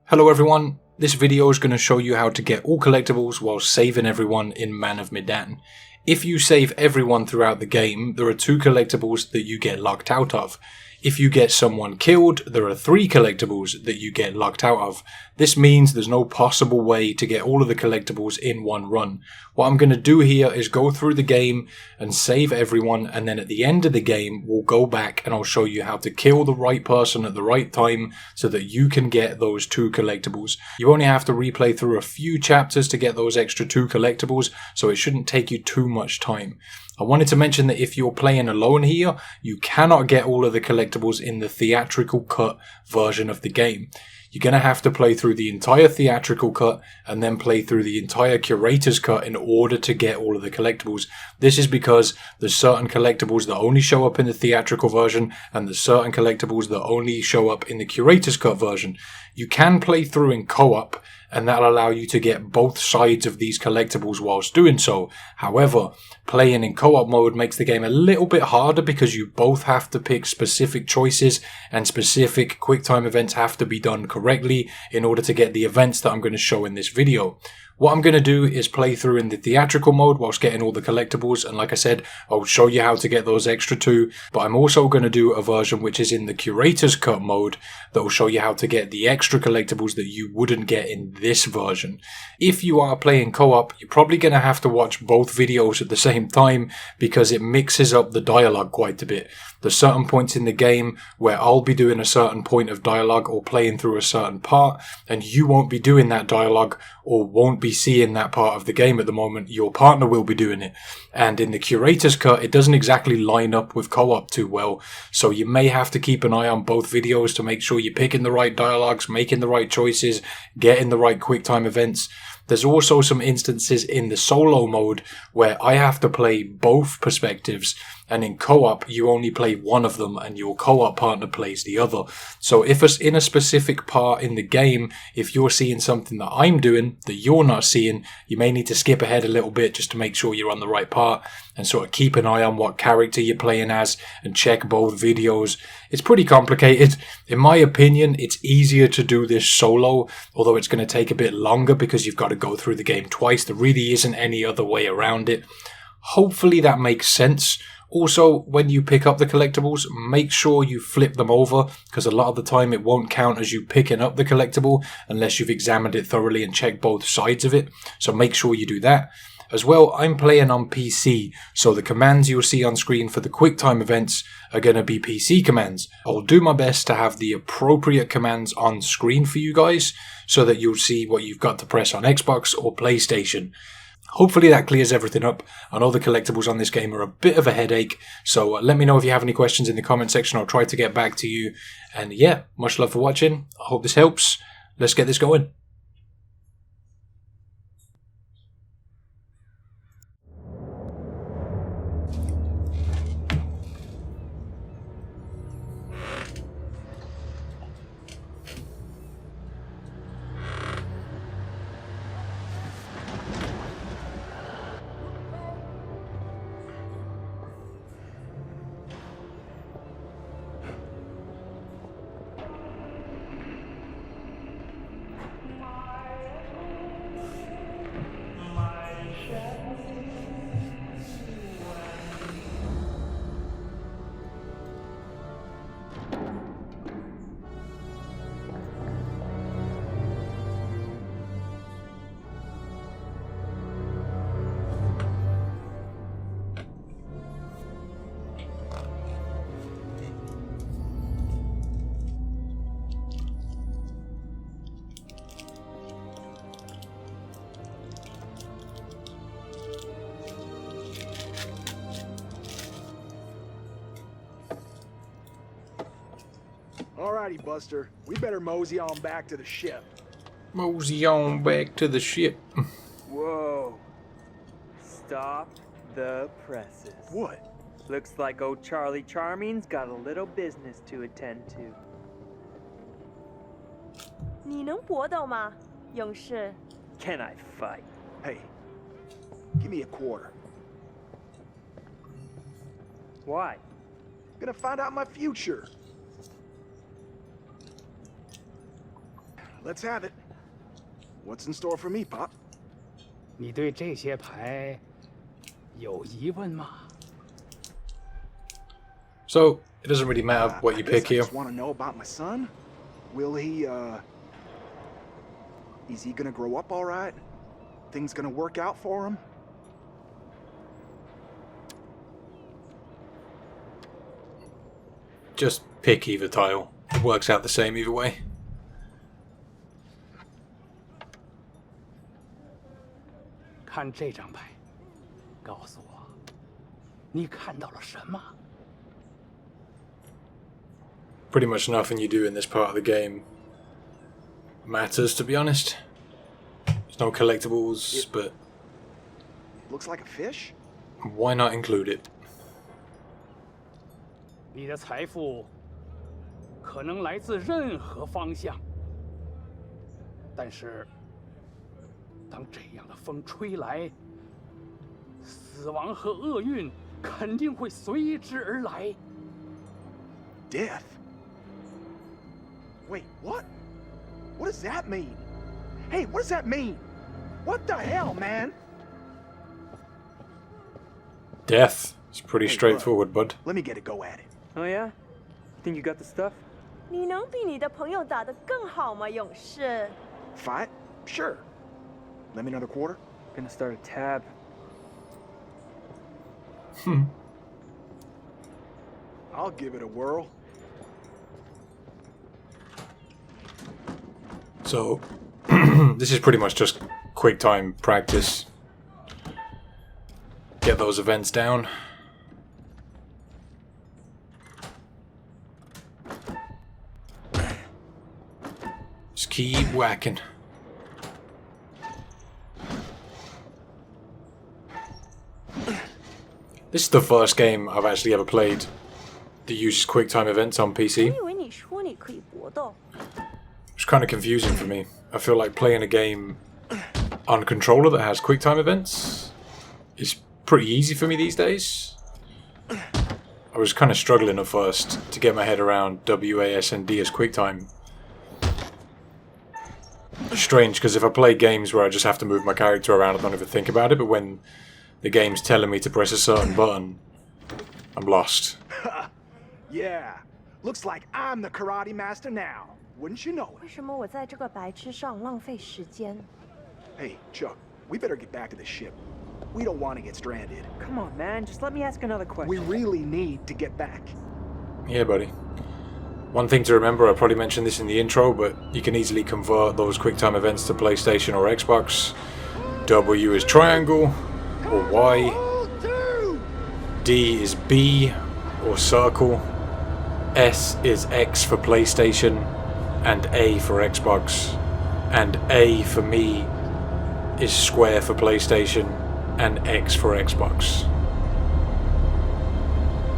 Hello everyone, this video is going to show you how to get all collectibles while saving everyone in Man of Medan. If you save everyone throughout the game, there are 2 collectibles that you get locked out of. If you get someone killed, there are 3 collectibles that you get locked out of. This means there's no possible way to get all of the collectibles in one run. What I'm going to do here is go through the game and save everyone, and then at the end of the game we'll go back and I'll show you how to kill the right person at the right time so that you can get those 2 collectibles. You only have to replay through a few chapters to get those extra 2 collectibles, so it shouldn't take you too much time. I wanted to mention that if you're playing alone here, you cannot get all of the collectibles in the theatrical cut version of the game. You're going to have to play through the entire theatrical cut and then play through the entire curator's cut in order to get all of the collectibles. This is because there's certain collectibles that only show up in the theatrical version and there's certain collectibles that only show up in the curator's cut version. You can play through in co-op, and that'll allow you to get both sides of these collectibles whilst doing so. However, playing in co-op mode makes the game a little bit harder because you both have to pick specific choices and specific QuickTime events have to be done correctly in order to get the events that I'm going to show in this video. What I'm going to do is play through in the theatrical mode whilst getting all the collectibles, and like I said, I'll show you how to get those extra 2, but I'm also going to do a version which is in the curator's cut mode that will show you how to get the extra collectibles that you wouldn't get in this version. If you are playing co-op, you're probably going to have to watch both videos at the same time because it mixes up the dialogue quite a bit. There's certain points in the game where I'll be doing a certain point of dialogue or playing through a certain part, and you won't be doing that dialogue or won't be seeing that part of the game at the moment. Your partner will be doing it. And in the curator's cut, it doesn't exactly line up with co-op too well, so you may have to keep an eye on both videos to make sure you're picking the right dialogues, making the right choices, getting the right QuickTime events. There's also some instances in the solo mode where I have to play both perspectives, and in co-op you only play one of them and your co-op partner plays the other. So if it's in a specific part in the game, if you're seeing something that I'm doing that you're not seeing, you may need to skip ahead a little bit just to make sure you're on the right part and sort of keep an eye on what character you're playing as and check both videos. It's pretty complicated. In my opinion, it's easier to do this solo, although it's going to take a bit longer because you've got to go through the game twice. There really isn't any other way around it. Hopefully that makes sense. Also, when you pick up the collectibles, make sure you flip them over because a lot of the time it won't count as you picking up the collectible unless you've examined it thoroughly and checked both sides of it. So make sure you do that. As well, I'm playing on PC, so the commands you'll see on screen for the QuickTime events are going to be PC commands. I'll do my best to have the appropriate commands on screen for you guys so that you'll see what you've got to press on Xbox or PlayStation. Hopefully that clears everything up. I know the collectibles on this game are a bit of a headache, so let me know if you have any questions in the comment section. I'll try to get back to you. And yeah, much love for watching. I hope this helps. Let's get this going. Alrighty, Buster. We better mosey on back to the ship. Mosey on back to the ship. Whoa. Stop the presses. What? Looks like old Charlie Charming's got a little business to attend to. 你能搏斗吗，勇士？ Can I fight? Hey, give me a quarter. Why? Gonna find out my future. Let's have it. What's in store for me, Pop? 你对这些牌有疑问吗？ So, it doesn't really matter what I you guess pick I here. just want to know about my son. Will he, is he gonna grow up all right? Things gonna work out for him? Just pick either tile. It works out the same either way. 看这张牌，告诉我，你看到了什么？ Pretty much nothing you do in this part of the game matters, to be honest. There's no collectibles, but Looks like a fish? why not include it? 你的财富可能来自任何方向，但是当这样的风吹来，死亡和厄运肯定会随之而来。 Death? Wait, what? What does that mean? Hey, what does that mean? What the hell, man? Death. It's pretty Hey, straightforward, bud. Let me get a go at it. Oh yeah? You think you got the stuff? 你能比你的朋友打得更好吗，勇士？ Fight? Sure. Let me another quarter. Gonna start a tab. I'll give it a whirl. So, this is pretty much just quick time practice. Get those events down. Just keep whacking. This is the first game I've actually ever played that uses QuickTime events on 我 PC. 以为你说你可以搏斗。 It's kind of confusing for me. I feel like playing a game on a controller that has QuickTime events is pretty easy for me these days. I was kind of struggling at first to get my head around WASD as QuickTime. Strange, because if I play games where I just have to move my character around, I don't even think about it, but when the game's telling me to press a certain button, I'm lost. Yeah. Looks like I'm the karate master now. Wouldn't you know 为 it? 什么我在这个白痴上浪费时间？ Hey, Chuck, we better get back to the ship. We don't want to get stranded. Come on, man. Just let me ask another question. We really need to get back. Yeah, buddy. One thing to remember, I probably mentioned this in the intro, but you can easily convert those QuickTime events to PlayStation or Xbox. W is triangle, or Y. D is B, or circle. S is X for PlayStation, and A for Xbox. And A for me is square for PlayStation, and X for Xbox.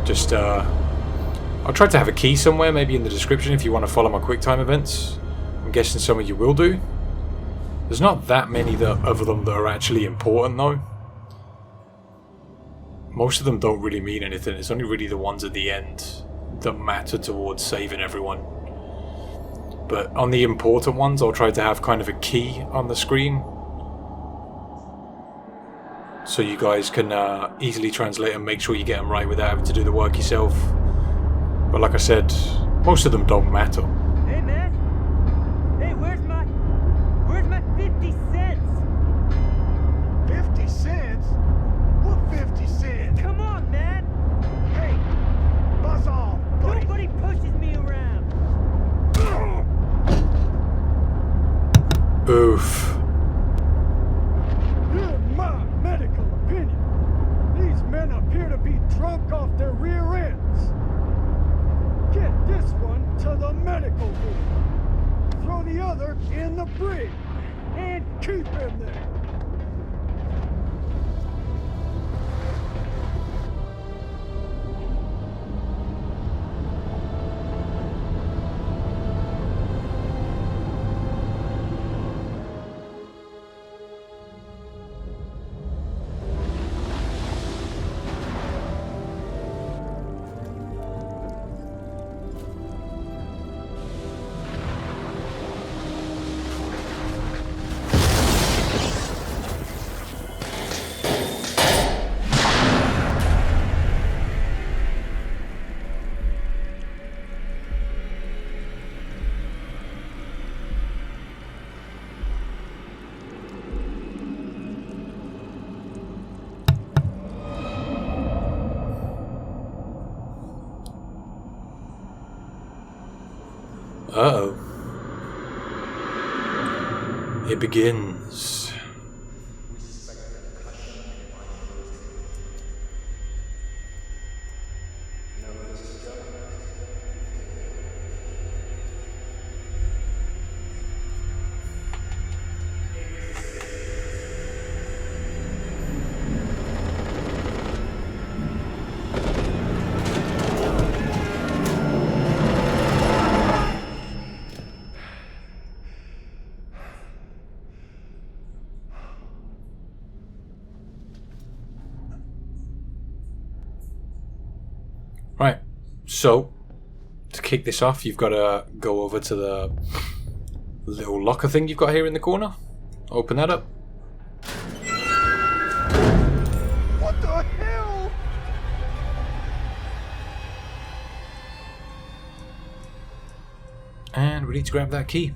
Just, I'll try to have a key somewhere, maybe in the description if you want to follow my QuickTime events. I'm guessing some of you will do. There's not that many of them that are actually important though. Most of them don't really mean anything. It's only really the ones at the end that matter towards saving everyone. But on the important ones, I'll try to have kind of a key on the screen, so you guys can easily translate and make sure you get them right without having to do the work yourself. But like I said, most of them don't matter. Hey, man. Hey, where's my 50 cents? 50 cents? What 50 cents? Come on, man. Hey, buzz off, buddy. Nobody pushes me around. Oof. In my medical opinion, these men appear to be drunk off their rear ends. Get this one to the medical ward. Throw the other in the brig. And keep him there. It begins. Right, so to kick this off, you've got to go over to the little locker thing you've got here in the corner. Open that up. What the hell? And we need to grab that key.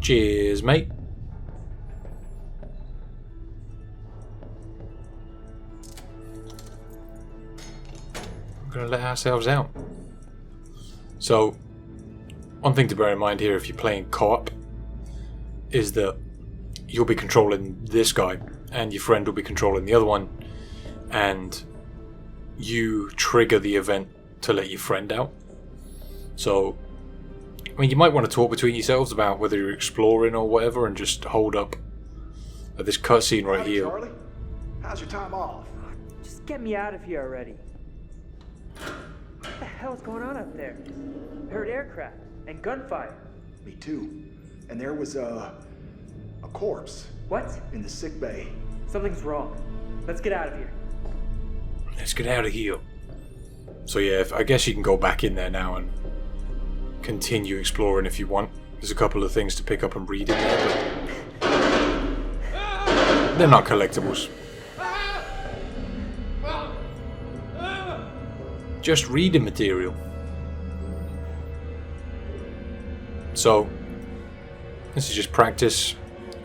Cheers, mate. We're going to let ourselves out. So, one thing to bear in mind here if you're playing co-op is that you'll be controlling this guy and your friend will be controlling the other one, and you trigger the event to let your friend out. So, I mean, you might want to talk between yourselves about whether you're exploring or whatever, and just hold up at this cutscene right here. Charlie, how's your time off? Just get me out of here already. What the hell's going on up there? I heard aircraft and gunfire. Me too. And there was a corpse What? in the sick bay. Something's wrong. Let's get out of here. Let's get out of here. So yeah, I guess you can go back in there now and continue exploring if you want. There's a couple of things to pick up and read in there, but they're not collectibles. Just reading material. So, this is just practice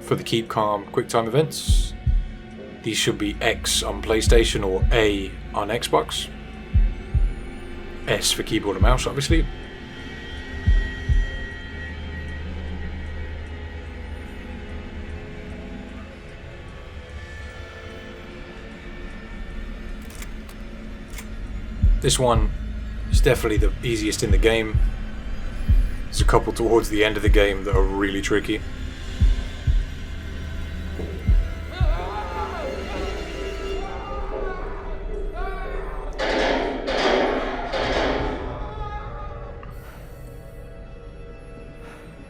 for the Keep Calm QuickTime events. These should be X on PlayStation or A on Xbox. S for keyboard and mouse, obviously. This one is definitely the easiest in the game. There's a couple towards the end of the game that are really tricky.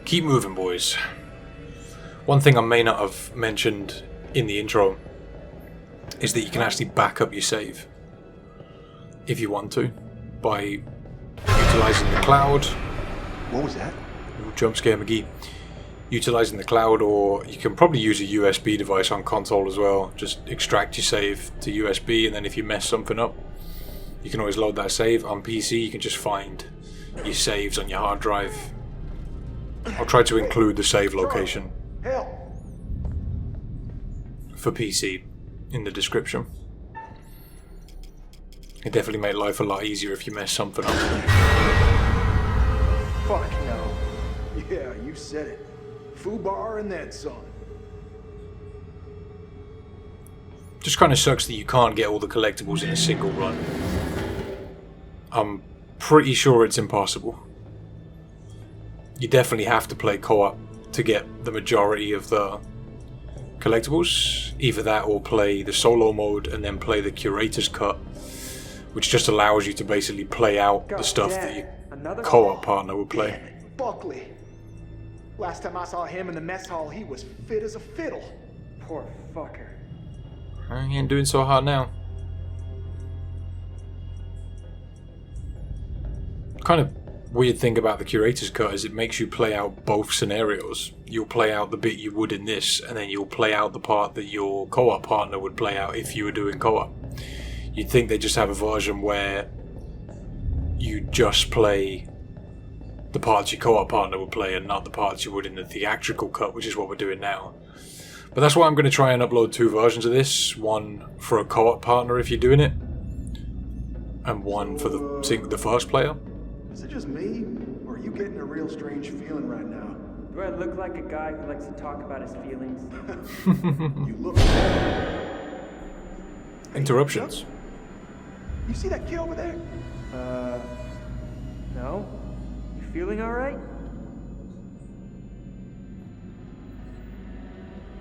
Keep moving, boys. One thing I may not have mentioned in the intro is that you can actually back up your save if you want to by utilizing the cloud. What was that? Ooh, jump scare McGee. Utilizing the cloud, or you can probably use a USB device on console as well. Just extract your save to USB, and then if you mess something up, you can always load that save. On PC, you can just find your saves on your hard drive. I'll try to include the save location Help! for PC in the description. It definitely make life a lot easier if you mess something up. Fuck no. Yeah, you said it. Foobar and then some. Just kind of sucks that you can't get all the collectibles in a single run. I'm pretty sure it's impossible. You definitely have to play co-op to get the majority of the collectibles. Either that or play the solo mode and then play the Curator's cut, which just allows you to basically play out the stuff that your co-op partner would play. Damn it, Buckley. Last time I saw him in the mess hall, he was fit as a fiddle. Poor fucker. He ain't doing so hard now. Kind of weird thing about the Curator's cut is it makes you play out both scenarios. You'll play out the bit you would in this, and then you'll play out the part that your co-op partner would play out if you were doing co-op. You'd think they just have a version where you just play the parts your co-op partner would play and not the parts you would in the theatrical cut, which is what we're doing now. But that's why I'm going to try and upload 2 versions of this. One for a co-op partner if you're doing it, and one for the first player. Is it just me, or are you getting a real strange feeling right now? Do I look like a guy who likes to talk about his feelings? You look. Interruptions. You see that kid over there? No? You feeling alright?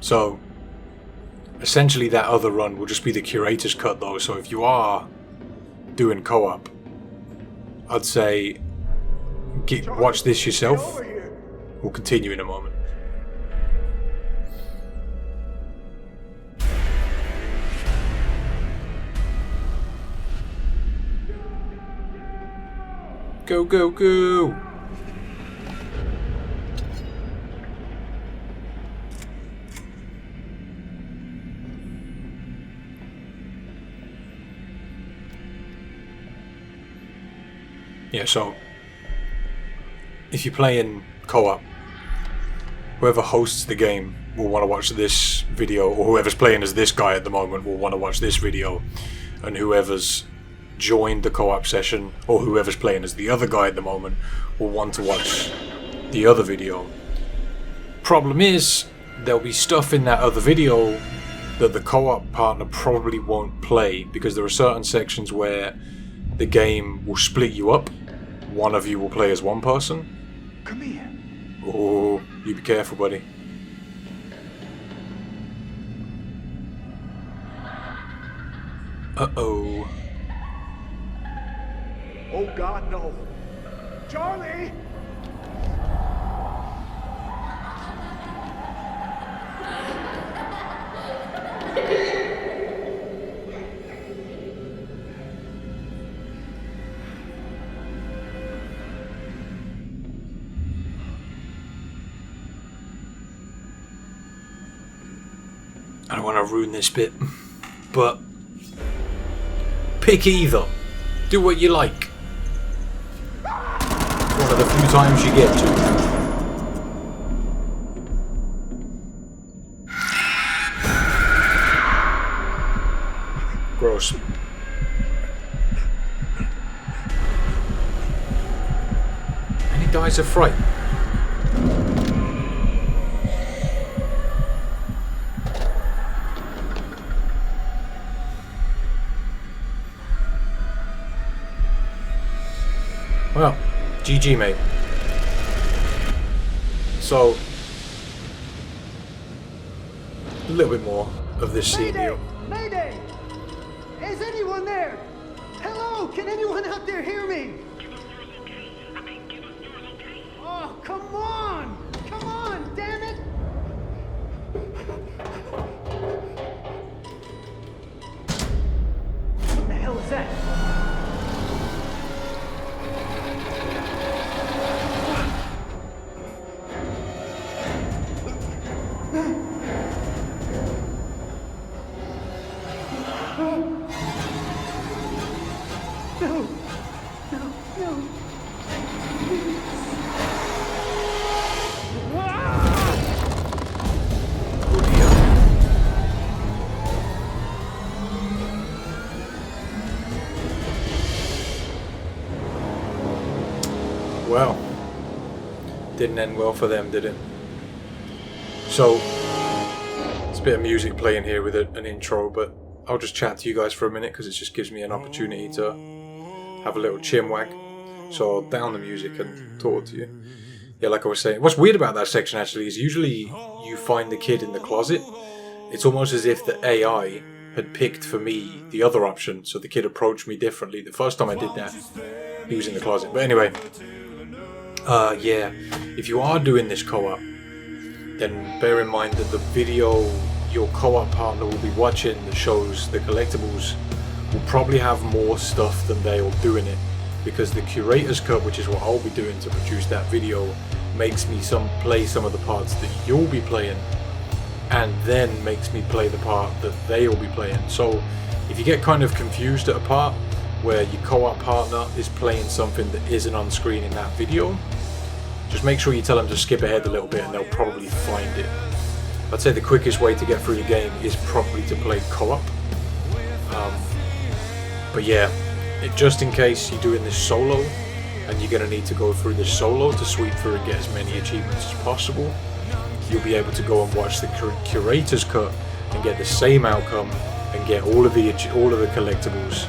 So, essentially that other run will just be the Curator's cut though, so if you are doing co-op, I'd say watch this yourself. We'll continue in a moment. Go, go, go! Yeah, so if you're playing co-op, whoever hosts the game will want to watch this video, or whoever's playing as this guy at the moment will want to watch this video, and whoever's joined the co-op session, or whoever's playing as the other guy at the moment, will want to watch the other video. Problem is, there'll be stuff in that other video that the co-op partner probably won't play, because there are certain sections where the game will split you up. One of you will play as one person. Come here. Oh, you be careful, buddy. Uh-oh. Oh God, no. Charlie! I don't want to ruin this bit, but pick either. Do what you like. It's one of the few times you get to. Gross. And he dies of fright. Well, GG, mate. So, a little bit more of this scene here. Mayday! Is anyone there? Hello? Can anyone out there hear me? Oh, come on! Come on, damn it! What the hell is that? Well, didn't end well for them, did it? So, it's a bit of music playing here with an intro, but I'll just chat to you guys for a minute because it just gives me an opportunity to have a little chinwag. So I'll down the music and talk to you. Yeah, like I was saying, what's weird about that section actually is usually you find the kid in the closet. It's almost as if the AI had picked for me the other option, so the kid approached me differently. The first time I did that, he was in the closet. But anyway, yeah, if you are doing this co-op, then bear in mind that the video your co-op partner will be watching that shows the collectibles will probably have more stuff than they'll do in it, because the Curator's cut, which is what I'll be doing to produce that video, makes me play some of the parts that you'll be playing, and then makes me play the part that they'll be playing. So if you get kind of confused at a part where your co-op partner is playing something that isn't on screen in that video, just make sure you tell them to skip ahead a little bit and they'll probably find it. I'd say the quickest way to get through the game is probably to play co-op. But yeah, just in case you're doing this solo, and you're going to need to go through this solo to sweep through and get as many achievements as possible, you'll be able to go and watch the Curator's cut and get the same outcome and get all of the collectibles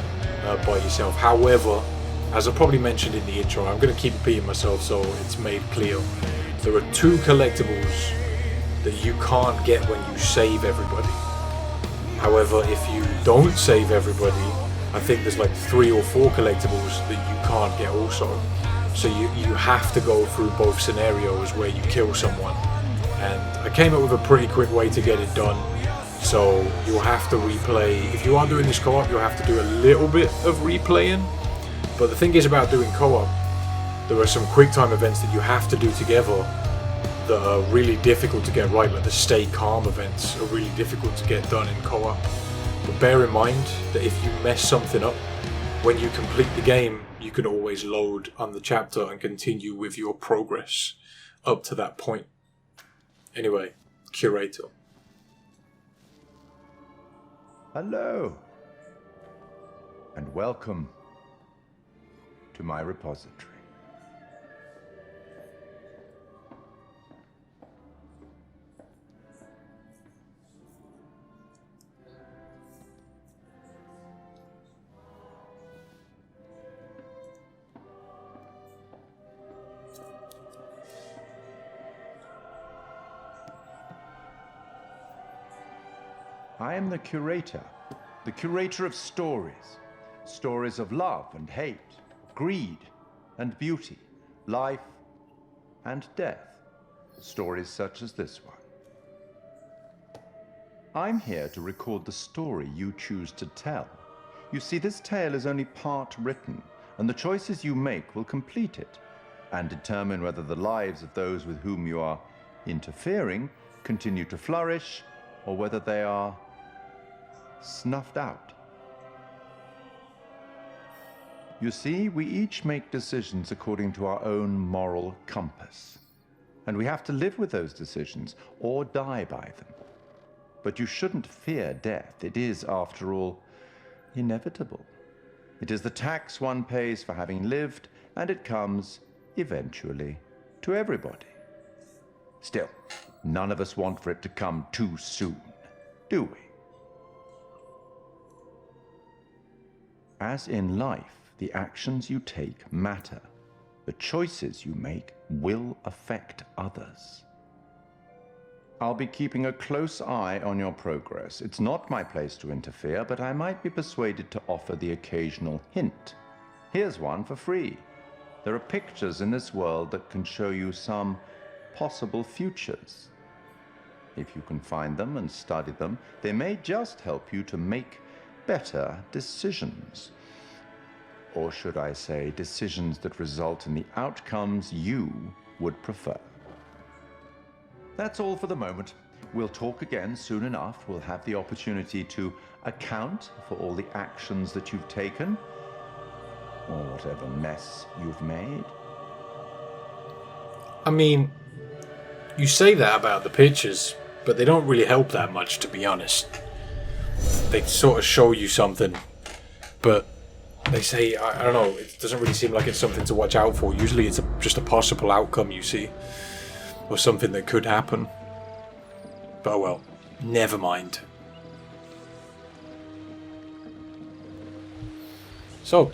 by yourself. However, as I probably mentioned in the intro, I'm going to keep repeating myself so it's made clear. There are 2 collectibles that you can't get when you save everybody. However, if you don't save everybody, I think there's like 3 or 4 collectibles that you can't get also. So you have to go through both scenarios where you kill someone. And I came up with a pretty quick way to get it done. So you'll have to replay. If you are doing this co-op, you'll have to do a little bit of replaying. But the thing is about doing co-op, there are some quick time events that you have to do together that are really difficult to get right, like the stay calm events are really difficult to get done in co-op. But bear in mind that if you mess something up, when you complete the game, you can always load on the chapter and continue with your progress up to that point. Anyway, Curator. Hello, and welcome to my repository. I am the Curator of stories. Stories of love and hate, greed and beauty, life and death. Stories such as this one. I'm here to record the story you choose to tell. You see, this tale is only part written, and the choices you make will complete it, and determine whether the lives of those with whom you are interfering continue to flourish, or whether they are snuffed out. You see, we each make decisions according to our own moral compass, and we have to live with those decisions or die by them. But you shouldn't fear death. It is, after all, inevitable. It is the tax one pays for having lived, and it comes, eventually, to everybody. Still, none of us want for it to come too soon, do we? As in life, the actions you take matter. The choices you make will affect others. I'll be keeping a close eye on your progress. It's not my place to interfere, but I might be persuaded to offer the occasional hint. Here's one for free. There are pictures in this world that can show you some possible futures. If you can find them and study them, they may just help you to make better decisions. Or should I say, decisions that result in the outcomes you would prefer. That's all for the moment. We'll talk again soon enough. We'll have the opportunity to account for all the actions that you've taken, or whatever mess you've made. I mean, you say that about the pictures, but they don't really help that much, to be honest. They sort of show you something, but they say, I don't know, it doesn't really seem like it's something to watch out for. Usually it's just a possible outcome you see, or something that could happen. But oh well, never mind. So,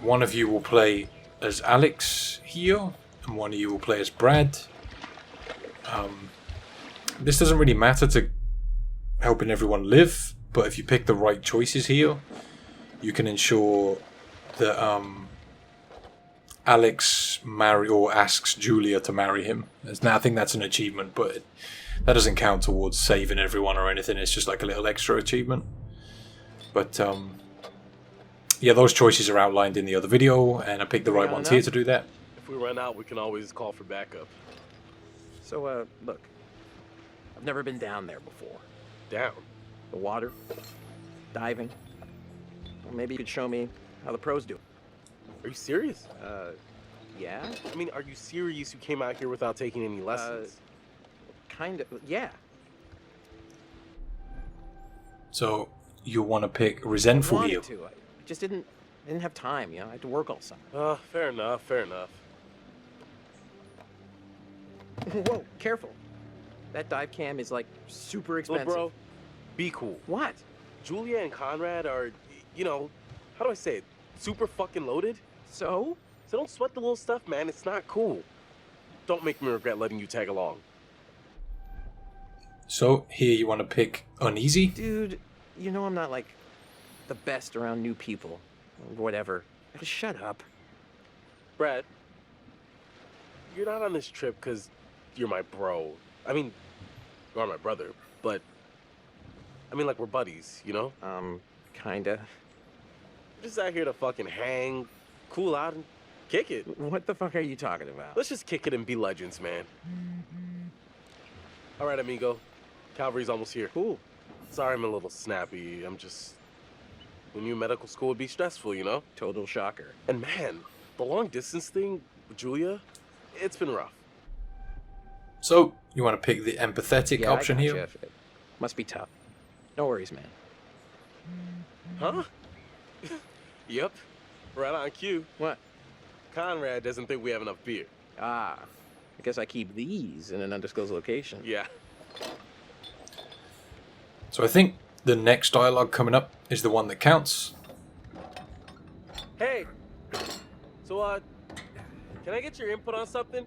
one of you will play as Alex here, and one of you will play as Brad. This doesn't really matter to helping everyone live, but if you pick the right choices here, you can ensure that Alex asks Julia to marry him. I think that's an achievement, but that doesn't count towards saving everyone or anything. It's just like a little extra achievement. But yeah, those choices are outlined in the other video, and I picked the right ones here to do that. If we run out, we can always call for backup. So, look, I've never been down there before. Down? The water, diving. Well, maybe you could show me how the pros do it. Are you serious? Yeah? I mean, are you serious you came out here without taking any lessons? Kind of, yeah. So you want to pick Resentful I here. wanted to. I just didn't have time, you know. I had to work all summer. Fair enough, fair enough. Whoa, careful. That dive cam is like super expensive. Look, bro, be cool. What? Julia and Conrad are, you know, how do I say it? Super fucking loaded. So? So don't sweat the little stuff, man. It's not cool. Don't make me regret letting you tag along. So here you want to pick Uneasy? Dude, you know I'm not like the best around new people. Or whatever. Just shut up. Brad, you're not on this trip because you're my bro. I mean, you are my brother, but I mean, like, we're buddies, you know? Kinda. We're just out here to fucking hang, cool out, and kick it. What the fuck are you talking about? Let's just kick it and be legends, man. All right, amigo. Calvary's almost here. Cool. Sorry I'm a little snappy. I'm just... When you medical school would be stressful, you know? Total shocker. And man, the long distance thing with Julia, it's been rough. So you want to pick the empathetic option here? It must be tough. No worries, man. Huh? Yep. Right on cue. What? Conrad doesn't think we have enough beer. Ah, I guess I keep these in an undisclosed location. Yeah. So I think the next dialogue coming up is the one that counts. Hey. So, can I get your input on something?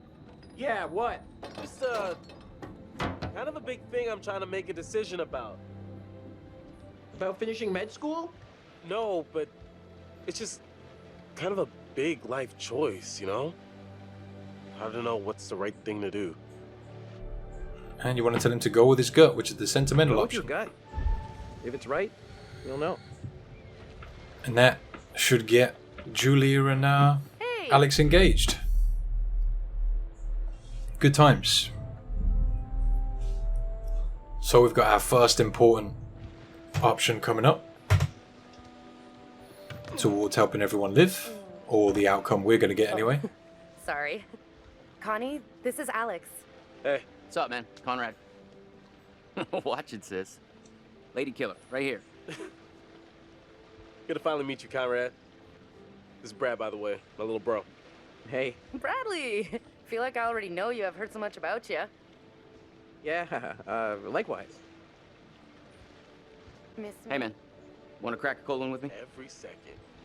Yeah, what? Just, kind of a big thing I'm trying to make a decision about. About finishing med school? No, but it's just kind of a big life choice, you know? I don't know what's the right thing to do. And you want to tell him to go with his gut, which is the sentimental Go with your option. gut. If it's right, you'll know. And that should get Julia and Hey. Alex engaged. Good times. So we've got our first important option coming up towards helping everyone live, or the outcome we're going to get anyway. Sorry. Connie, this is Alex. Hey. What's up, man? Conrad. Watch it, sis. Lady killer, right here. Good to finally meet you, Conrad. This is Brad, by the way, my little bro. Hey. Bradley! Feel like I already know you. I've heard so much about you. Yeah, likewise. Miss me? Hey, man. Want to crack a cold one with me? Every second.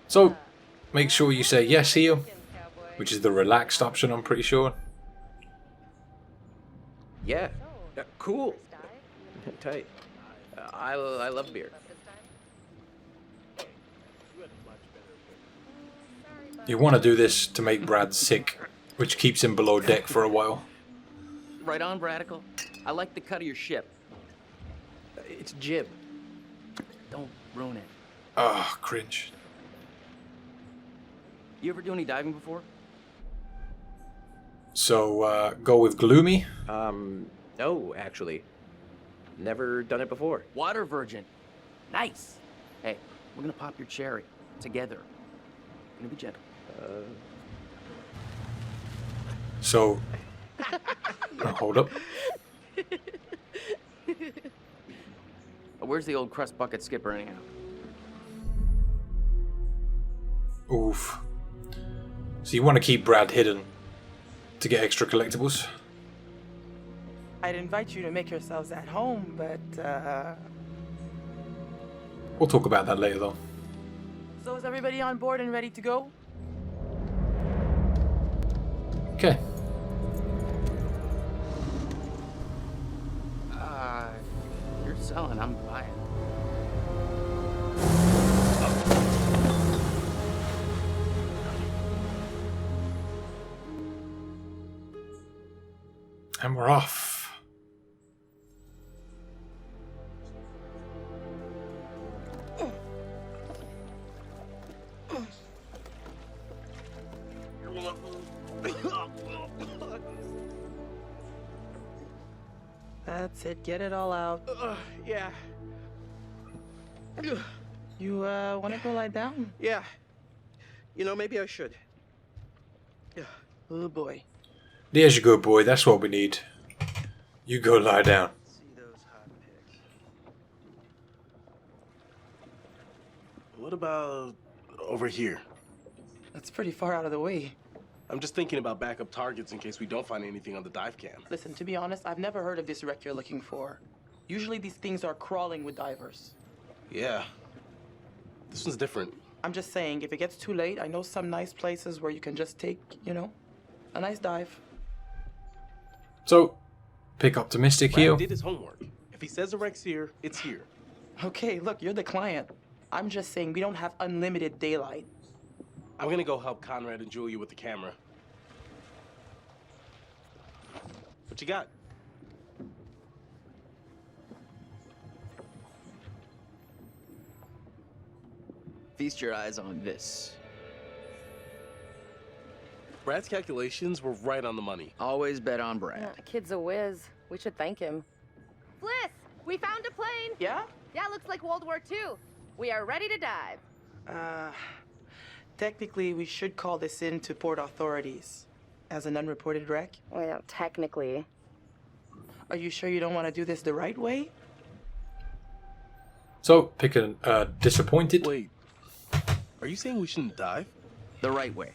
So make sure you say yes here, which is the relaxed option, I'm pretty sure. Yeah. Cool. Tight. I love beer. You want to do this to make Brad sick, which keeps him below deck for a while. Right on, Radical. I like the cut of your ship. It's jib. Don't ruin it. Ah, cringe. You ever do any diving before? So go with Gloomy. No, actually. Never done it before. Water virgin. Nice. Hey, we're gonna pop your cherry. Together. Gonna be gentle. So hold up. Where's the old crust bucket skipper anyhow? Oof. So you want to keep Brad hidden to get extra collectibles? I'd invite you to make yourselves at home, but, We'll talk about that later, though. So is everybody on board and ready to go? Okay. You're selling, I'm buying. And we're off. That's it, get it all out. Yeah. You, wanna go lie down? Yeah. You know, maybe I should. Oh boy. There's your good boy, that's what we need. You go lie down. See those hot pics. What about over here? That's pretty far out of the way. I'm just thinking about backup targets in case we don't find anything on the dive cam. Listen, to be honest, I've never heard of this wreck you're looking for. Usually these things are crawling with divers. Yeah. This one's different. I'm just saying, if it gets too late, I know some nice places where you can just take, you know, a nice dive. So, pick optimistic Brad here. did his homework. If he says the wreck's here, it's here. Okay, look, you're the client. I'm just saying we don't have unlimited daylight. I'm gonna go help Conrad and Julia with the camera. What you got? Feast your eyes on this. Brad's calculations were right on the money. Always bet on Brad. Yeah, kid's a whiz. We should thank him. Fliss, we found a plane. Yeah? Yeah, looks like World War II. We are ready to dive. Technically, we should call this in to port authorities as an unreported wreck. Well, technically. Are you sure you don't want to do this the right way? So, pick a disappointed. Wait, are you saying we shouldn't dive? The right way.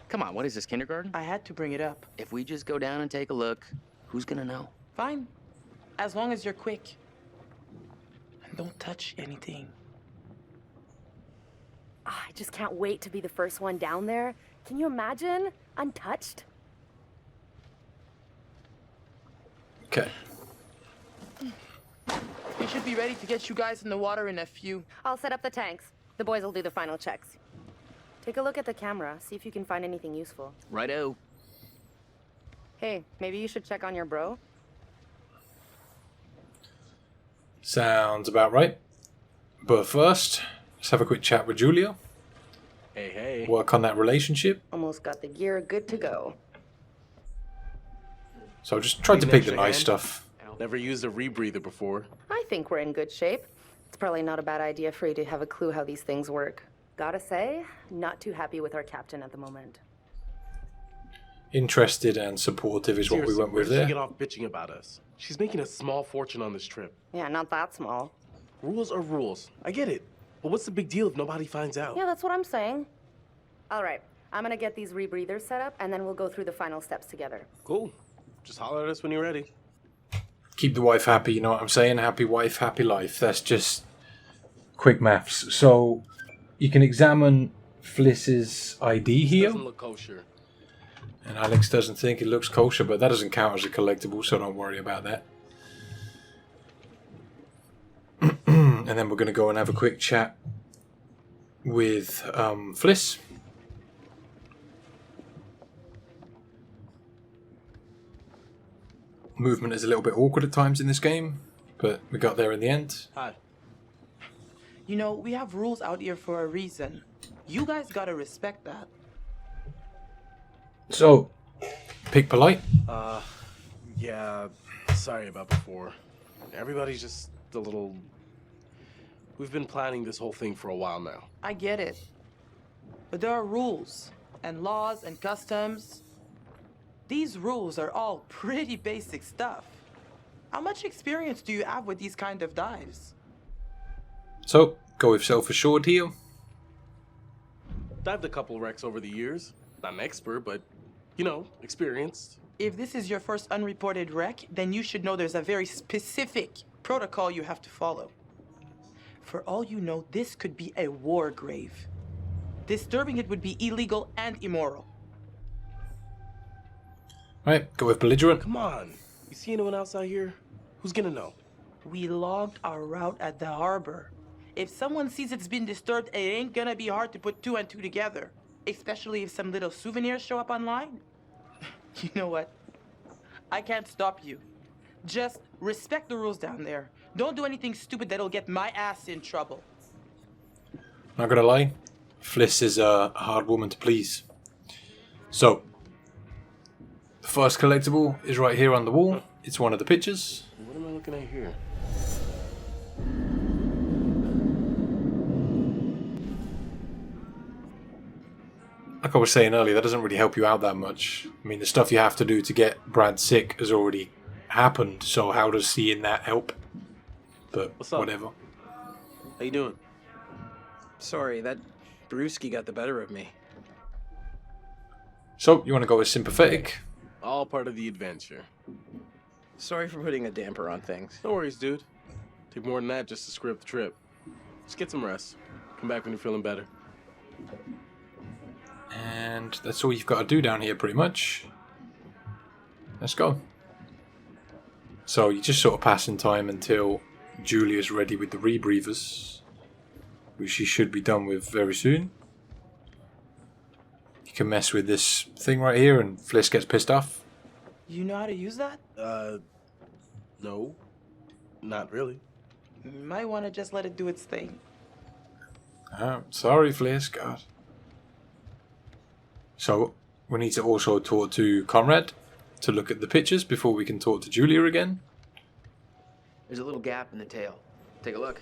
Come on, what is this, kindergarten? I had to bring it up. If we just go down and take a look, who's gonna know? Fine. As long as you're quick. And don't touch anything. I just can't wait to be the first one down there. Can you imagine? Untouched? Okay. We should be ready to get you guys in the water in a few. I'll set up the tanks. The boys will do the final checks. Take a look at the camera. See if you can find anything useful. Righto. Hey, maybe you should check on your bro. Sounds about right. But first, let's have a quick chat with Julia. Hey, hey. Work on that relationship. Almost got the gear good to go. So just tried to Need an pick the extra nice hand? stuff. Never used a rebreather before. I think we're in good shape. It's probably not a bad idea for you to have a clue how these things work. Gotta say, not too happy with our captain at the moment. Interested and supportive is what we Seriously, went where with did she there. get off bitching about us? She's making a small fortune on this trip. Yeah, not that small. Rules are rules. I get it. But what's the big deal if nobody finds out? Yeah, that's what I'm saying. All right, I'm gonna get these rebreathers set up, and then we'll go through the final steps together. Cool. Just holler at us when you're ready. Keep the wife happy, you know what I'm saying? Happy wife, happy life. That's just quick maths. So you can examine Fliss's ID here. Doesn't look kosher. And Alex doesn't think it looks kosher, but that doesn't count as a collectible, so don't worry about that. And then we're going to go and have a quick chat with Fliss. Movement is a little bit awkward at times in this game, but we got there in the end. Hi. You know, we have rules out here for a reason. You guys gotta respect that. So, pick polite. Yeah, sorry about before. Everybody's just a little... We've been planning this whole thing for a while now. I get it. But there are rules, and laws, and customs. These rules are all pretty basic stuff. How much experience do you have with these kind of dives? So, go with self-assured here. Dived a couple wrecks over the years. Not an expert, but, you know, experienced. If this is your first unreported wreck, then you should know there's a very specific protocol you have to follow. For all you know, this could be a war grave. Disturbing it would be illegal and immoral. Right, go with belligerent. Come on. You see anyone else out here? Who's gonna know? We logged our route at the harbor. If someone sees it's been disturbed, it ain't gonna be hard to put two and two together. Especially if some little souvenirs show up online. You know what? I can't stop you. Just respect the rules down there. Don't do anything stupid that'll get my ass in trouble. Not gonna lie, Fliss is a hard woman to please. So, the first collectible is right here on the wall. It's one of the pictures. What am I looking at here? Like I was saying earlier, that doesn't really help you out that much. I mean, the stuff you have to do to get Brad sick has already happened, so how does seeing that help? But What's up? whatever. How you doing? Sorry, that brewski got the better of me. So, you want to go with sympathetic? All part of the adventure. Sorry for putting a damper on things. No worries, dude. Take more than that just to screw up the trip. Just get some rest. Come back when you're feeling better. And that's all you've got to do down here, pretty much. Let's go. So, you're just sort of passing time until Julia's ready with the rebreathers, which she should be done with very soon. You can mess with this thing right here and Fliss gets pissed off. You know how to use that? No. Not really. You might want to just let it do its thing. Oh, sorry, Fliss, God. So, we need to also talk to Conrad to look at the pictures before we can talk to Julia again. There's a little gap in the tail. Take a look.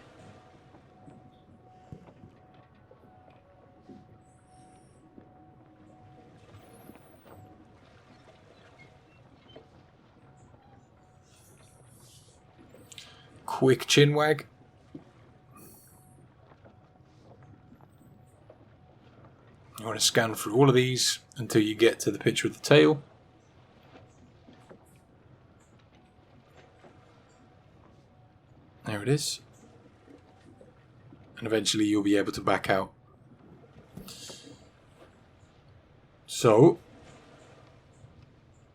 Quick chin wag. You want to scan through all of these until you get to the picture of the tail. There it is. And eventually you'll be able to back out. So,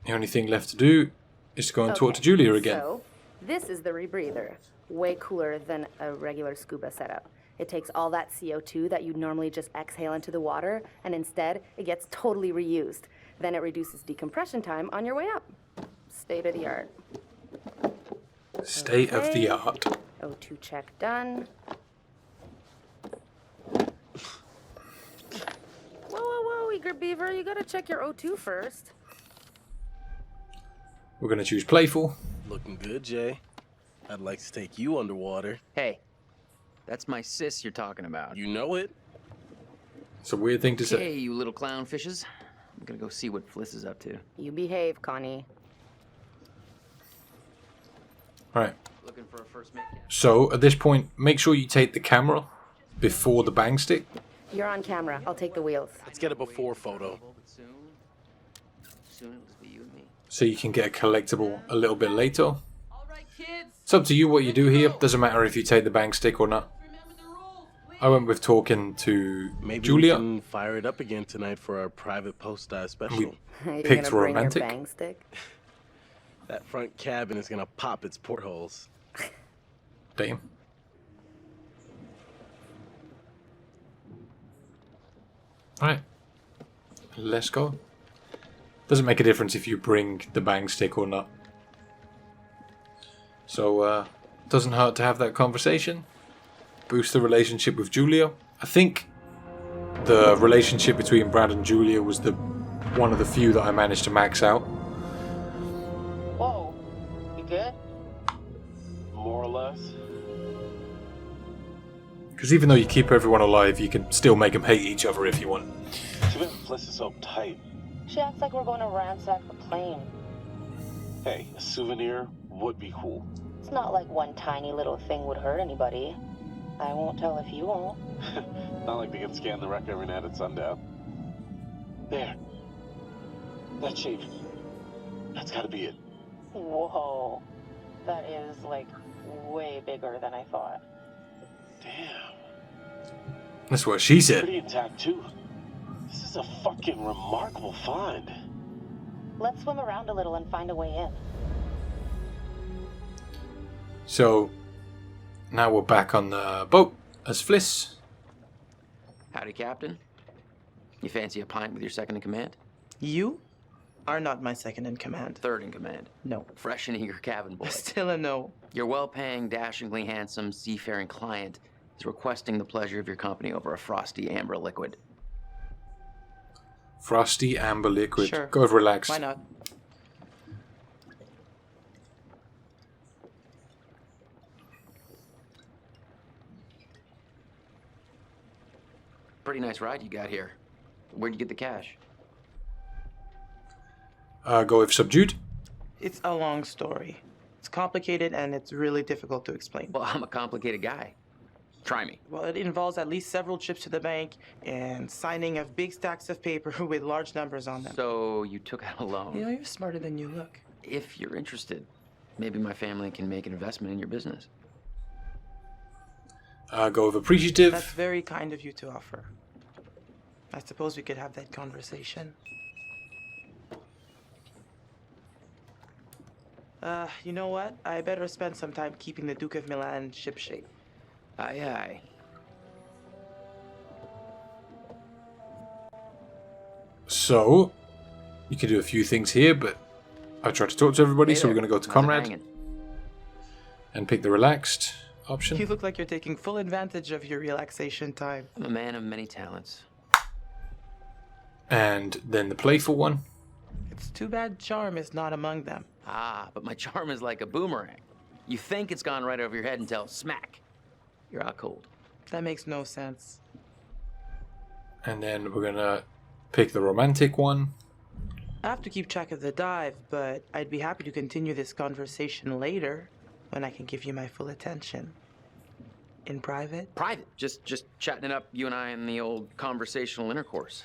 the only thing left to do is to go and talk to Julia again. So, this is the rebreather. Way cooler than a regular scuba setup. It takes all that CO2 that you'd normally just exhale into the water, and instead, it gets totally reused. Then it reduces decompression time on your way up. State of the art. State of the art. O2 check done. Whoa, eager beaver, you gotta check your O2 first. We're going to choose playful. Looking good, Jay. I'd like to take you underwater. Hey, that's my sis you're talking about. You know it. It's a weird thing to say. Hey, you little clown fishes. I'm gonna go see what Fliss is up to. You behave, Connie. Right. Looking for a first mate. So, at this point, make sure you take the camera before the bang stick. You're on camera. I'll take the wheels. Let's get a before photo. Soon it'll just be you and me. So you can get a collectible a little bit later. It's up to you what you do here. Doesn't matter if you take the bang stick or not. I went with talking to Maybe Julia. we can fire it up again tonight for our private post-die special. We picked romantic. Your bang stick? That front cabin is gonna pop its portholes. Damn. Alright. Let's go. Doesn't make a difference if you bring the bang stick or not. So, doesn't hurt to have that conversation. Boost the relationship with Julia. I think the relationship between Brad and Julia was one of the few that I managed to max out. Whoa, you good? More or less. Because even though you keep everyone alive, you can still make them hate each other if you want. Too bad Fliss is so tight. She acts like we're going to ransack the plane. Hey, a souvenir would be cool. It's not like one tiny little thing would hurt anybody. I won't tell if you won't. Not like they can scan the wreck every night at sundown. There. That shape. That's gotta be it. Whoa. That is, like, way bigger than I thought. Damn. That's what she said. Pretty intact, too. This is a fucking remarkable find. Let's swim around a little and find a way in. So, now we're back on the boat as Fliss. Howdy, Captain. You fancy a pint with your second in command? You are not my second in command. Third in command. No. Fresh and eager cabin boy. Still a no. Your well-paying, dashingly handsome, seafaring client is requesting the pleasure of your company over a frosty amber liquid. Frosty amber liquid. Sure. Go over relaxed. Why not? Pretty nice ride you got here. Where'd you get the cash? Go with subdued. It's a long story. It's complicated and it's really difficult to explain. Well, I'm a complicated guy. Try me. Well, it involves at least several trips to the bank and signing of big stacks of paper with large numbers on them. So you took out a loan. You know, you're smarter than you look. If you're interested, maybe my family can make an investment in your business. Go with appreciative. That's very kind of you to offer. I suppose we could have that conversation. You know what? I better spend some time keeping the Duke of Milan shipshape. Aye, aye. So, you can do a few things here, but I tried to talk to everybody, Hey so we're there. going to go to How's it Comrade hanging? and pick the relaxed option. You look like you're taking full advantage of your relaxation time. I'm a man of many talents. And then the playful one. It's too bad charm is not among them. Ah, but my charm is like a boomerang. You think it's gone right over your head until smack, you're out cold. That makes no sense. And then we're going to pick the romantic one. I have to keep track of the dive, but I'd be happy to continue this conversation later when I can give you my full attention. In private? Private. Just chatting it up, you and I, in the old conversational intercourse.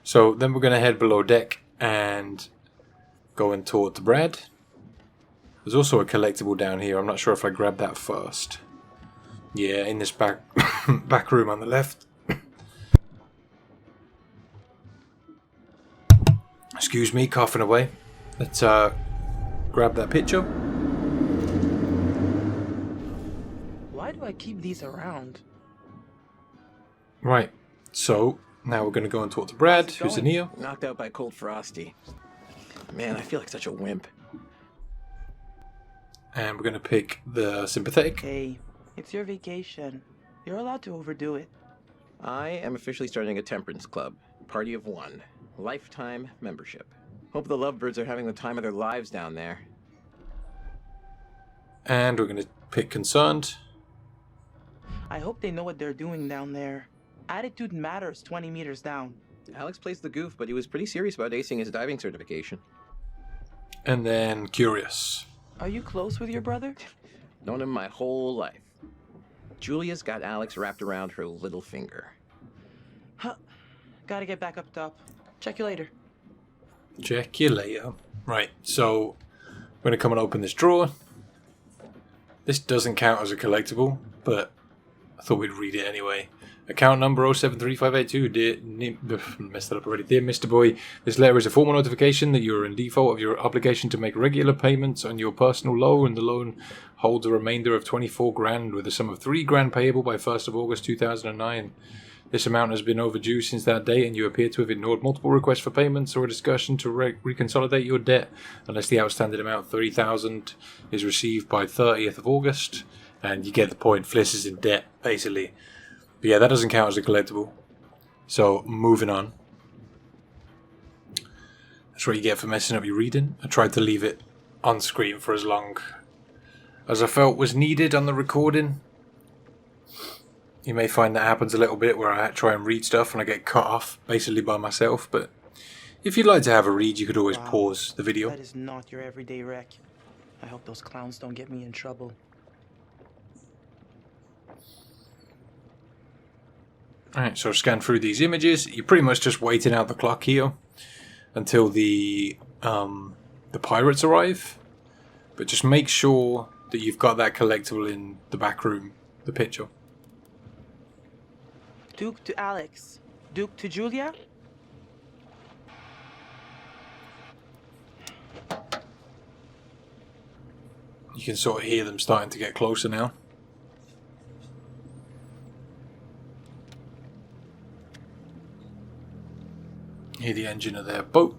So then we're going to head below deck and go in toward the Brad. There's also a collectible down here. I'm not sure if I grabbed that first. Yeah, in this back back room on the left. Excuse me, coughing away. Let's grab that picture. Why do I keep these around? Right, so now we're going to go and talk to Brad, who's a Neo. Knocked out by Cold Frosty. Man, I feel like such a wimp. And we're going to pick the sympathetic. Hey, it's your vacation. You're allowed to overdo it. I am officially starting a temperance club. Party of one. Lifetime membership. Hope the lovebirds are having the time of their lives down there. And we're going to pick concerned. I hope they know what they're doing down there. Attitude matters 20 meters down. Alex plays the goof, but he was pretty serious about acing his diving certification. And then curious. Are you close with your brother? Known him my whole life. Julia's got Alex wrapped around her little finger. Huh. Gotta get back up top. Check you later. Check you later. Right, so we're going to come and open this drawer. This doesn't count as a collectible, but I thought we'd read it anyway. Account number 073582. Messed that up already. Dear Mr. Boy, this letter is a formal notification that you are in default of your obligation to make regular payments on your personal loan. The loan holds a remainder of 24 grand with a sum of 3 grand payable by 1st of August 2009. This amount has been overdue since that date, and you appear to have ignored multiple requests for payments or a discussion to reconsolidate your debt unless the outstanding amount, 30,000, is received by 30th of August. And you get the point. Fliss is in debt, basically. But yeah, that doesn't count as a collectible. So, moving on. That's what you get for messing up your reading. I tried to leave it on screen for as long as I felt was needed on the recording. You may find that happens a little bit where I try and read stuff and I get cut off, basically by myself. But if you'd like to have a read, you could always pause the video. That is not your everyday wreck. I hope those clowns don't get me in trouble. Alright, so scan through these images. You're pretty much just waiting out the clock here until the pirates arrive. But just make sure that you've got that collectible in the back room, the picture. Duke to Alex. Duke to Julia? You can sort of hear them starting to get closer now. Hear the engine of their boat.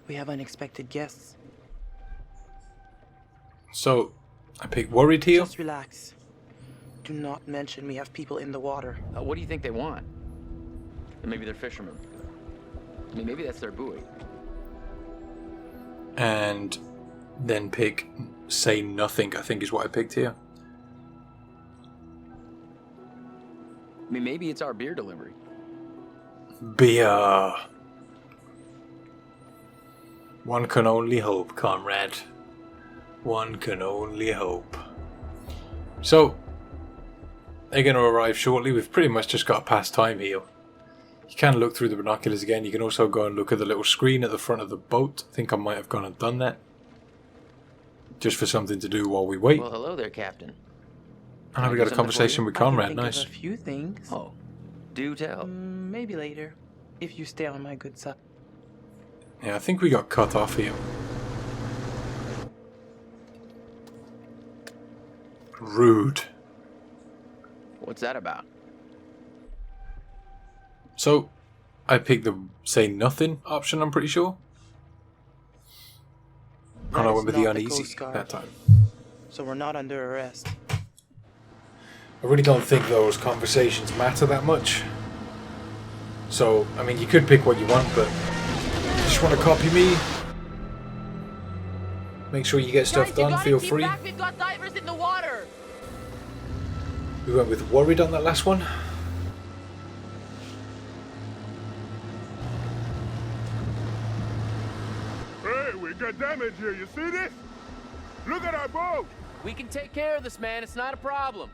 We have unexpected guests. So, I picked worried here. Just relax. Do not mention we have people in the water. What do you think they want? Maybe they're fishermen. I mean, maybe that's their buoy. And then pick say nothing, I think is what I picked here. I mean, maybe it's our beer delivery. Beer. One can only hope, comrade. One can only hope. So, they're going to arrive shortly. We've pretty much just got past time here. You can look through the binoculars again. You can also go and look at the little screen at the front of the boat. I think I might have gone and done that. Just for something to do while we wait. Well, hello there, Captain. And we got a conversation with Conrad. Think Nice. of a few things. Oh, do tell. Maybe later, if you stay on my good side. Yeah, I think we got cut off here. Rude. What's that about? So, I picked the say nothing option, I'm pretty sure. And I went with the uneasy that time. So we're not under arrest. I really don't think those conversations matter that much. So, I mean, you could pick what you want, but if you just want to copy me, make sure you get stuff done, feel free. We've got divers in the water. We went with worried on that last one. Hey, we got damage here. You see this? Look at our boat. We can take care of this, man. It's not a problem.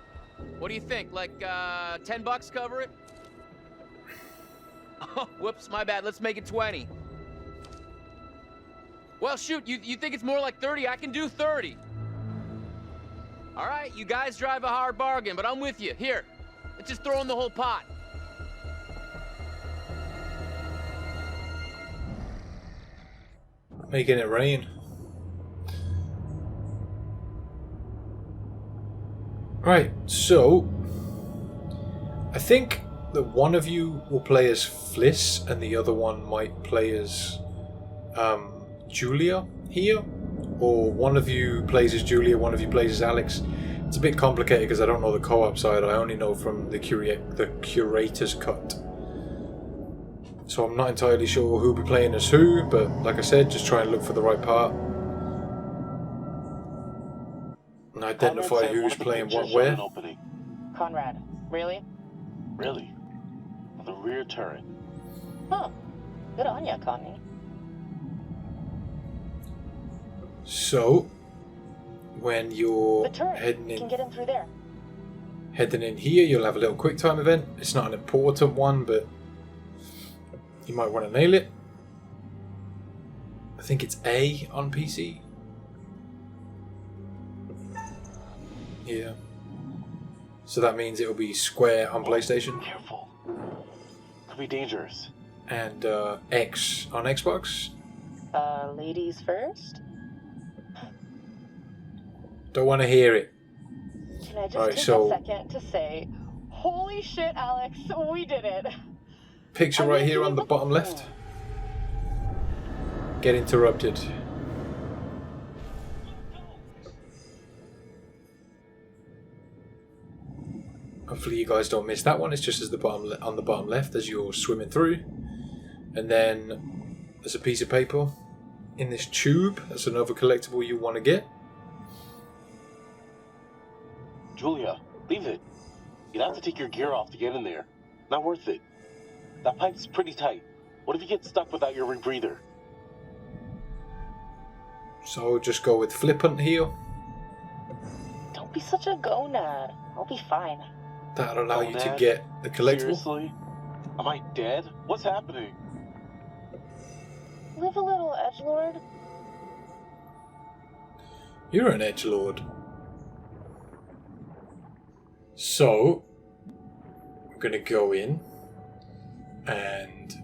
What do you think? Like, $10 cover it? Oh, whoops, my bad. Let's make it 20. Well, shoot, you think it's more like 30? I can do 30. All right, you guys drive a hard bargain, but I'm with you. Here, let's just throw in the whole pot. Making it rain. Right, so I think that one of you will play as Fliss and the other one might play as Julia here, or one of you plays as Julia, one of you plays as Alex. It's a bit complicated because I don't know the co-op side. I only know from the Curator's cut. So I'm not entirely sure who'll be playing as who, but like I said, just try and look for the right part. And identify who's playing what where. Conrad, really? Really? The rear turret. Huh. Good on ya, Connie. So, when you're The turret. heading You can in, get in through there. heading in here, you'll have a little quick time event. It's not an important one, but you might want to nail it. I think it's A on PC. Yeah. So that means it'll be square on PlayStation. Careful. Could be dangerous. And X on Xbox. Ladies first? Don't want to hear it. Can I just Alright, take so a second to say, holy shit, Alex, we did it. picture right here on the bottom left. Get interrupted. Hopefully you guys don't miss that one. It's just as the bottom on the bottom left as you're swimming through, and then there's a piece of paper in this tube. That's another collectible you want to get. Julia, leave it. You'd have to take your gear off to get in there. Not worth it. That pipe's pretty tight. What if you get stuck without your rebreather? So just go with flippant here. Don't be such a gonad. I'll be fine. That'll allow you to Dad? get the collectible. Seriously? Am I dead? What's happening? Live a little, edgelord. You're an edgelord. So, I'm going to go in and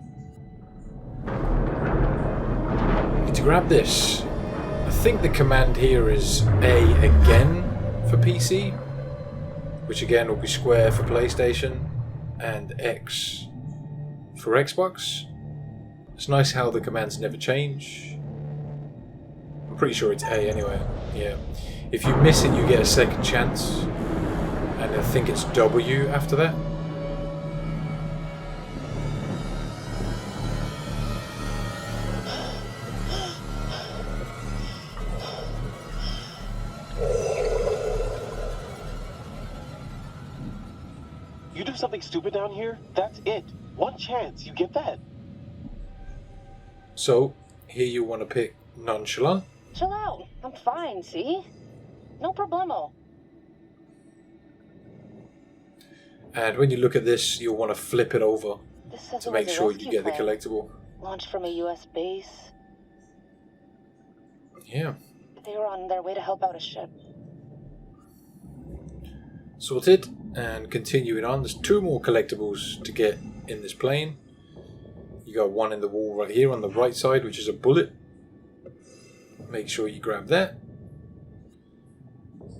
I need to grab this. I think the command here is A again for PC, which again will be square for PlayStation, and X for Xbox. It's nice how the commands never change. I'm pretty sure it's A anyway. Yeah. If you miss it, you get a second chance. And I think it's W after that. You do something stupid down here, that's it. One chance, you get that? So, here you want to pick nonchalant. Chill out. I'm fine, see? No problemo. And when you look at this, you'll want to flip it over This says to it make was a sure you rescue get the plane. collectible. Launched from a U.S. base. Yeah. They were on their way to help out a ship. Sorted. And continuing on, there's 2 more collectibles to get in this plane. You got one in the wall right here on the right side, which is a bullet. Make sure you grab that.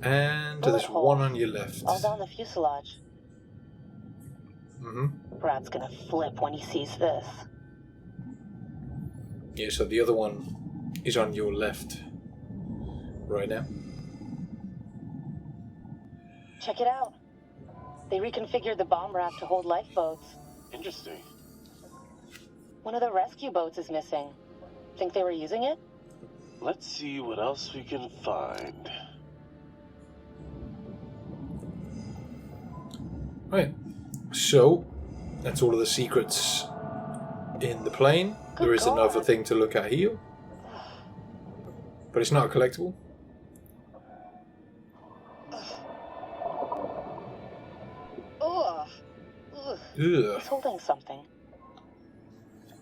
And there's Bullet one hole. on your left. All down the fuselage. Brad's gonna flip when he sees this. Yeah, so the other one is on your left right now. Check it out. They reconfigured the bomb rack to hold lifeboats. Interesting. One of the rescue boats is missing. Think they were using it? Let's see what else we can find. Right, so that's all of the secrets in the plane. There is another thing to look at here, but it's not a collectible. Ugh. Ugh. He's holding something.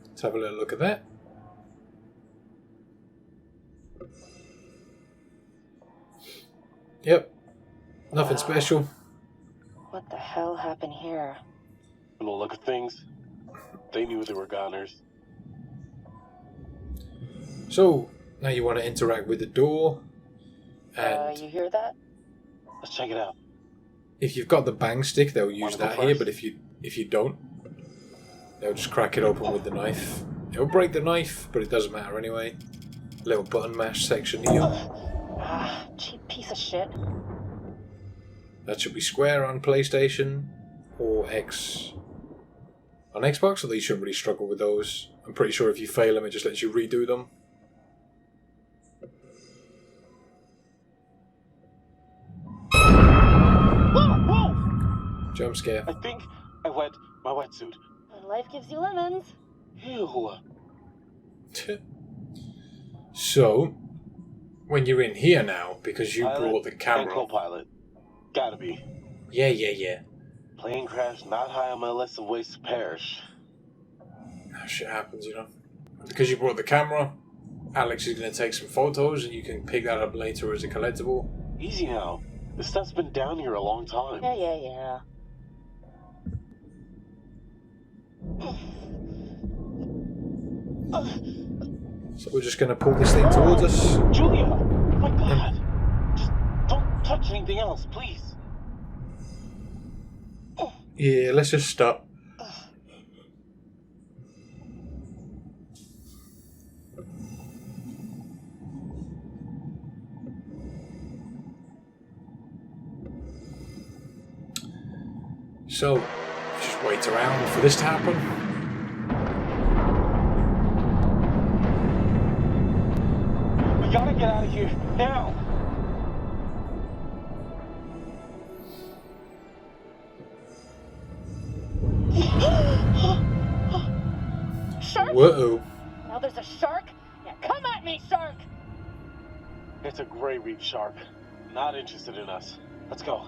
Let's have a little look at that. Yep, nothing special. What the hell happened here? From the look of things, they knew they were goners. So, now you want to interact with the door, and You hear that? Let's check it out. if you've got the bang stick, they'll use Wanna go that here, first? but if you don't, they'll just crack it open with the knife. It'll break the knife, but it doesn't matter anyway. Little button mash section here. Ah, cheap piece of shit. That should be square on PlayStation or X on Xbox, although you shouldn't really struggle with those. I'm pretty sure if you fail them, it just lets you redo them. Whoa! Jump scare. I think I wet my wetsuit. Life gives you lemons. Ew. So, when you're in here now, because you Pilot brought the and camera. co-pilot. Gotta be. Yeah. Plane crash not high on my list of ways to perish. Shit happens, you know. Because you brought the camera, Alex is going to take some photos and you can pick that up later as a collectible. Easy now. This stuff's been down here a long time. Yeah. So we're just going to pull this thing towards us. Julia! Oh my god! Just don't touch anything else, please. Yeah, let's just stop. So, just wait around for this to happen. We gotta get out of here, now! Shark? Whoa. Now there's a shark? Yeah, come at me, shark! It's a gray reef shark. Not interested in us. Let's go.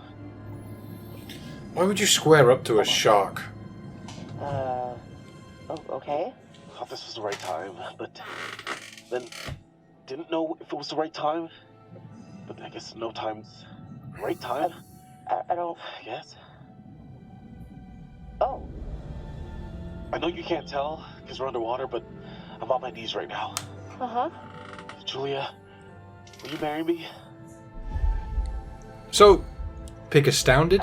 Why would you square up to a shark? Oh, okay. Thought this was the right time, but then didn't know if it was the right time. But I guess no time's the right time. I don't... Yes. Oh. I know you can't tell because we're underwater, but I'm on my knees right now. Uh-huh. Julia, will you marry me? So, pick Astounded.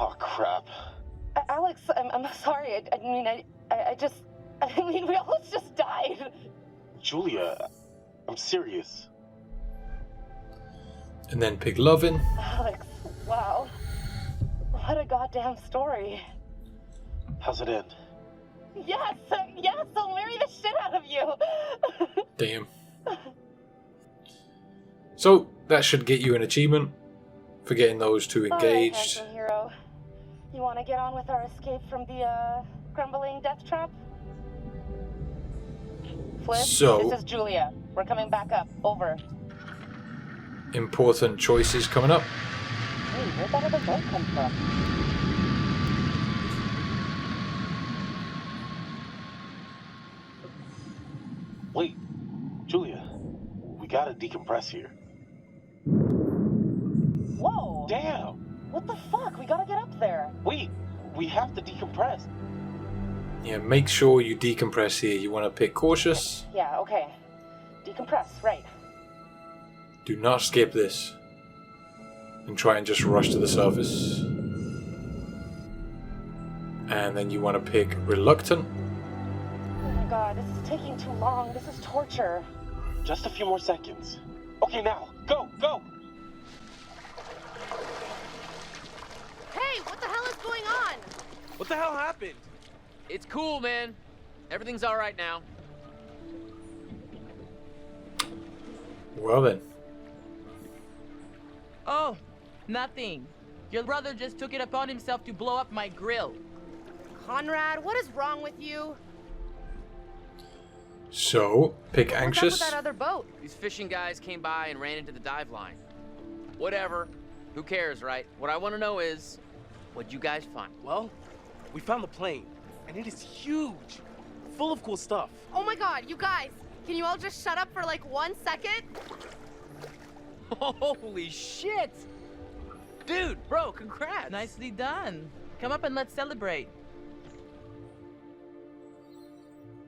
Oh crap. Alex, I'm sorry. I mean, we almost just died. Julia, I'm serious. And then pick Lovin'. Alex, wow. What a goddamn story. How's it end? Yes, I'll marry the shit out of you. Damn. So, that should get you an achievement for getting those two engaged. All right, handsome hero. You want to get on with our escape from the, crumbling death trap? Flip, So, this is Julia. We're coming back up. Over. important choices coming up. Hey, where'd that other boat come from? Wait, Julia, we gotta decompress here. Whoa! Damn! What the fuck? We gotta get up there. Wait, we have to decompress. Yeah, make sure you decompress here. You want to pick cautious. Yeah, okay. Decompress, right. Do not skip this. And try and just rush to the surface. And then you want to pick reluctant. Oh my god, this is taking too long. This is torture. Just a few more seconds. Okay, now, go, go! Hey, what the hell is going on? What the hell happened? It's cool, man. Everything's all right now. Well then. Oh, nothing. Your brother just took it upon himself to blow up my grill. Conrad, what is wrong with you? So, pick What's up anxious. with that other boat? These fishing guys came by and ran into the dive line. Whatever. Who cares, right? What I want to know is, what'd you guys find? Well, we found the plane, and it is huge, full of cool stuff. Oh my god, you guys! Can you all just shut up for like 1 second? Holy shit! Dude, bro, congrats! Nicely done. Come up and let's celebrate.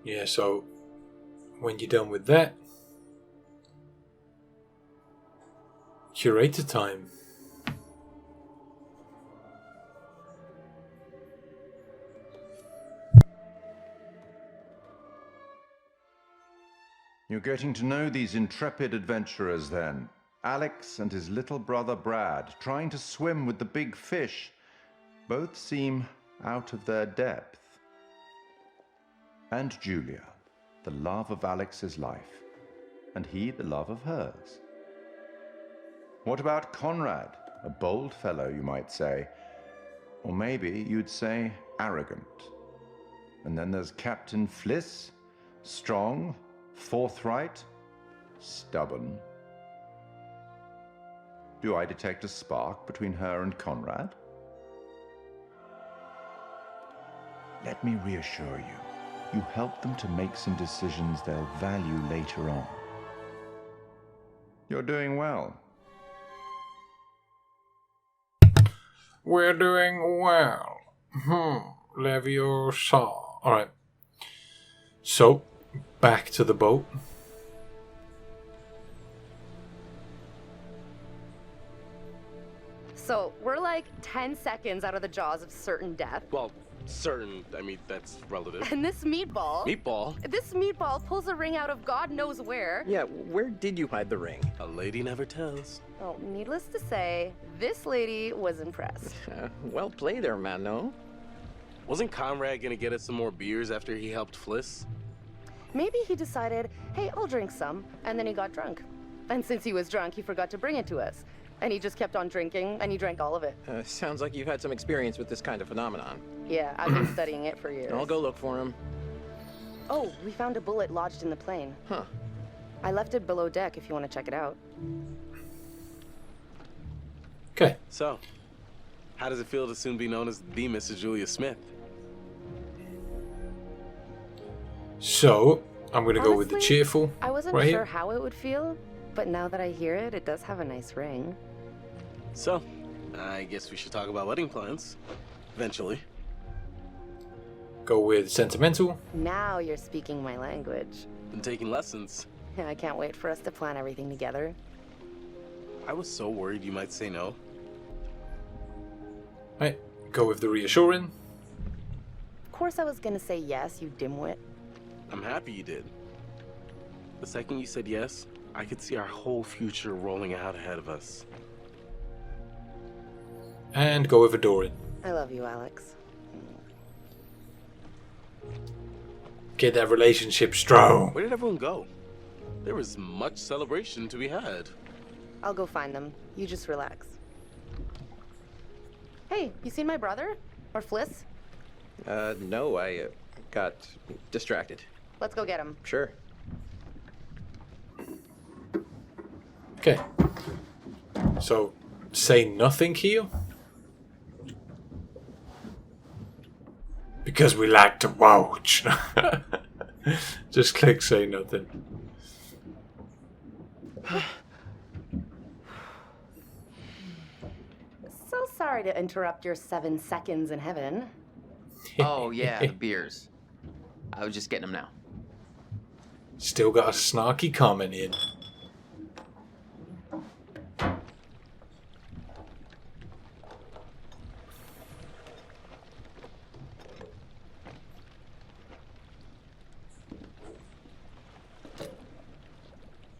Yeah, so when you're done with that, Curator time. You're getting to know these intrepid adventurers then. Alex and his little brother Brad, trying to swim with the big fish. Both seem out of their depth. And Julia, the love of Alex's life, and he the love of hers. What about Conrad? A bold fellow, you might say. Or maybe you'd say arrogant. And then there's Captain Fliss, strong, forthright, stubborn. Do I detect a spark between her and Conrad? Let me reassure you. You help them to make some decisions they'll value later on. You're doing well. We're doing well. Leviosa. Alright. So, back to the boat. So, we're like 10 seconds out of the jaws of certain death. Well, certain, I mean, that's relative. And this meatball... Meatball? This meatball pulls a ring out of God knows where. Yeah, where did you hide the ring? A lady never tells. Well, needless to say, this lady was impressed. Well played there, man, no? Wasn't Conrad gonna get us some more beers after he helped Fliss? Maybe he decided, hey, I'll drink some, and then he got drunk. And since he was drunk, he forgot to bring it to us. And he just kept on drinking, and he drank all of it. Sounds like you've had some experience with this kind of phenomenon. Yeah, I've been studying it for years. I'll go look for him. Oh, we found a bullet lodged in the plane. Huh. I left it below deck if you want to check it out. Okay. So, how does it feel to soon be known as the Mrs. Julia Smith? So, I'm going to go with the Honestly, cheerful. I wasn't right sure here. how it would feel, but now that I hear it, it does have a nice ring. So, I guess we should talk about wedding plans. Eventually. Go with sentimental. Now you're speaking my language. Been taking lessons. Yeah, I can't wait for us to plan everything together. I was so worried you might say no. Right. Go with the reassuring. Of course I was gonna say yes, you dimwit. I'm happy you did. The second you said yes, I could see our whole future rolling out ahead of us. And go with adoring. I love you, Alex. Get that relationship strong. Where did everyone go? There was much celebration to be had. I'll go find them. You just relax. Hey, you seen my brother? Or Fliss? No, I got distracted. Let's go get him. Sure. Okay. So, say nothing here? Because we like to watch. Just click say nothing. So sorry to interrupt your 7 seconds in heaven. Oh, yeah, the beers. I was just getting them now. Still got a snarky comment in.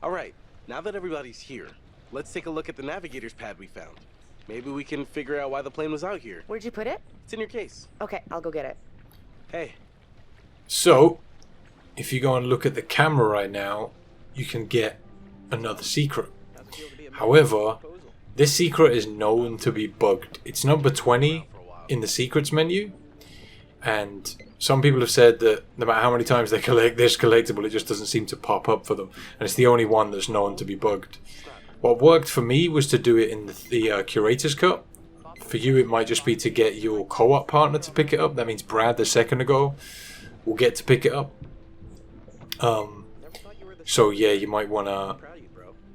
All right, now that everybody's here, let's take a look at the navigator's pad we found. Maybe we can figure out why the plane was out here. Where'd you put it? It's in your case. Okay, I'll go get it. Hey. So, if you go and look at the camera right now, you can get another secret. However, this secret is known to be bugged. It's number 20 in the secrets menu, and some people have said that no matter how many times they collect this collectible, it just doesn't seem to pop up for them, and it's the only one that's known to be bugged. What worked for me was to do it in the Curator's cut. For you, it might just be to get your co-op partner to pick it up. That means Brad, the second ago, will get to pick it up. So yeah, you might want to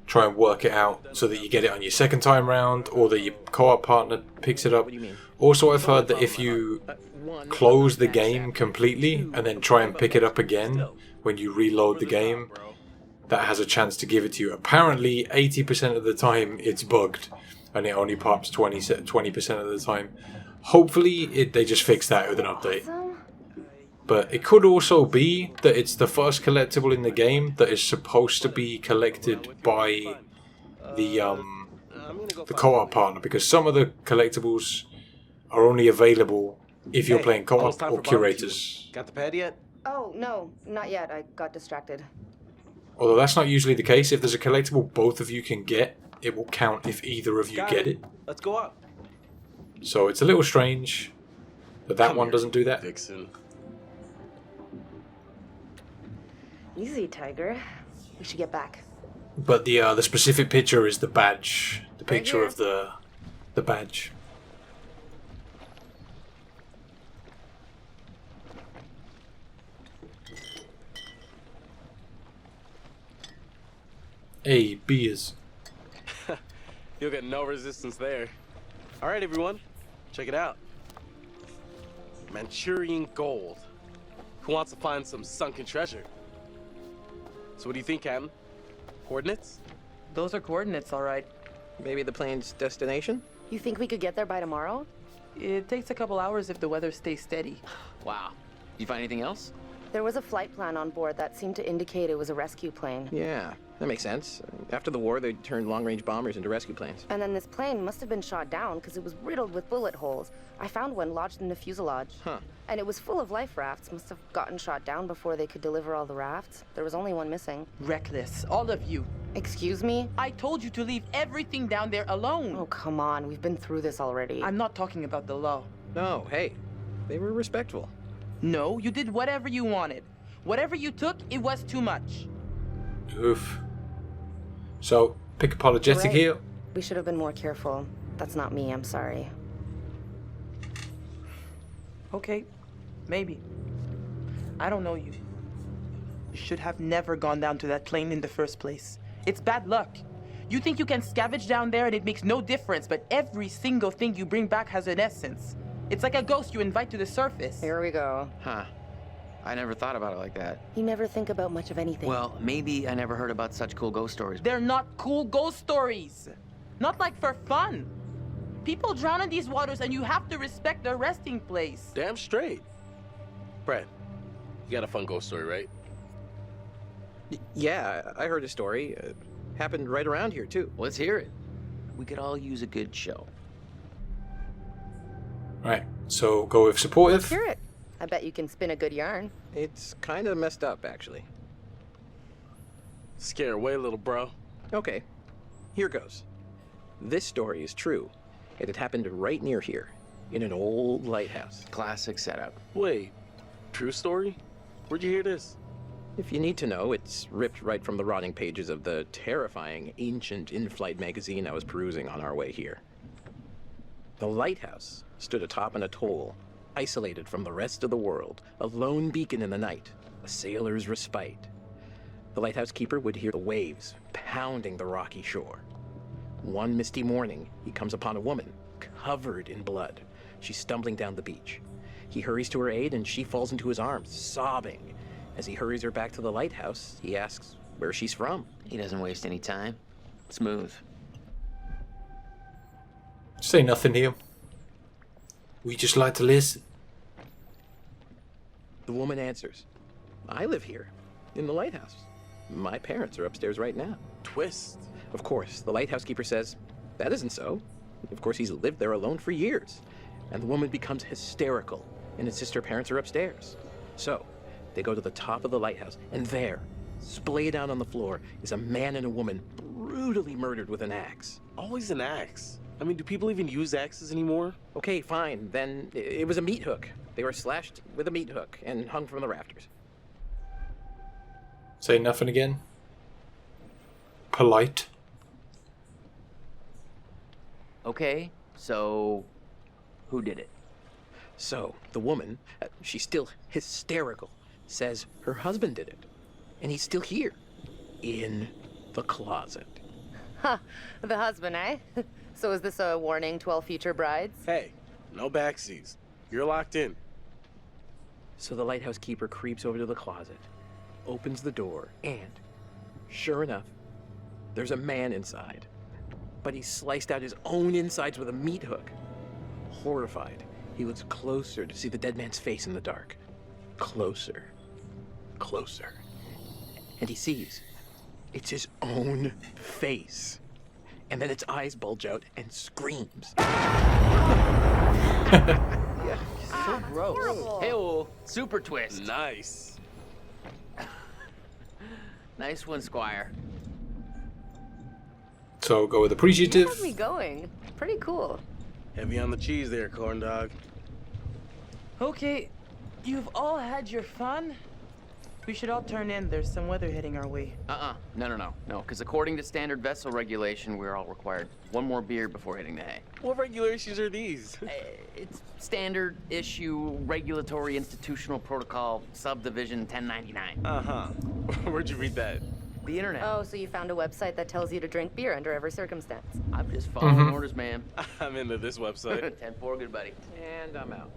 try and work it out so that you get it on your second time round, or that your co-op partner picks it up. Also, I've heard that if you close the game completely and then try and pick it up again when you reload the game, that has a chance to give it to you. Apparently 80% of the time it's bugged and it only pops 20% of the time. Hopefully they just fix that with an update. But it could also be that it's the first collectible in the game that is supposed to be collected by the co-op partner, because some of the collectibles are only available if you're playing co-op or curators. Got the pad yet? Oh, no, not yet. I got distracted. Although that's not usually the case. If there's a collectible both of you can get, it will count if either of you get it. Let's go up. So it's a little strange that that one doesn't do that. Vixen. Easy, Tiger. We should get back. But the specific picture is the badge. The picture of the badge. Hey, beers. You'll get no resistance there. All right, everyone, check it out. Manchurian gold. Who wants to find some sunken treasure? So what do you think, Captain? Coordinates? Those are coordinates, all right. Maybe the plane's destination? You think we could get there by tomorrow? It takes a couple hours if the weather stays steady. Wow. You find anything else? There was a flight plan on board that seemed to indicate it was a rescue plane. Yeah, that makes sense. After the war, they turned long-range bombers into rescue planes. And then this plane must have been shot down because it was riddled with bullet holes. I found one lodged in the fuselage. Huh. And it was full of life rafts. Must have gotten shot down before they could deliver all the rafts. There was only one missing. Reckless, all of you. Excuse me? I told you to leave everything down there alone. Oh, come on. We've been through this already. I'm not talking about the law. No, hey, they were respectful. No, you did whatever you wanted. Whatever you took, it was too much. Oof. So, pick apologetic here. We should have been more careful. That's not me, I'm sorry. Okay, maybe. I don't know you. You should have never gone down to that plane in the first place. It's bad luck. You think you can scavenge down there and it makes no difference, but every single thing you bring back has an essence. It's like a ghost you invite to the surface. Here we go. Huh. I never thought about it like that. You never think about much of anything. Well, maybe I never heard about such cool ghost stories. They're not cool ghost stories. Not like for fun. People drown in these waters and you have to respect their resting place. Damn straight. Brad, you got a fun ghost story, right? Yeah, I heard a story. Happened right around here, too. Let's hear it. We could all use a good show. Right, so go with supportive. Let's hear it. I bet you can spin a good yarn. It's kind of messed up, actually. Scare away, little bro. Okay, here goes. This story is true. It had happened right near here. in an old lighthouse. Classic setup. Wait, true story? Where'd you hear this? If you need to know, it's ripped right from the rotting pages of the terrifying ancient in-flight magazine I was perusing on our way here. The lighthouse stood atop an atoll, isolated from the rest of the world, a lone beacon in the night, a sailor's respite. The lighthouse keeper would hear the waves pounding the rocky shore. One misty morning, he comes upon a woman, covered in blood. She's stumbling down the beach. He hurries to her aid, and she falls into his arms, sobbing. As he hurries her back to the lighthouse, he asks where she's from. He doesn't waste any time. Smooth. Say nothing here. We just like to listen. The woman answers, I live here, in the lighthouse. My parents are upstairs right now. Twist. Of course, the lighthouse keeper says, that isn't so. Of course, he's lived there alone for years. And the woman becomes hysterical and insists her parents are upstairs. So, they go to the top of the lighthouse, and there, splayed out on the floor, is a man and a woman brutally murdered with an axe. Always an axe. I mean, do people even use axes anymore? Okay, fine. Then it was a meat hook. They were slashed with a meat hook and hung from the rafters. Say nothing again. Polite. Okay, so who did it? So, the woman, she's still hysterical, says her husband did it. And he's still here. In the closet. Huh. The husband, eh? So is this a warning to all future brides? Hey, no backseas. You're locked in. So the lighthouse keeper creeps over to the closet, opens the door, and, sure enough, there's a man inside. But he sliced out his own insides with a meat hook. Horrified, he looks closer to see the dead man's face in the dark. Closer. Closer. And he sees it's his own face. And then its eyes bulge out and screams. Yeah, so gross. Hey-oh, super twist. Nice. Nice one, Squire. So go with appreciative. You have me going. Pretty cool. Heavy on the cheese there, corn dog. Okay, you've all had your fun. We should all turn in. There's some weather hitting our way. No, because according to standard vessel regulation, we're all required one more beer before hitting the hay. What regulations are these? It's standard issue regulatory institutional protocol subdivision 1099. Uh-huh. Where'd you read that? The internet. Oh, so you found a website that tells you to drink beer under every circumstance. I'm just following orders, ma'am. I'm into this website. 10-4, good buddy. And I'm out.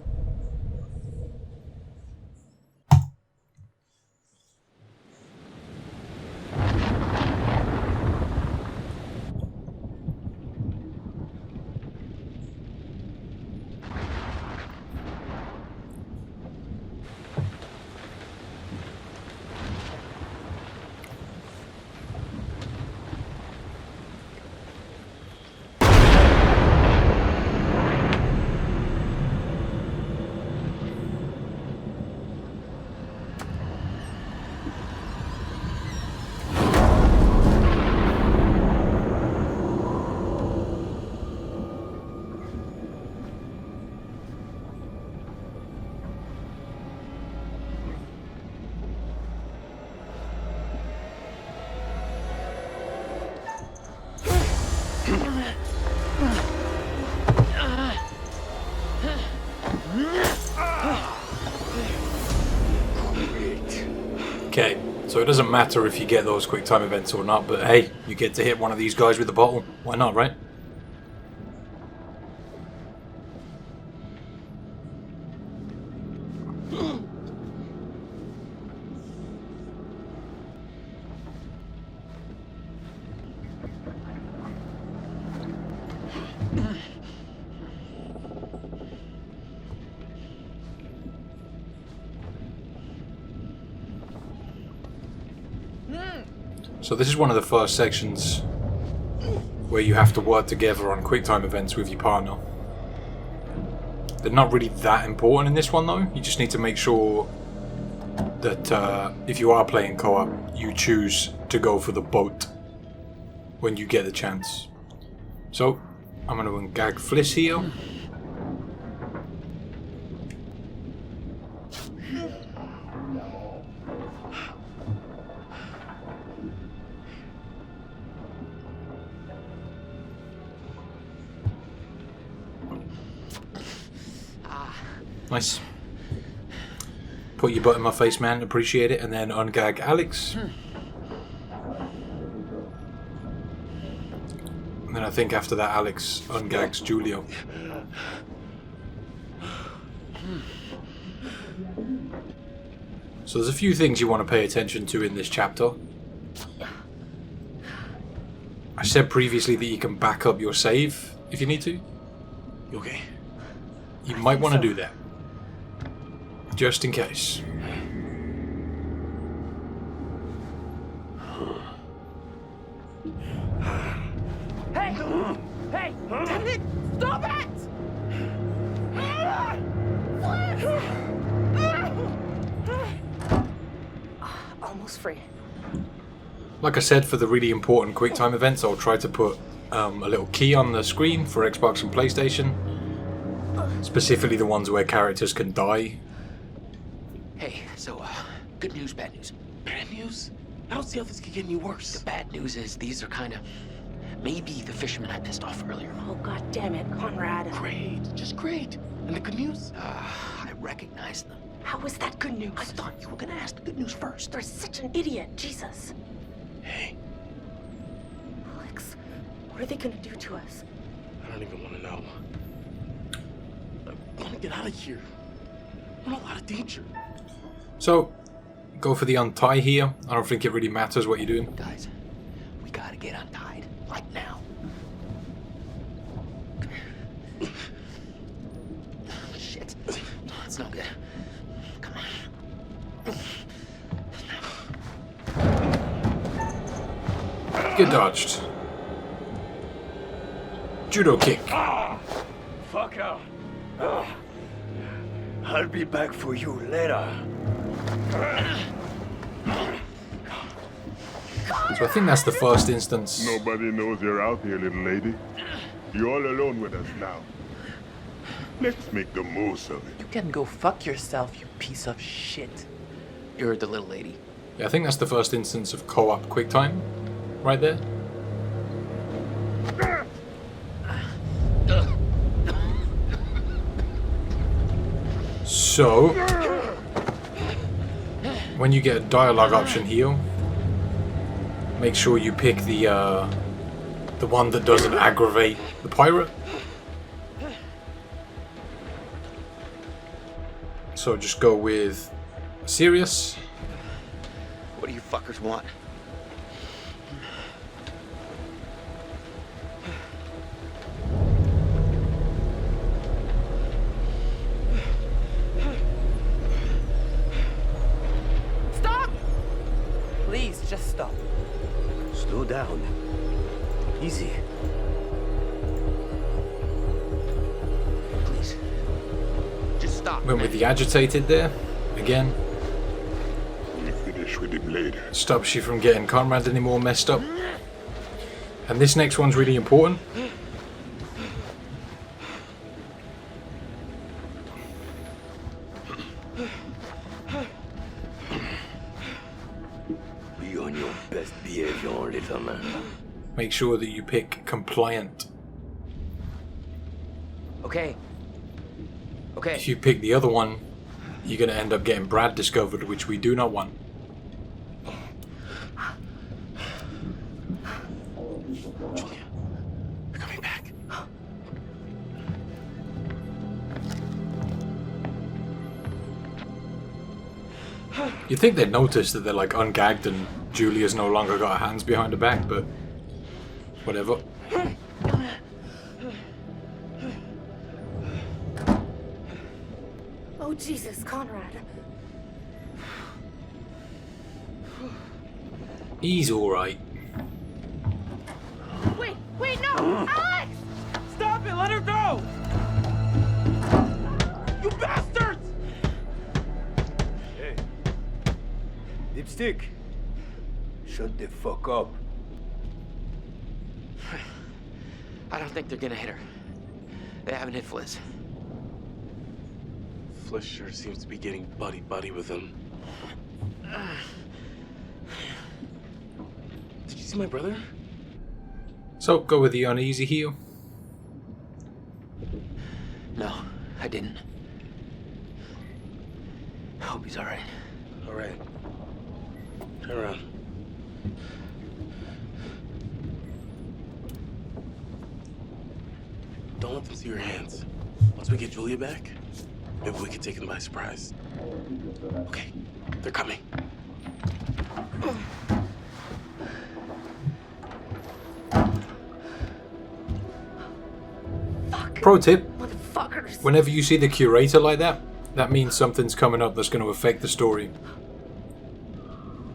Okay, so it doesn't matter if you get those quick time events or not, but hey, you get to hit one of these guys with a bottle. Why not, right? So this is one of the first sections where you have to work together on QuickTime events with your partner. They're not really that important in this one though. You just need to make sure that if you are playing co-op, you choose to go for the boat when you get the chance. So, I'm going to ungag Fliss here. Nice. Put your butt in my face, man. Appreciate it. And then ungag Alex. And then I think after that, Alex ungags Julio. So there's a few things you want to pay attention to in this chapter. I said previously that you can back up your save if you need to. You okay? You might want to do that. Just in case. Hey! Hey! Damn it! Stop it! Almost free. Like I said, for the really important QuickTime events, I'll try to put a little key on the screen for Xbox and PlayStation. Specifically the ones where characters can die. Hey, so, good news, bad news. Bad news? I don't see how this could get any worse. The bad news is these are kind of maybe the fishermen I pissed off earlier. Oh, god damn it, Conrad. Great, just great. And the good news? I recognize them. How is that good news? I thought you were gonna ask the good news first. You're such an idiot, Jesus. Hey. Alex, what are they gonna do to us? I don't even want to know. I want to get out of here. I'm in a lot of danger. So, go for the untie here. I don't think it really matters what you're doing. Guys, we gotta get untied. Like now. Shit. That's not good. Come on. Get dodged. Judo kick. Fuck out. I'll be back for you later. So I think that's the first instance. Nobody knows you're out here, little lady. You're all alone with us now. Let's make the most of it. You can go fuck yourself, you piece of shit. You're the little lady. Yeah, I think that's the first instance of co-op QuickTime. Right there. So, when you get a dialogue option here, make sure you pick the one that doesn't aggravate the pirate. So just go with serious. What do you fuckers want? Stop! Please, just stop. Slow down. Easy. Please. Just stop. Went with the agitated there. Again. We'll finish with him later. Stops you from getting Conrad any more messed up. And this next one's really important. Be on your best behavior, little man. Make sure that you pick compliant. Okay. Okay. If you pick the other one, you're going to end up getting Brad discovered, which we do not want. Julia, you're coming back. You'd think they'd notice that they're like ungagged and Julia's no longer got her hands behind her back, but whatever. Oh, Jesus, Conrad. He's alright. Wait, no! Alex! Stop it! Let her go! You bastards! Hey. Dipstick. Shut the fuck up. I don't think they're gonna hit her. They haven't hit Fliss. Flesh sure seems to be getting buddy-buddy with him. Did you see my brother? So, go with the uneasy heel. No, I didn't. I hope he's alright. Alright. Turn around. Don't let them see your hands. Once we get Julia back, maybe we can take them by surprise. Okay, they're coming. Pro tip, Motherfuckers. whenever you see the Curator like that, that means something's coming up that's going to affect the story.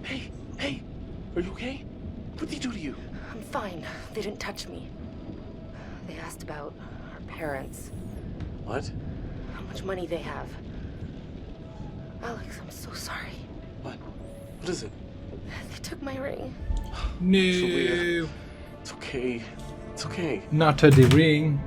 Hey, are you okay? What did he do to you? I'm fine. They didn't touch me. They asked about our parents. What? How much money they have. Alex, I'm so sorry. What is it? They took my ring. No. Julia, it's okay. It's okay. Not the ring.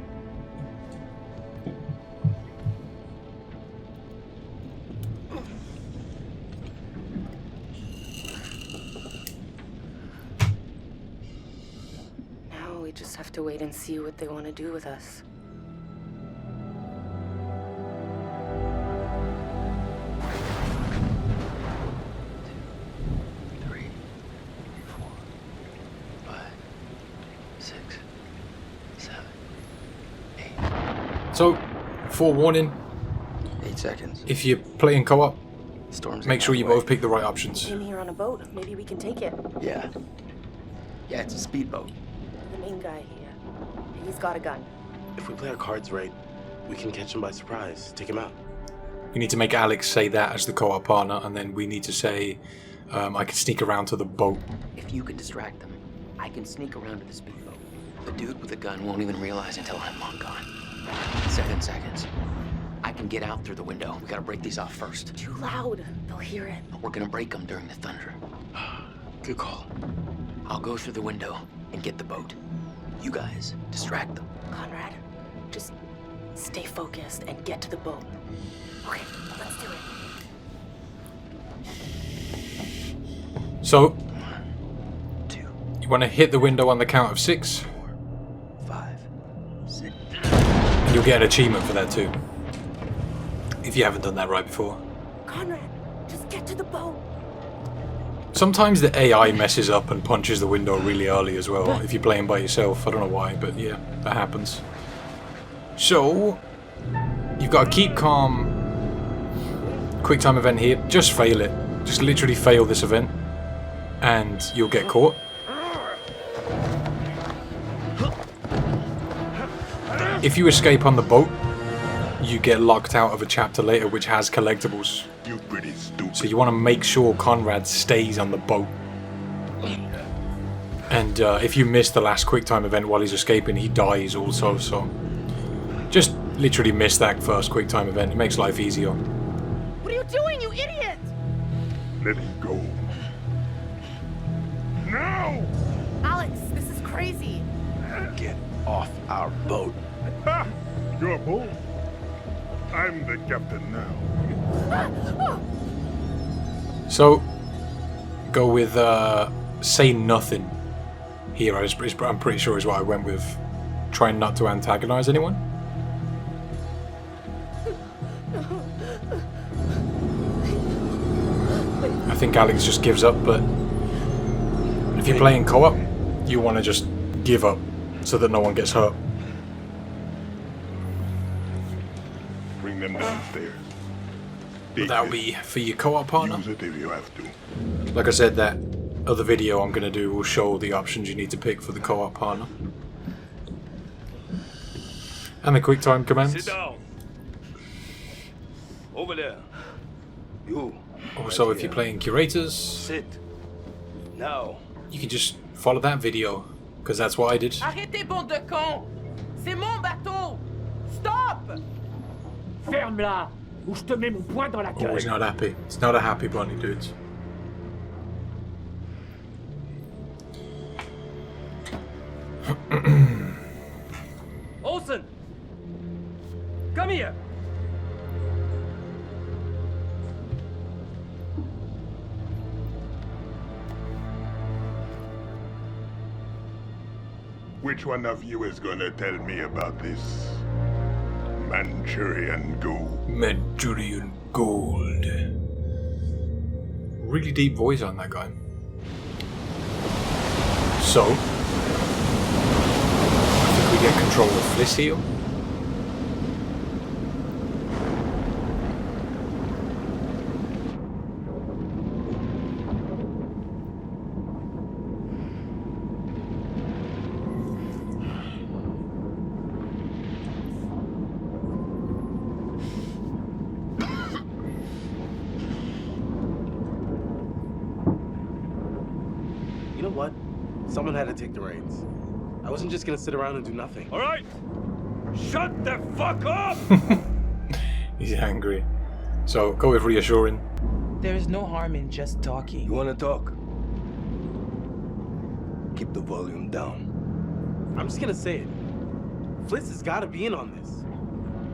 Now we just have to wait and see what they want to do with us. So, forewarning. 8 seconds. If you're playing co-op, Storm's make sure you both pick the right options. In here on a boat. Maybe we can take it. Yeah. Yeah, it's a speedboat. The main guy here. He's got a gun. If we play our cards right, we can catch him by surprise. Take him out. We need to make Alex say that as the co-op partner, and then we need to say, I can sneak around to the boat. If you can distract them, I can sneak around to the speedboat. The dude with the gun won't even realize until I'm long gone. 7 seconds. I can get out through the window. We gotta break these off first. Too loud. They'll hear it. We're gonna break them during the thunder. Good call. I'll go through the window and get the boat. You guys distract them. Conrad, just stay focused and get to the boat. Okay, let's do it. So, you want to hit the window on the count of 6. 5, 6. And you'll get an achievement for that too. If you haven't done that right before. Conrad, just get to the boat. Sometimes the AI messes up and punches the window really early as well, if you're playing by yourself. I don't know why, but yeah, that happens. So, you've got to keep calm. Quick time event here. Just fail it. Just literally fail this event. And you'll get caught. If you escape on the boat, you get locked out of a chapter later which has collectibles. You're pretty stupid. So you want to make sure Conrad stays on the boat. And if you miss the last QuickTime event while he's escaping, he dies also. So just literally miss that first QuickTime event. It makes life easier. What are you doing, you idiot? Let it go. Now! Alex, this is crazy. Get off our boat. Ha! Your boat? I'm the captain now. So go with say nothing. Here, I'm pretty sure is what I went with. Trying not to antagonize anyone. I think Alex just gives up, but if you're playing co-op, you want to just give up so that no one gets hurt. Bring them downstairs. But that'll be for your co-op partner. Use it if you have to. Like I said, that other video I'm going to do will show the options you need to pick for the co-op partner. And the quick time commands. Sit down. Over there. You. Also, if you're playing Curators, sit. Now. You can just follow that video, because that's what I did. Arrêtez, bande de cons! C'est mon bateau! Stop! Ferme-la, ou je te mets mon poing dans la gueule. Oh, he's not happy. It's not a happy bunny, dudes. Olsen! Come here! Which one of you is gonna tell me about this Manchurian gold? Manchurian gold. Really deep voice on that guy. So, I think we get control of Fliss here. You know what? Someone had to take the reins. I wasn't just gonna sit around and do nothing. All right, shut the fuck up! He's angry. So go with reassuring. There's no harm in just talking. You wanna talk? Keep the volume down. I'm just gonna say it. Fliss has gotta be in on this.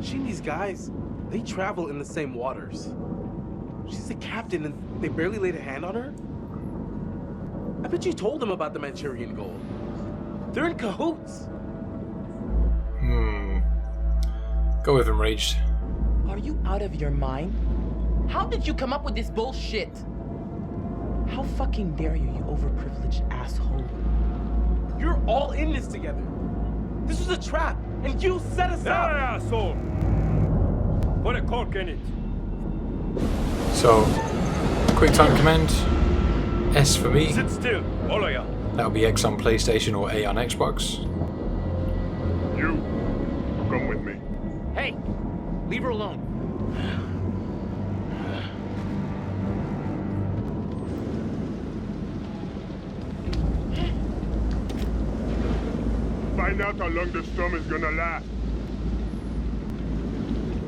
She and these guys, they travel in the same waters. She's the captain and they barely laid a hand on her? I bet you told them about the Manchurian gold. They're in cahoots. Go with enraged. Are you out of your mind? How did you come up with this bullshit? How fucking dare you, you overprivileged asshole? You're all in this together. This was a trap, and you set us up. Yeah, asshole. Put a cork in it. So, quick time command. S for me. Sit still, all of ya. That'll be X on PlayStation or A on Xbox. You, come with me. Hey, leave her alone. Find out how long the storm is gonna last.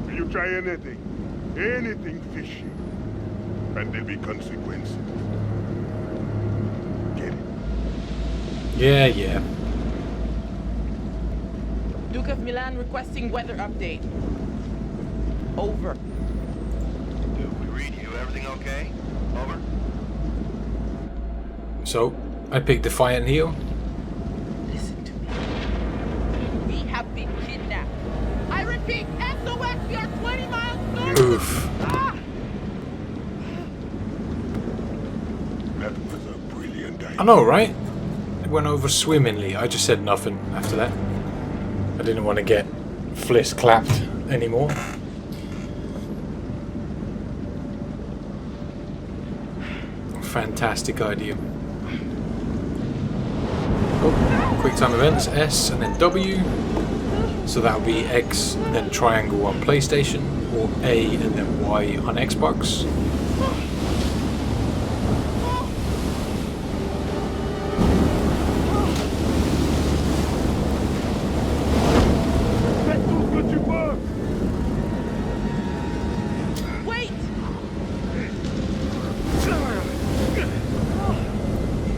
If you try anything fishy, and there'll be consequences. Get it? Yeah. Duke of Milan requesting weather update. Over. Duke, we read you. Everything okay? Over. So, I picked Defiant here. Listen to me. We have been kidnapped. I repeat, SOS, we are 20 miles north. Oof. That was a brilliant idea. I know, right? It went over swimmingly. I just said nothing after that. I didn't want to get Fliss clapped anymore. Fantastic idea. Oh, quick time events, S and then W. So that'll be X, then triangle on PlayStation, or A and then Y on Xbox. Wait!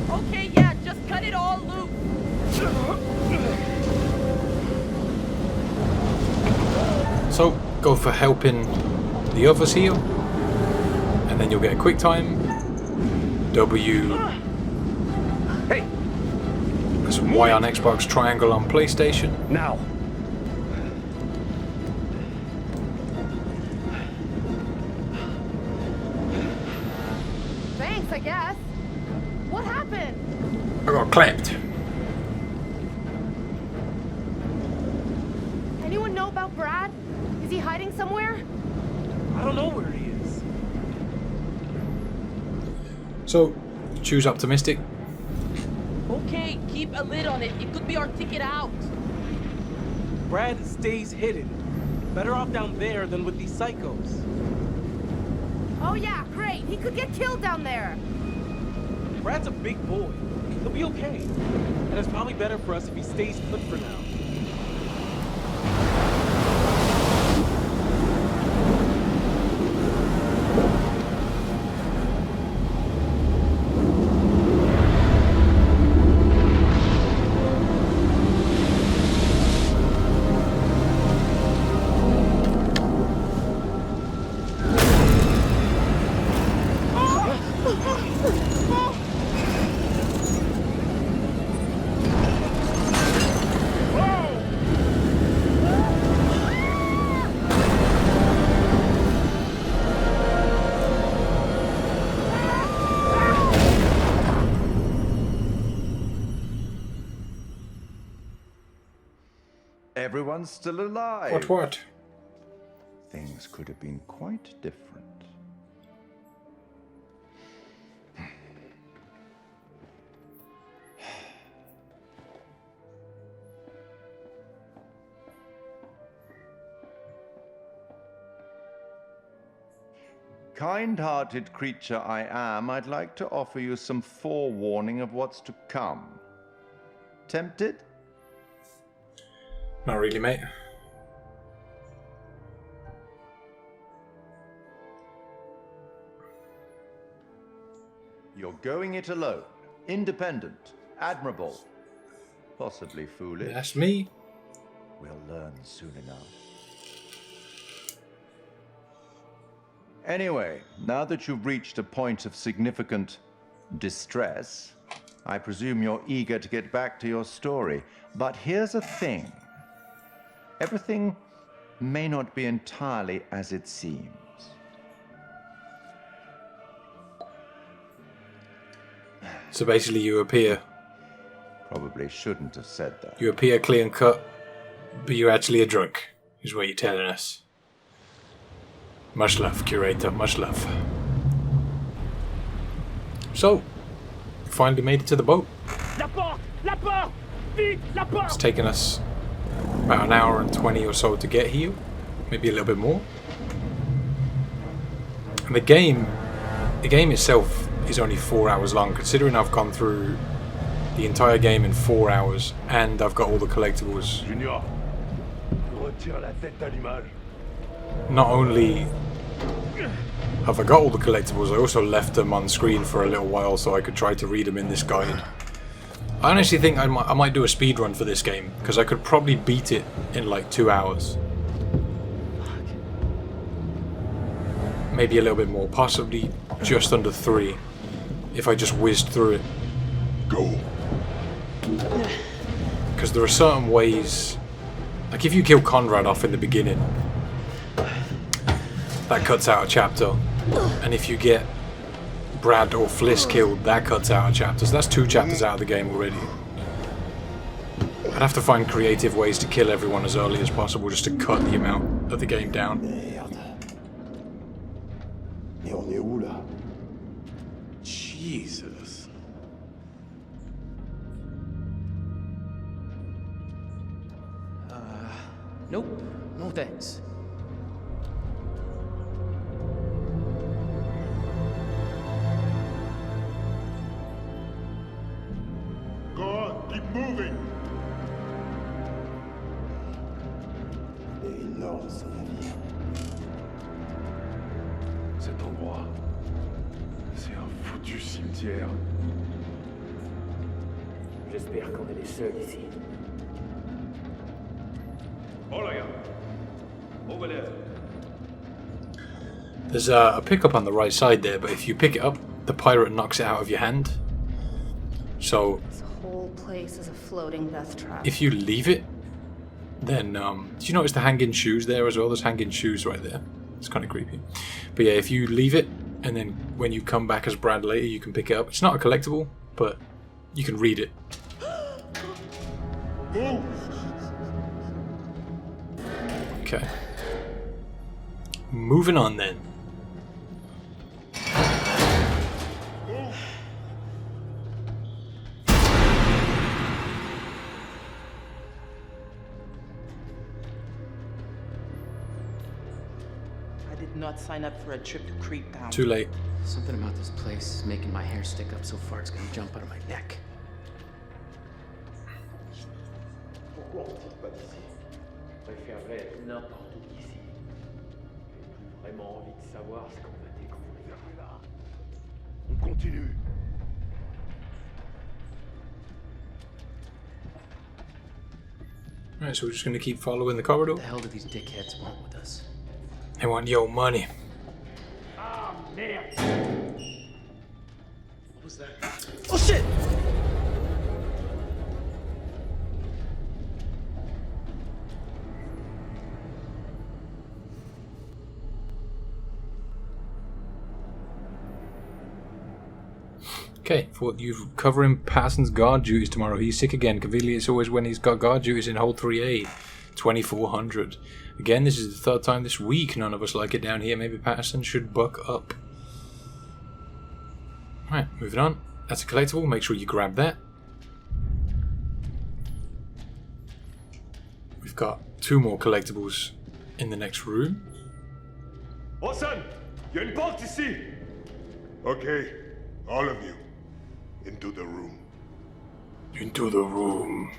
Okay, yeah, just cut it all loose. So go for helping the others here, and then you'll get a quick time. W. Hey! That's Y on Xbox, triangle on PlayStation. Now! Thanks, I guess. What happened? I got clapped. Anyone know about Brad? Is he hiding somewhere? I don't know where he is. So, choose optimistic. Okay, keep a lid on it. It could be our ticket out. Brad stays hidden. Better off down there than with these psychos. Oh yeah, great. He could get killed down there. Brad's a big boy. He'll be okay. And it's probably better for us if he stays put for now. everyone's still alive. What? Things could have been quite different. Kind-hearted creature I am, I'd like to offer you some forewarning of what's to come. Tempted? Not really, mate. You're going it alone. Independent. Admirable. Possibly foolish. That's me. We'll learn soon enough. Anyway, now that you've reached a point of significant distress, I presume you're eager to get back to your story. But here's a thing. Everything may not be entirely as it seems. So basically you appear... Probably shouldn't have said that. You appear clean cut, but you're actually a drunk, is what you're telling us. Much love, Curator, much love. So, we finally made it to the boat. It's taken us about an hour and 20 or so to get here, maybe a little bit more. And the game itself is only 4 hours long, considering I've gone through the entire game in 4 hours and I've got all the collectibles. Junior, retire la tête à l'image. Not only have I got all the collectibles, I also left them on screen for a little while so I could try to read them in this guide. I honestly think I might do a speed run for this game, because I could probably beat it in like 2 hours. Maybe a little bit more, possibly just under 3, if I just whizzed through it. Go. Because there are certain ways, like if you kill Conrad off in the beginning, that cuts out a chapter, and if you get Brad or Fliss killed, that cuts out a chapter. So that's 2 chapters out of the game already. I'd have to find creative ways to kill everyone as early as possible just to cut the amount of the game down. Jesus. Nope. No thanks. Go on, keep moving. Énorme ce navire. Cet endroit, c'est un foutu cimetière. J'espère qu'on est les seuls ici. Oh là, over there. There's a pickup on the right side there, but if you pick it up, the pirate knocks it out of your hand. So This whole place is a floating death trap. if you leave it, then do you notice the hanging shoes there as well? There's hanging shoes right there. It's kind of creepy. But yeah, if you leave it, and then when you come back as Brad later, you can pick it up. It's not a collectible, but you can read it. Okay. Moving on then. I did not sign up for a trip to Creep Town. Too late. Something about this place is making my hair stick up so far it's gonna jump out of my neck. Pourquoi on ne tire pas d'ici? Je préférerais être n'importe où ici. J'ai vraiment envie de savoir ce qu'on va découvrir là. On continue. Alright, so we're just gonna keep following the corridor. What the hell do these dickheads want with us? They want your money. Ah merde! What was that? Oh shit! Okay, for you covering Patterson's guard duties tomorrow. He's sick again. Conveniently, it's always when he's got guard duties in hold 3A. 2,400. Again, this is the third time this week. None of us like it down here. Maybe Patterson should buck up. Right, moving on. That's a collectible. Make sure you grab that. We've got 2 more collectibles in the next room. Hassan, il y a une porte ici. Okay, all of you, into the room. Into the room.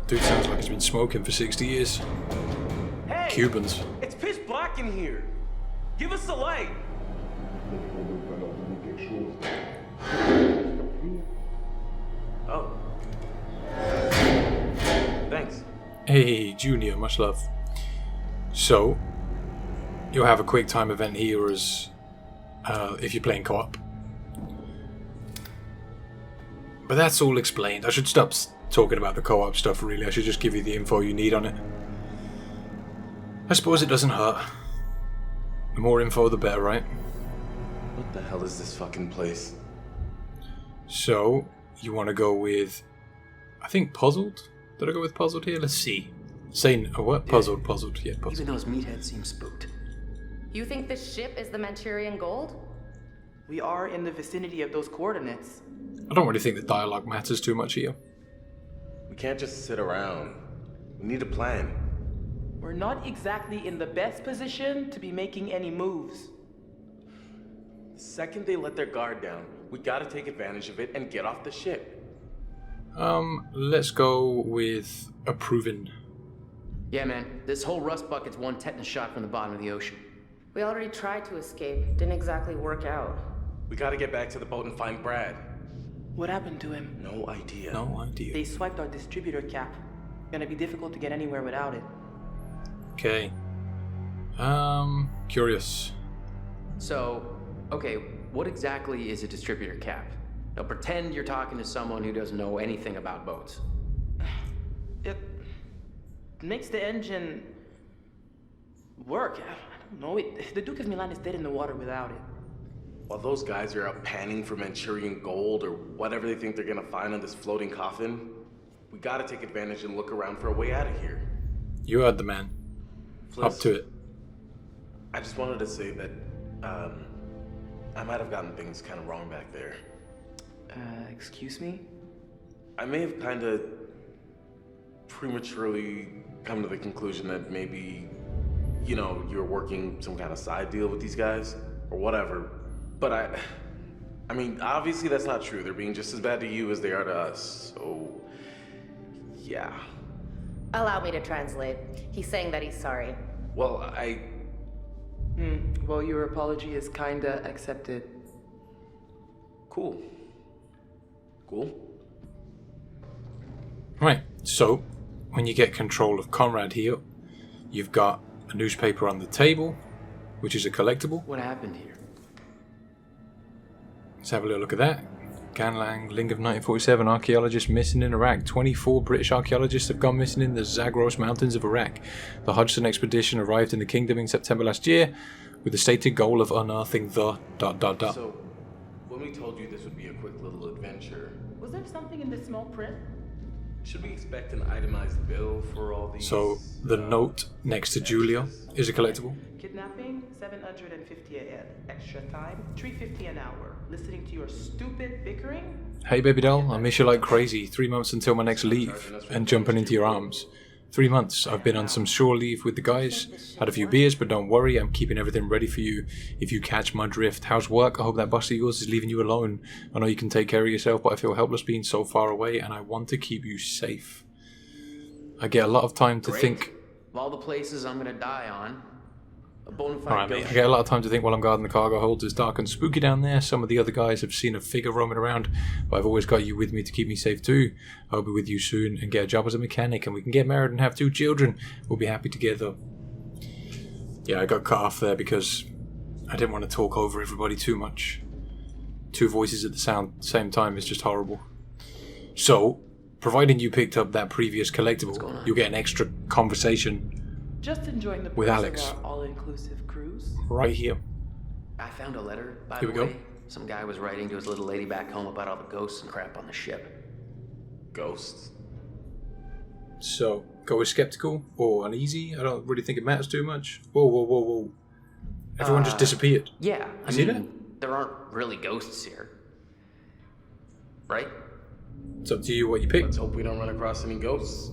Dude sounds like he's been smoking for 60 years. Hey! Cubans. It's pitch black in here. Give us the light. Oh. Thanks. Hey, Junior, much love. So, you'll have a quick time event here as if you're playing co-op. But that's all explained. I should stop talking about the co-op stuff, really. I should just give you the info you need on it. I suppose it doesn't hurt. The more info, the better, right? What the hell is this fucking place? So, you want to go with, I think, puzzled? Did I go with puzzled here? Let's see. Say, oh, what? Puzzled, puzzled. Yeah, puzzled. Even those meatheads seem spooked. You think this ship is the Manchurian gold? We are in the vicinity of those coordinates. I don't really think the dialogue matters too much here. We can't just sit around. We need a plan. We're not exactly in the best position to be making any moves. The second they let their guard down, we gotta take advantage of it and get off the ship. Let's go with approving. Yeah, man. This whole rust bucket's one tetanus shot from the bottom of the ocean. We already tried to escape. Didn't exactly work out. We gotta get back to the boat and find Brad. What happened to him? No idea. No idea. They swiped our distributor cap. Gonna be difficult to get anywhere without it. Okay. Curious. So, okay, what exactly is a distributor cap? Now pretend you're talking to someone who doesn't know anything about boats. It makes the engine work. I don't know. The Duke of Milan is dead in the water without it. While those guys are out panning for Manchurian gold or whatever they think they're gonna find on this floating coffin, we gotta take advantage and look around for a way out of here. You heard the man. Fliss, Up to it. I just wanted to say that, I might have gotten things kind of wrong back there. Excuse me? I may have kind of prematurely come to the conclusion that maybe, you know, you're working some kind of side deal with these guys, or whatever. But I mean, obviously that's not true. They're being just as bad to you as they are to us, so, yeah. Allow me to translate. He's saying that he's sorry. Well, Well, your apology is kinda accepted. Cool. Cool. Right, so, when you get control of Conrad here, you've got a newspaper on the table, which is a collectible. What happened here? Let's have a little look at that. Ganlang, Ling of 1947, archaeologists missing in Iraq. 24 British archaeologists have gone missing in the Zagros Mountains of Iraq. The Hodgson expedition arrived in the kingdom in September last year with the stated goal of unearthing the ... So, when we told you this would be a quick little adventure, Was there something in the small print? should we expect an itemized bill for all these? So, the note next to Julia is a collectible. Kidnapping, 750 a head. Extra time, 350 an hour. Listening to your stupid bickering? Hey baby doll, I miss you like crazy. 3 months until my next leave and jumping into your arms. 3 months. I've been on some shore leave with the guys. Had a few beers, but don't worry, I'm keeping everything ready for you if you catch my drift. How's work? I hope that boss of yours is leaving you alone. I know you can take care of yourself, but I feel helpless being so far away and I want to keep you safe. I get a lot of time to think... Of all the places I'm gonna die on, a bona fide Alright, mate. ghost I get a lot of time to think while I'm guarding the cargo holds. It's dark and spooky down there. Some of the other guys have seen a figure roaming around, but I've always got you with me to keep me safe too. I'll be with you soon and get a job as a mechanic, and we can get married and have 2 children. We'll be happy together. Yeah, I got cut off there because I didn't want to talk over everybody too much. 2 voices at the same time is just horrible. So, providing you picked up that previous collectible, you'll get an extra conversation Just enjoying the with perks Alex of our all-inclusive cruise. right here. I found a letter, by Here the we go. way. Some guy was writing to his little lady back home about all the ghosts and crap on the ship. Ghosts? So, go with skeptical or uneasy. I don't really think it matters too much. Whoa. Everyone just disappeared. Yeah, You see that? there aren't really ghosts here. Right? It's up to you what you pick. Let's hope we don't run across any ghosts.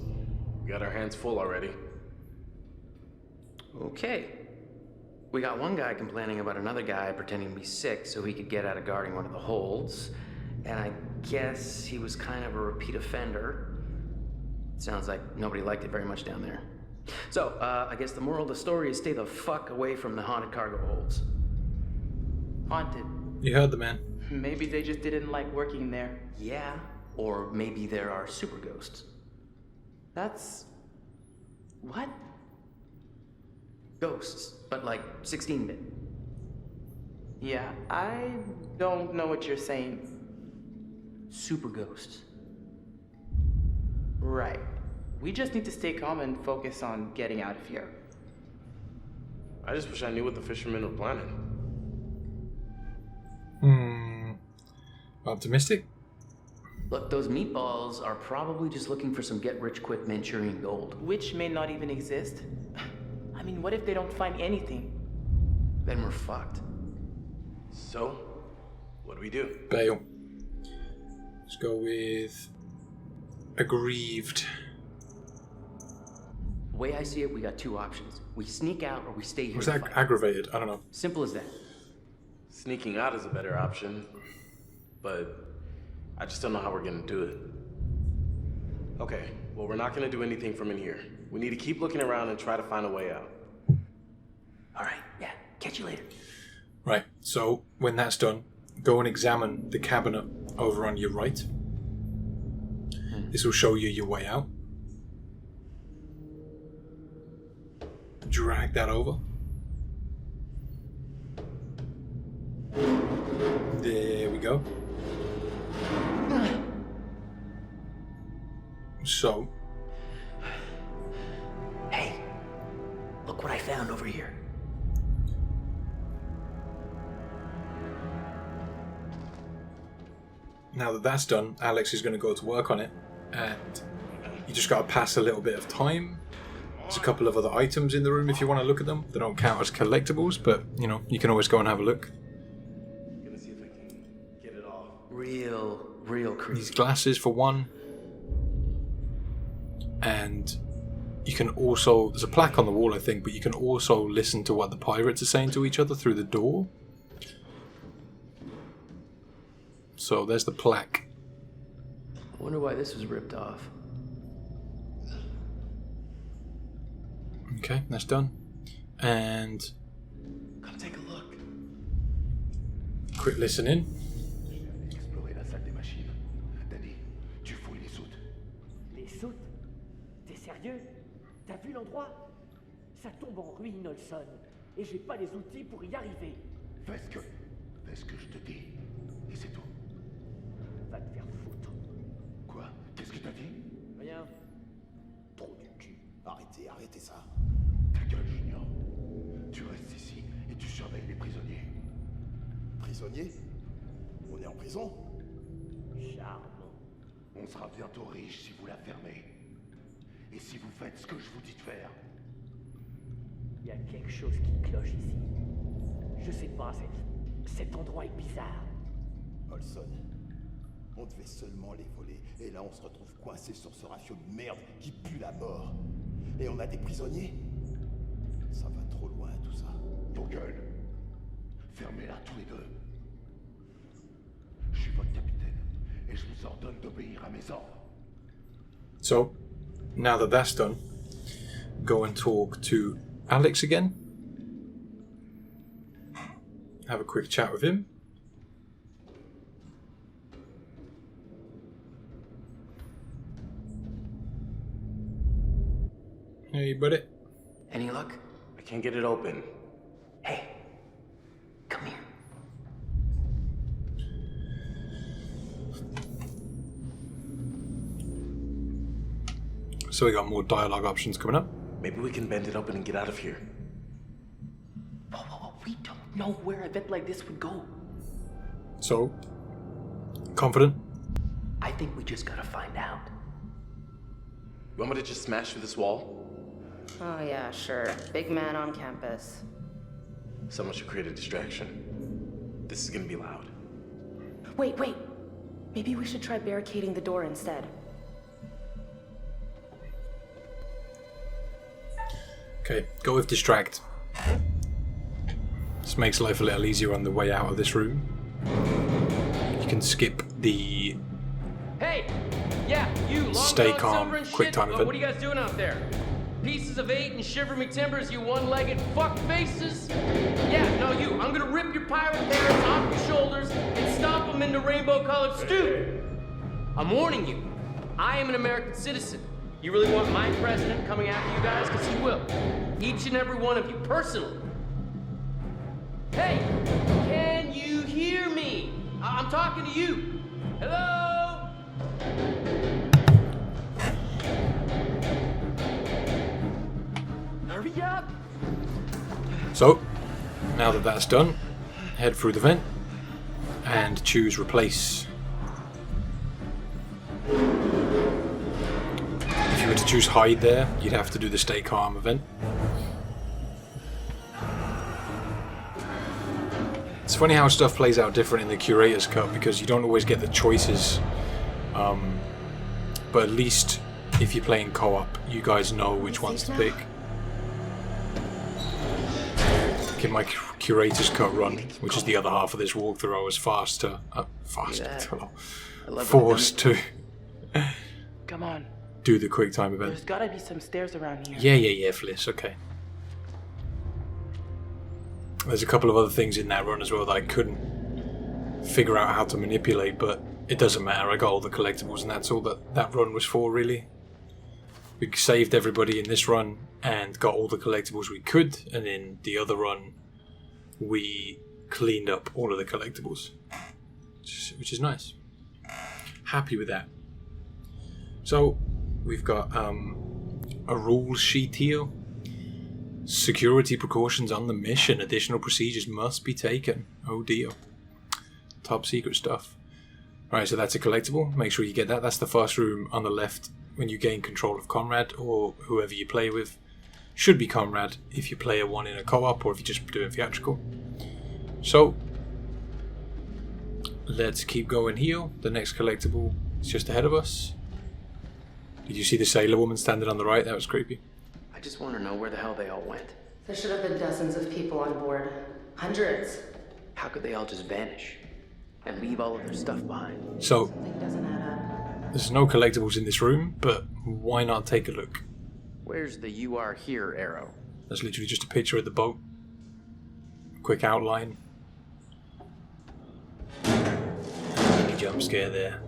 We got our hands full already. Okay. We got one guy complaining about another guy pretending to be sick so he could get out of guarding one of the holds. And I guess he was kind of a repeat offender. Sounds like nobody liked it very much down there. So, I guess the moral of the story is stay the fuck away from the haunted cargo holds. Haunted. You heard the man. Maybe they just didn't like working there. Yeah, or maybe there are super ghosts. That's... what? Ghosts, but like 16-bit. Yeah, I don't know what you're saying. Super ghosts. Right. We just need to stay calm and focus on getting out of here. I just wish I knew what the fishermen were planning. Optimistic? Look, those meatballs are probably just looking for some get-rich-quick Manchurian gold. Which may not even exist. I mean, what if they don't find anything? Then we're fucked. So, what do we do? Bail. Let's go with aggrieved. The way I see it, we got two options. We sneak out or we stay here. Was to that fight. aggravated? I don't know. Simple as that. Sneaking out is a better option, but I just don't know how we're gonna do it. Okay, well, we're not gonna do anything from in here. We need to keep looking around and try to find a way out. All right, yeah. Catch you later. Right, so when that's done, go and examine the cabinet over on your right. This will show you your way out. Drag that over. There we go. So. Hey, look what I found over here. Now that that's done, Alex is going to go to work on it, and you just got to pass a little bit of time. There's a couple of other items in the room if you want to look at them. They don't count as collectibles, but you know, you can always go and have a look. I'm gonna see if I can get it off. Real creepy. These glasses for one, and you can also, there's a plaque on the wall I think, but you can also listen to what the pirates are saying to each other through the door. So there's the plaque. I wonder why this was ripped off. Okay, that's done. And Come take a look. quick listen in. Explorer la salle des machines. Danny, tu fouilles les soutes. Les soutes? T'es sérieux? T'as vu l'endroit? Ça tombe en ruine, Olson. Et j'ai pas les outils pour y arriver. Fais ce que je te dis. Et c'est tout. Va te faire foutre. Quoi? Qu'est-ce que t'as dit? Rien. Trop du cul. Arrêtez ça. Ta gueule, Junior. Tu restes ici et tu surveilles les prisonniers. Prisonniers? On est en prison? Charmant. On sera bientôt riche si vous la fermez. Et si vous faites ce que je vous dis de faire. Il y a quelque chose qui cloche ici. Je sais pas, cet endroit est bizarre. Olson, on devait seulement les voler. Et là, on se retrouve coincé sur ce rafio de merde qui pue la mort. Et on a des prisonniers? Ça va trop loin, tout ça. Vos gueules. Fermez-la tous les deux. Je suis votre capitaine et je vous ordonne d'obéir à mes ordres. So, now that that's done, go and talk to Alex again. Have a quick chat with him. Hey, buddy. Any luck? I can't get it open. Hey, come here. So we got more dialogue options coming up. Maybe we can bend it open and get out of here. Whoa, we don't know where a event like this would go. So, confident? I think we just gotta find out. You want me to just smash through this wall? Oh yeah, sure. Big man on campus. Someone should create a distraction. This is gonna be loud. Wait. Maybe we should try barricading the door instead. Okay, go with distract. This makes life a little easier on the way out of this room. You can skip the Hey! Yeah, you long stay gone calm, silver and quick shit? time event. What are you guys doing out there? Pieces of 8 and shiver me timbers, you one-legged fuck faces? Yeah, no, you. I'm gonna rip your pirate parents off your shoulders and stomp them into rainbow-colored stew. I'm warning you. I am an American citizen. You really want my president coming after you guys? Because he will. Each and every one of you, personally. Hey, can you hear me? I'm talking to you. Hello? Hurry up! So, now that that's done, head through the vent and choose replace. If you were to choose hide there, you'd have to do the stay calm event. It's funny how stuff plays out different in the Curator's cut because you don't always get the choices. But at least if you're playing co-op, you guys know which ones to pick. In my Curator's cut run, which is the other half of this walkthrough, I was forced to Come on. do the quick time event. There's gotta be some stairs around here. Yeah, Fliss, okay. There's a couple of other things in that run as well that I couldn't figure out how to manipulate, but it doesn't matter. I got all the collectibles and that's all that run was for, really. We saved everybody in this run and got all the collectibles we could, and in the other run we cleaned up all of the collectibles, which is nice. Happy with that. So we've got a rules sheet here. Security precautions on the mission. Additional procedures must be taken. Oh dear. Top secret stuff. Alright, so that's a collectible. Make sure you get that. That's the first room on the left when you gain control of Conrad or whoever you play with. Should be Conrad if you play one in a co-op or if you just do it theatrical. So, let's keep going here. The next collectible is just ahead of us. Did you see the sailor woman standing on the right? That was creepy. I just want to know where the hell they all went. There should have been dozens of people on board. Hundreds. How could they all just vanish and leave all of their stuff behind? So, Something doesn't add up. there's no collectibles in this room, but why not take a look? Where's the "you are here" arrow? That's literally just a picture of the boat. Quick outline. Mini jump scare there.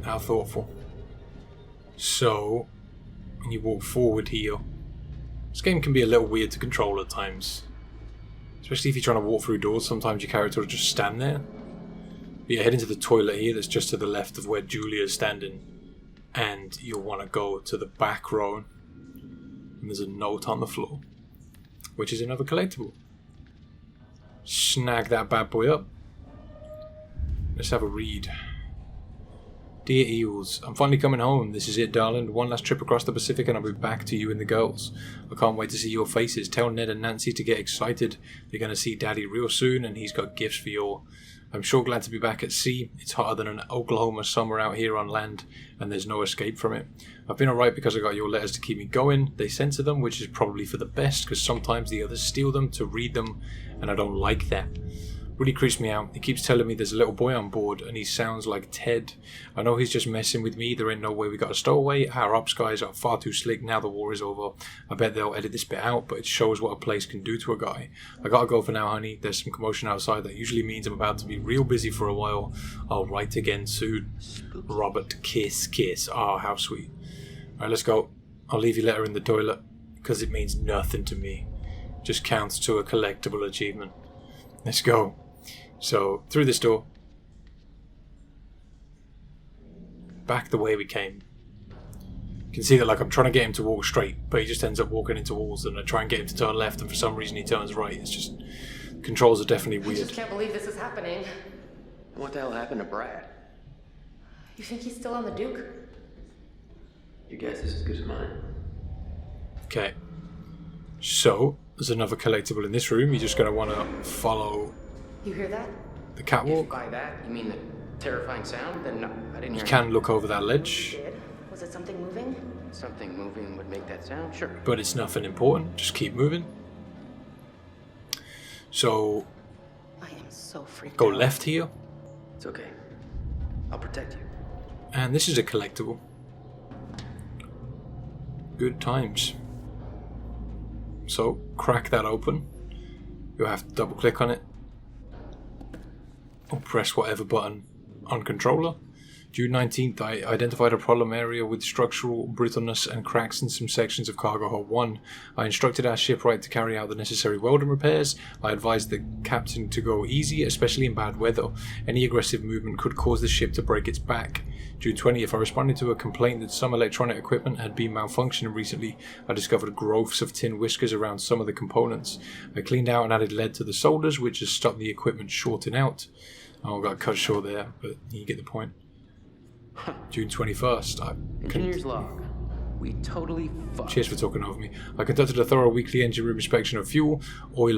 How thoughtful. So, when you walk forward here, this game can be a little weird to control at times. Especially if you're trying to walk through doors, sometimes your character will just stand there. But yeah, head into the toilet here that's just to the left of where Julia's standing. And you'll want to go to the back row. And there's a note on the floor, which is another collectible. Snag that bad boy up. Let's have a read. Dear Eels, I'm finally coming home. This is it, darling. One last trip across the Pacific and I'll be back to you and the girls. I can't wait to see your faces. Tell Ned and Nancy to get excited. They're going to see Daddy real soon and he's got gifts for you all. I'm sure glad to be back at sea. It's hotter than an Oklahoma summer out here on land, and there's no escape from it. I've been alright because I got your letters to keep me going. They censor them, which is probably for the best, because sometimes the others steal them to read them, and I don't like that. Really creeps me out. He keeps telling me there's a little boy on board, and he sounds like Ted. I know he's just messing with me. There ain't no way we got a stowaway. Our ops guys are far too slick now the war is over. I bet they'll edit this bit out, but it shows what a place can do to a guy. I gotta go for now, honey. There's some commotion outside that usually means I'm about to be real busy for a while. I'll write again soon. Robert, kiss, kiss. Ah, how sweet. Alright, let's go. I'll leave your letter in the toilet, because it means nothing to me. Just counts to a collectible achievement. Let's go. So, through this door. Back the way we came. You can see that I'm trying to get him to walk straight, but he just ends up walking into walls, and I try and get him to turn left, and for some reason he turns right. It's just Controls are definitely I weird. just can't believe this is happening. What the hell happened to Brad? You think he's still on the Duke? Your guess is as good as mine. Okay. So, there's another collectible in this room. You're just going to want to follow You hear that? the catwalk. By that, you mean the terrifying sound? Then no, I didn't hear You can anything. look over that ledge, Was it something moving? Something moving would make that sound? Sure. but it's nothing important. Just keep moving. So, I am so freaked go out. left here. It's okay. I'll protect you. And this is a collectible. Good times. So, crack that open. You'll have to double click on it. Or press whatever button on controller. June 19th, I identified a problem area with structural brittleness and cracks in some sections of cargo hold 1. I instructed our shipwright to carry out the necessary welding repairs. I advised the captain to go easy, especially in bad weather. Any aggressive movement could cause the ship to break its back. June 20th, I responded to a complaint that some electronic equipment had been malfunctioning recently. I discovered growths of tin whiskers around some of the components. I cleaned out and added lead to the solders, which has stopped the equipment shorting out. Oh, I got cut short there, but you get the point. June 21st. Engineer's log. We totally fucked. Cheers for talking over me. I conducted a thorough weekly engine room inspection of fuel, oil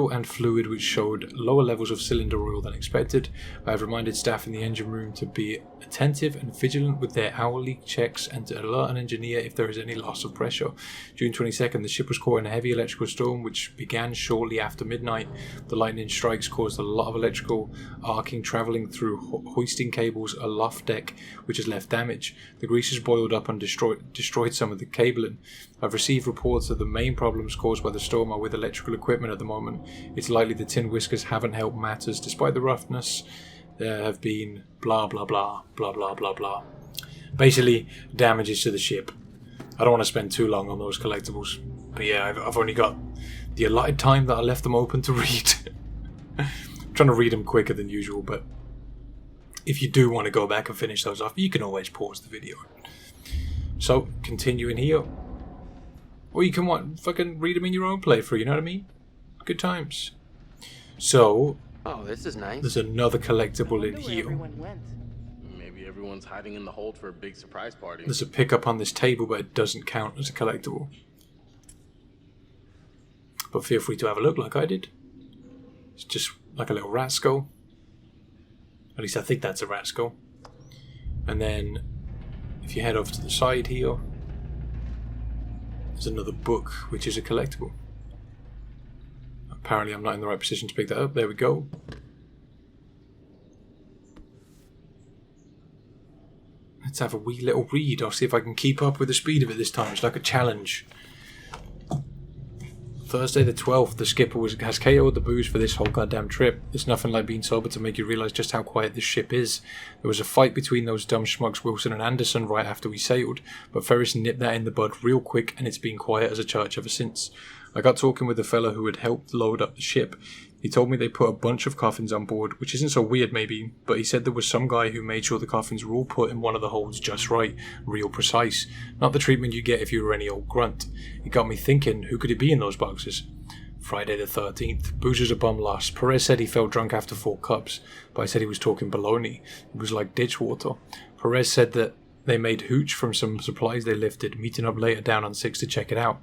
and fluid which showed lower levels of cylinder oil than expected. I have reminded staff in the engine room to be attentive and vigilant with their hourly checks and to alert an engineer if there is any loss of pressure. June 22nd, the ship was caught in a heavy electrical storm which began shortly after midnight. The lightning strikes caused a lot of electrical arcing travelling through hoisting cables aloft deck, which has left damage. The grease has boiled up and destroyed some of the cabling. I've received reports that the main problems caused by the storm are with electrical equipment at the moment. It's likely the tin whiskers haven't helped matters. Despite the roughness, there have been blah blah blah blah blah blah blah. Basically, damages to the ship. I don't want to spend too long on those collectibles. But yeah, I've only got the allotted time that I left them open to read. I'm trying to read them quicker than usual, but if you do want to go back and finish those off, you can always pause the video. So, continuing here. Or you can fucking read them in your own playthrough, you know what I mean? Good times. So, oh, this is nice. There's another collectible in here. Maybe everyone's hiding in the hold for a big surprise party. There's a pickup on this table, but it doesn't count as a collectible. But feel free to have a look like I did. It's just like a little rat skull. At least I think that's a rat skull. And then, if you head over to the side here, there's another book, which is a collectible. Apparently I'm not in the right position to pick that up. There we go. Let's have a wee little read. I'll see if I can keep up with the speed of it this time. It's like a challenge. Thursday the 12th, the skipper has KO'd the booze for this whole goddamn trip. There's nothing like being sober to make you realise just how quiet this ship is. There was a fight between those dumb schmucks Wilson and Anderson right after we sailed, but Ferris nipped that in the bud real quick and it's been quiet as a church ever since. I got talking with the fella who had helped load up the ship. He told me they put a bunch of coffins on board, which isn't so weird maybe, but he said there was some guy who made sure the coffins were all put in one of the holds just right, real precise. Not the treatment you get if you were any old grunt. It got me thinking, who could it be in those boxes? Friday the 13th. Boozer's a bum loss. Perez said he felt drunk after 4 cups, but I said he was talking baloney. It was like ditch water. Perez said that they made hooch from some supplies they lifted, meeting up later down on 6 to check it out.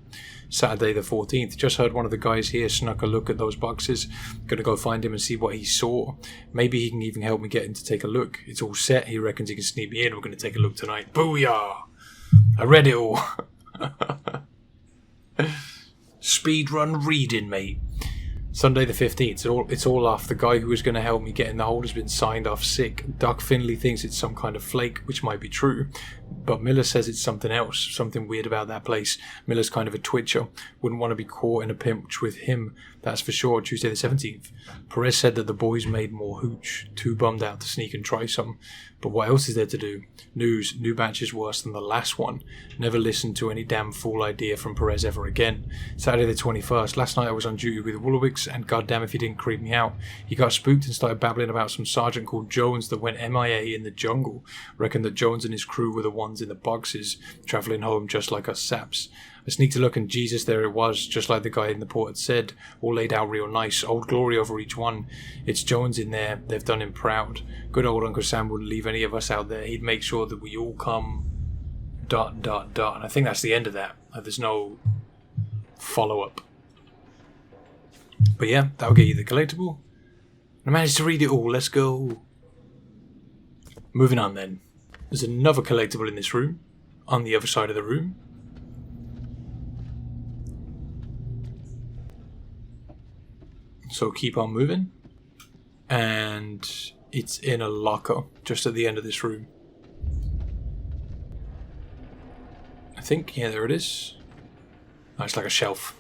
Saturday the 14th. Just heard one of the guys here snuck a look at those boxes. Gonna go find him and see what he saw. Maybe he can even help me get in to take a look. It's all set. He reckons he can sneak me in. We're gonna take a look tonight. Booyah! I read it all. Speedrun reading, mate. Sunday the 15th. It's all off. The guy who was going to help me get in the hold has been signed off sick. Doc Finley thinks it's some kind of flake, which might be true. But Miller says it's something else. Something weird about that place. Miller's kind of a twitcher. Wouldn't want to be caught in a pinch with him. That's for sure. Tuesday the 17th. Perez said that the boys made more hooch. Too bummed out to sneak and try some. But what else is there to do? News. New batch is worse than the last one. Never listened to any damn fool idea from Perez ever again. Saturday the 21st. Last night I was on duty with Woolwick's Alex, and goddamn if he didn't creep me out. He got spooked and started babbling about some sergeant called Jones that went MIA in the jungle. Reckoned that Jones and his crew were the ones in the boxes, travelling home just like us saps. I sneaked a look and Jesus, there it was, just like the guy in the port had said, all laid out real nice, Old Glory over each one. It's Jones in there, they've done him proud. Good old Uncle Sam wouldn't leave any of us out there, he'd make sure that we all come... ... And I think that's the end of that. There's no follow-up. But yeah, that'll get you the collectible. I managed to read it all, let's go. Moving on then. There's another collectible in this room, on the other side of the room. So keep on moving. And it's in a locker, just at the end of this room. I think, yeah, there it is. Oh, it's like a shelf.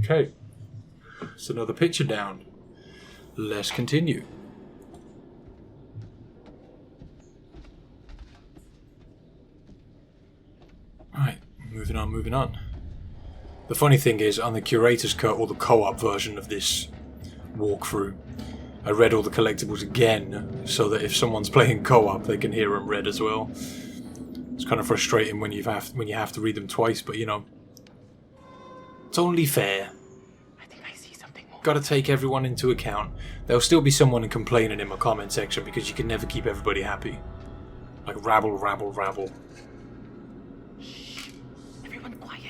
Okay, it's another picture down. Let's continue. Right, moving on. The funny thing is, on the Curator's cut, or the co-op version of this walkthrough, I read all the collectibles again, so that if someone's playing co-op, they can hear them read as well. It's kind of frustrating when you have to read them twice, but you know, it's only fair. I think I see something more. Gotta take everyone into account. There'll still be someone complaining in my comment section because you can never keep everybody happy. Like rabble. Shh. Everyone quiet.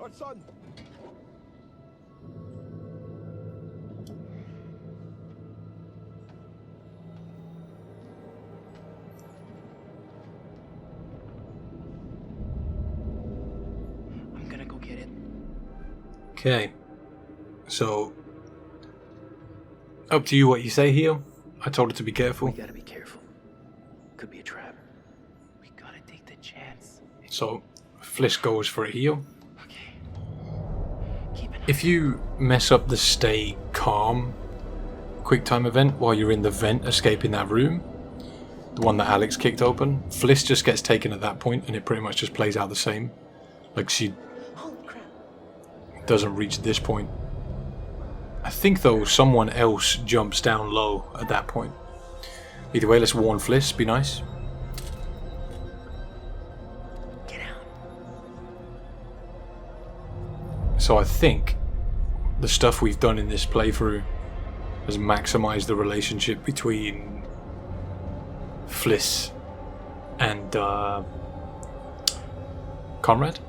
Hudson! I'm gonna go get it. Okay. So, up to you what you say here. I told her to be careful. We gotta be careful. Could be a trap. We gotta take the chance. So, Fliss goes for it here. If you mess up the stay calm QuickTime event while you're in the vent escaping that room, the one that Alex kicked open, Fliss just gets taken at that point and it pretty much just plays out the same. Like she doesn't reach this point. I think though someone else jumps down low at that point. Either way, let's warn Fliss, be nice. So I think the stuff we've done in this playthrough has maximised the relationship between Fliss and Conrad.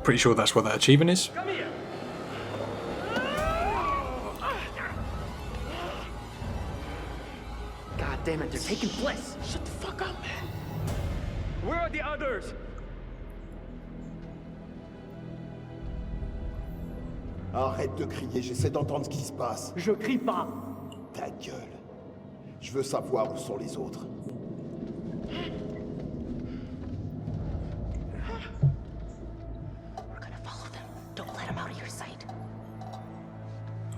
Pretty sure that's what that achievement is. Come here. God damn it, they're taking Fliss. Shut the fuck up, man. Where are the others? Arrête de crier, j'essaie d'entendre ce qui se passe. Je crie pas. Ta gueule. Je veux savoir où sont les autres. We're gonna follow them. Don't let them out of your sight.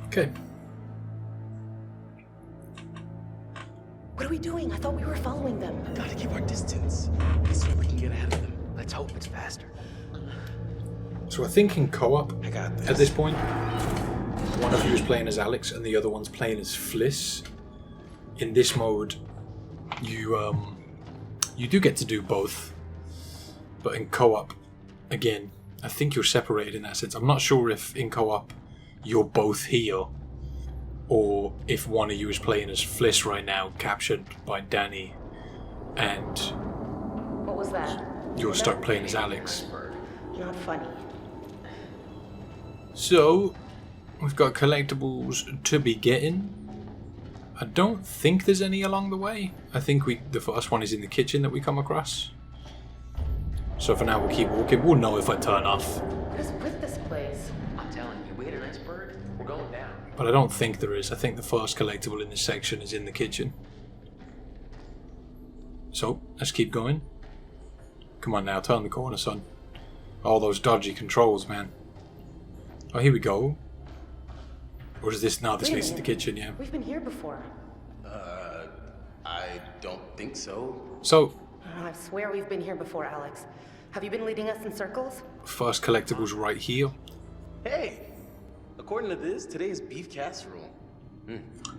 Okay. What are we doing? I thought we were following them. Gotta keep our distance. This way we can get ahead of them. Let's hope it's faster. So I think in co-op, I got this. at this point, one of you is playing as Alex and the other one's playing as Fliss. In this mode, you do get to do both. But in co-op, again, I think you're separated in that sense. I'm not sure if in co-op you're both here, or if one of you is playing as Fliss right now, captured by Danny, and What was that? you're stuck playing as Alex. Not funny. So, we've got collectibles to be getting. I don't think there's any along the way. I think the first one is in the kitchen that we come across. So for now we'll keep walking. We'll know if I turn off. What is with this place? I'm telling you, we hit an iceberg, we're going down. But I don't think there is. I think the first collectible in this section is in the kitchen. So, let's keep going. Come on now, turn the corner, son. All those dodgy controls, man. Oh, here we go. Or is this... No, this leads to the kitchen, yeah. We've been here before. I don't think so. So... I swear we've been here before, Alex. Have you been leading us in circles? First collectible's right here. Hey! According to this, today is beef casserole.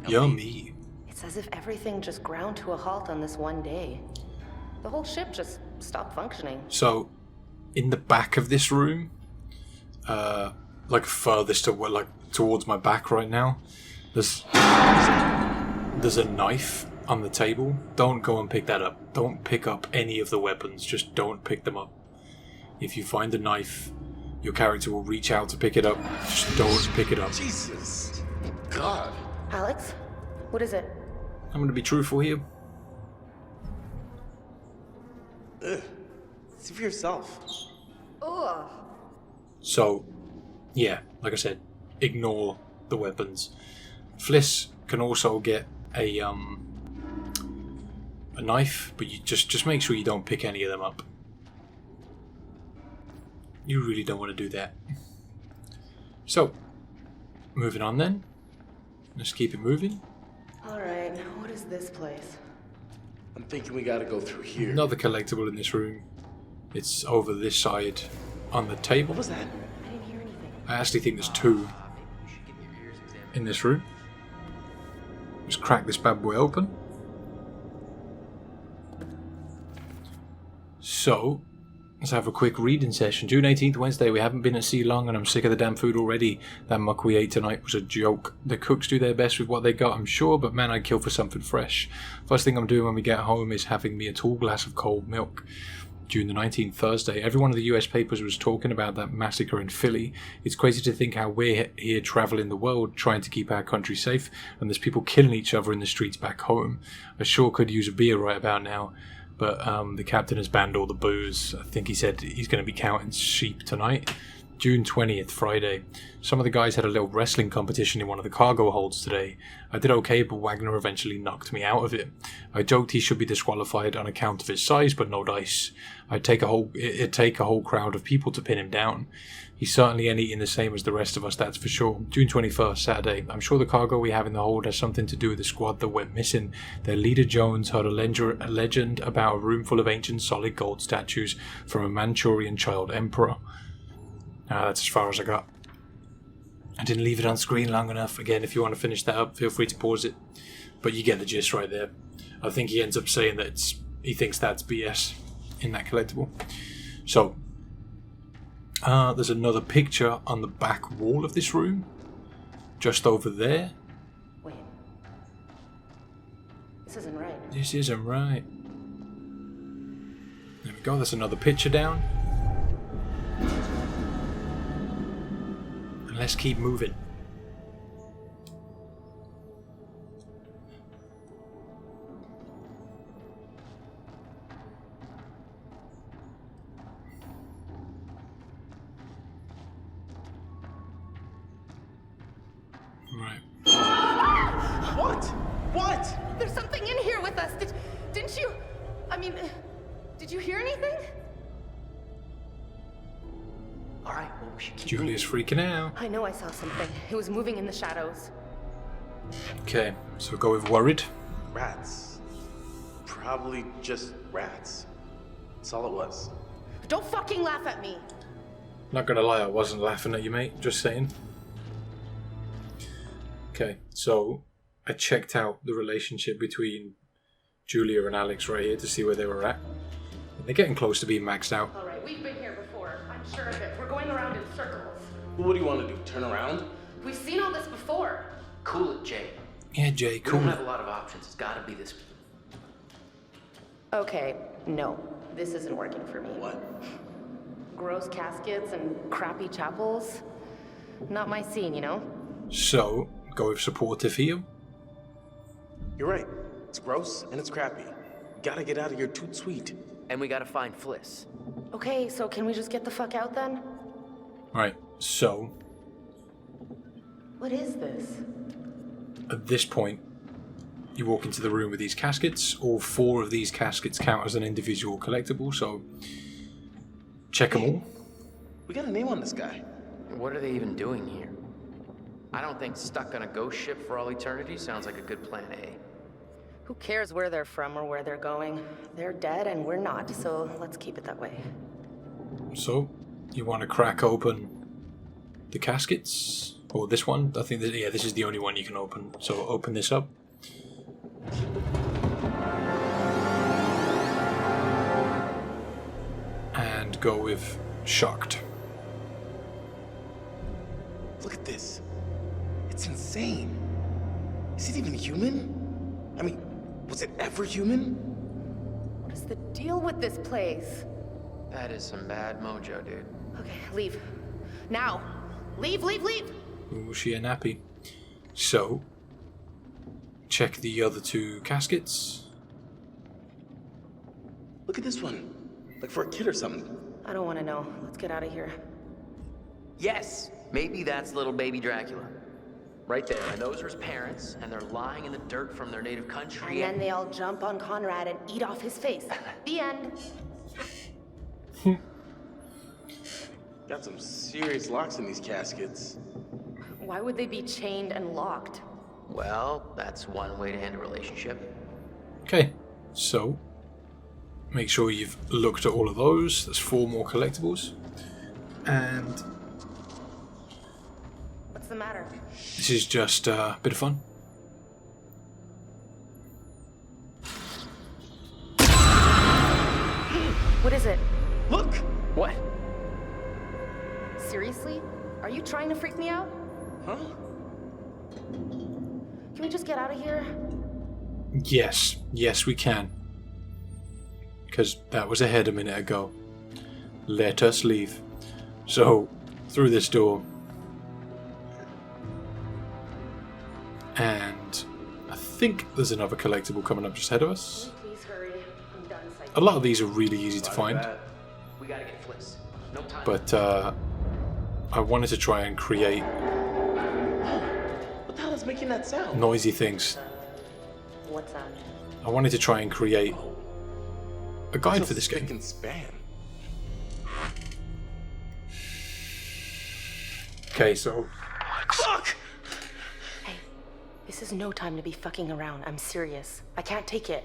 Yummy. It's as if everything just ground to a halt on this one day. The whole ship just stopped functioning. So, in the back of this room, like furthest away, like towards my back right now, there's a knife on the table. Don't go and pick that up. Don't pick up any of the weapons. Just don't pick them up. If you find a knife, your character will reach out to pick it up. Just don't pick it up. Jesus. God. Alex, what is it? I'm going to be truthful here. Ugh. See for yourself. Ugh. So, yeah, like I said, ignore the weapons. Fliss can also get a knife, but you just make sure you don't pick any of them up. You really don't want to do that. So, moving on then. Let's keep it moving. Alright, what is this place? I'm thinking we gotta go through here. Another collectible in this room. It's over this side on the table. What was that? I didn't hear anything. I actually think there's two in this room. Let's crack this bad boy open. So, let's have a quick reading session. June 18th, Wednesday. We haven't been at sea long and I'm sick of the damn food already. That muck we ate tonight was a joke. The cooks do their best with what they got, I'm sure, but man, I'd kill for something fresh. First thing I'm doing when we get home is having me a tall glass of cold milk. June the 19th, Thursday. Every one of the US papers was talking about that massacre in Philly. It's crazy to think how we're here traveling the world trying to keep our country safe and there's people killing each other in the streets back home. I sure could use a beer right about now. But the captain has banned all the booze. I think he said he's going to be counting sheep tonight. June 20th, Friday. Some of the guys had a little wrestling competition in one of the cargo holds today. I did okay, but Wagner eventually knocked me out of it. I joked he should be disqualified on account of his size, but no dice. It'd take a whole crowd of people to pin him down. He certainly ain't eating the same as the rest of us, that's for sure. June 21st, Saturday. I'm sure the cargo we have in the hold has something to do with the squad that went missing. Their leader Jones heard a legend about a room full of ancient solid gold statues from a Manchurian child emperor. That's as far as I got. I didn't leave it on screen long enough. Again, if you want to finish that up, feel free to pause it. But you get the gist right there. I think he ends up saying that he thinks that's BS in that collectible. So, there's another picture on the back wall of this room. Just over there. Wait. This isn't right. This isn't right. There we go, there's another picture down. And let's keep moving. Right. What? What? There's something in here with us. Didn't you? I mean, did you hear anything? All right, well, we should keep Julia's freaking out. I know I saw something. It was moving in the shadows. Okay, so go with worried. Rats. Probably just rats. That's all it was. Don't fucking laugh at me. Not gonna lie, I wasn't laughing at you, mate. Just saying. Okay, so I checked out the relationship between Julia and Alex right here to see where they were at. And they're getting close to being maxed out. All right, we've been here before. I'm sure of it. We're going around in circles. Well, what do you want to do? Turn around? We've seen all this before. Cool it, Jay. Yeah, Jay, cool. We don't have a lot of options. It's got to be this. Okay, no. This isn't working for me. What? Gross caskets and crappy chapels. Not my scene, you know? So, go with supportive here. You're right. It's gross and it's crappy. We gotta get out of here toot sweet. And we gotta find Fliss. Okay, so can we just get the fuck out then? Right, so What is this? at this point, you walk into the room with these caskets. All 4 of these caskets count as an individual collectible, so check them all. We got a name on this guy. What are they even doing here? I don't think stuck on a ghost ship for all eternity sounds like a good plan A. Who cares where they're from or where they're going? They're dead and we're not, so let's keep it that way. So, you want to crack open the caskets? Or this one? I think that, yeah, this is the only one you can open. So open this up. And go with shocked. Look at this. It's insane. Is it even human? I mean, was it ever human? What is the deal with this place? That is some bad mojo, dude. Okay, leave. Now! Leave, leave, leave! Ooh, she a nappy. So, check the other 2 caskets. Look at this one. Like for a kid or something. I don't want to know. Let's get out of here. Yes! Maybe that's little baby Dracula. Right there. And those are his parents, and they're lying in the dirt from their native country. And then they all jump on Conrad and eat off his face. The end. Got some serious locks in these caskets. Why would they be chained and locked? Well, that's one way to end a relationship. Okay, so make sure you've looked at all of those. There's 4 more collectibles. And What's the matter? this is just a bit of fun. What is it? Look! What? Seriously? Are you trying to freak me out? Huh? Can we just get out of here? Yes, yes we can. Because that was ahead a minute ago. Let us leave. So, through this door. And I think there's another collectible coming up just ahead of us. Please hurry. I'm done psyching. A lot of these are really easy to find. We gotta get Fliss. No time. But I wanted to try and create What the hell is making that sound? noisy things. What's that? I wanted to try and create a guide for this game. Freaking span. Okay, so Fuck! Hey, this is no time to be fucking around. I'm serious. I can't take it.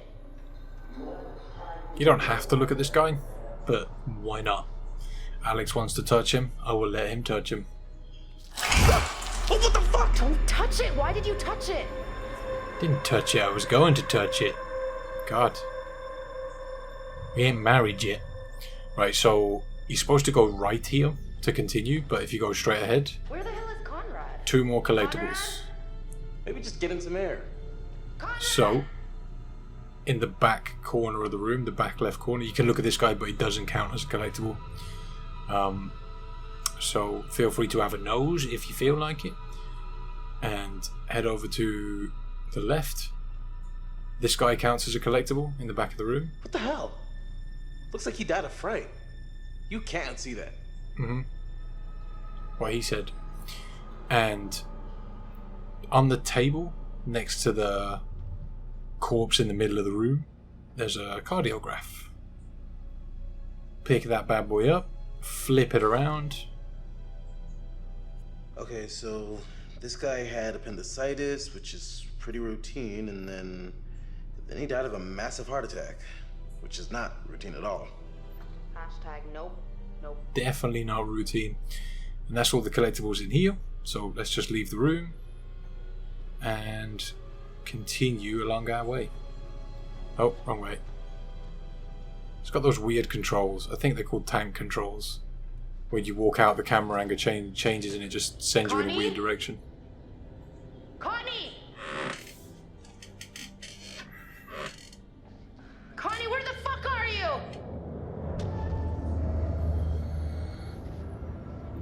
you don't have to look at this guy, but why not? Alex wants to touch him, I will let him touch him. Oh, what the fuck? Don't touch it! Why did you touch it? Didn't touch it, I was going to touch it. God. We ain't married yet. Right, so you're supposed to go right here to continue, but if you go straight ahead, Where the hell is Conrad? 2 more collectibles. Maybe just get in some air. So, in the back corner of the room, the back left corner, you can look at this guy, but he doesn't count as a collectible. So feel free to have a nose if you feel like it. And head over to the left. This guy counts as a collectible in the back of the room. What the hell? Looks like he died of fright. You can't see that. Mm-hmm. What he said. And on the table next to the corpse in the middle of the room, there's a cardiograph. Pick that bad boy up, flip it around. Okay, so this guy had appendicitis, which is pretty routine, and then he died of a massive heart attack, which is not routine at all. Hashtag nope. Nope. Definitely not routine. And that's all the collectibles in here. So let's just leave the room and continue along our way. Oh, wrong way. It's got those weird controls. I think they're called tank controls. When you walk out, the camera angle changes and it just sends you in a weird direction. Connie! Connie, where the fuck are you?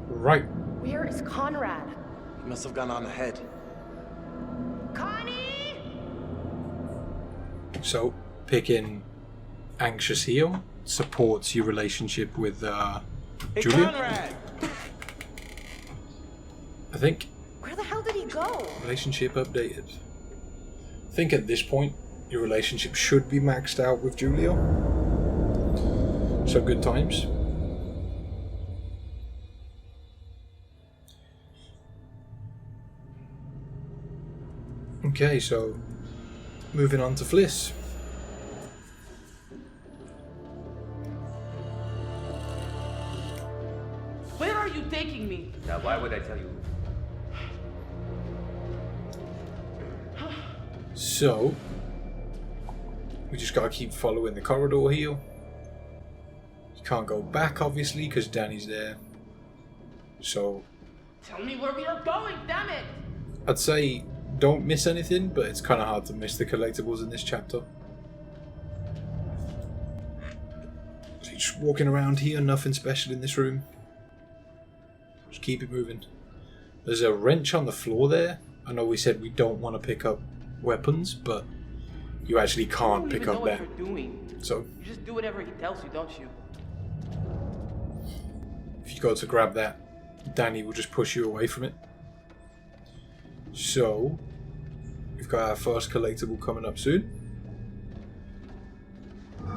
Right. Where is Conrad? He must have gone on ahead. Connie! So, picking Anxious Heal supports your relationship with Julia. Conrad! I think. Where the hell did he go? Relationship updated. I think at this point, your relationship should be maxed out with Julia. So good times. Okay, so moving on to Fliss. Where are you taking me? Now, why would I tell you? So, we just gotta keep following the corridor here. You can't go back, obviously, because Danny's there. So, Tell me where we are going, damn it! I'd say don't miss anything, but it's kind of hard to miss the collectibles in this chapter. So you're just walking around here, nothing special in this room. Just keep it moving. There's a wrench on the floor there. I know we said we don't want to pick up weapons, but you actually can't pick up that. So You just do whatever he tells you, don't you? if you go to grab that, Danny will just push you away from it. So we've got our first collectible coming up soon.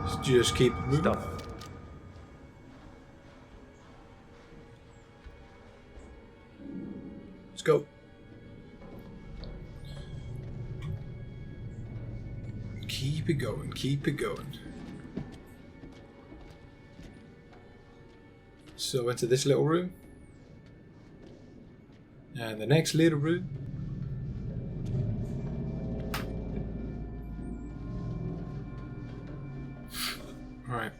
So just keep it moving. Let's go. Keep it going, keep it going. So into this little room. And the next little room. Alright.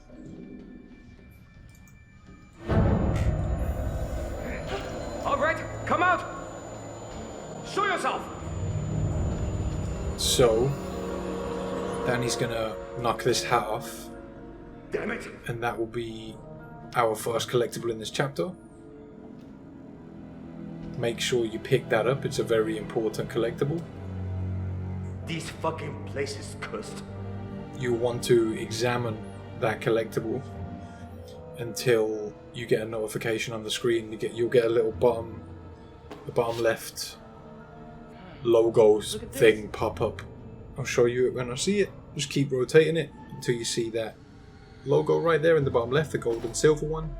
Alright, come out! Show yourself! So Danny's gonna knock this hat off. Damn it! And that will be our first collectible in this chapter. Make sure you pick that up, it's a very important collectible. This fucking place is cursed. You want to examine that collectible until you get a notification on the screen. You'll get a little bottom left logos thing pop up. I'll show you it when I see it. Just keep rotating it until you see that logo right there in the bottom left, the gold and silver one.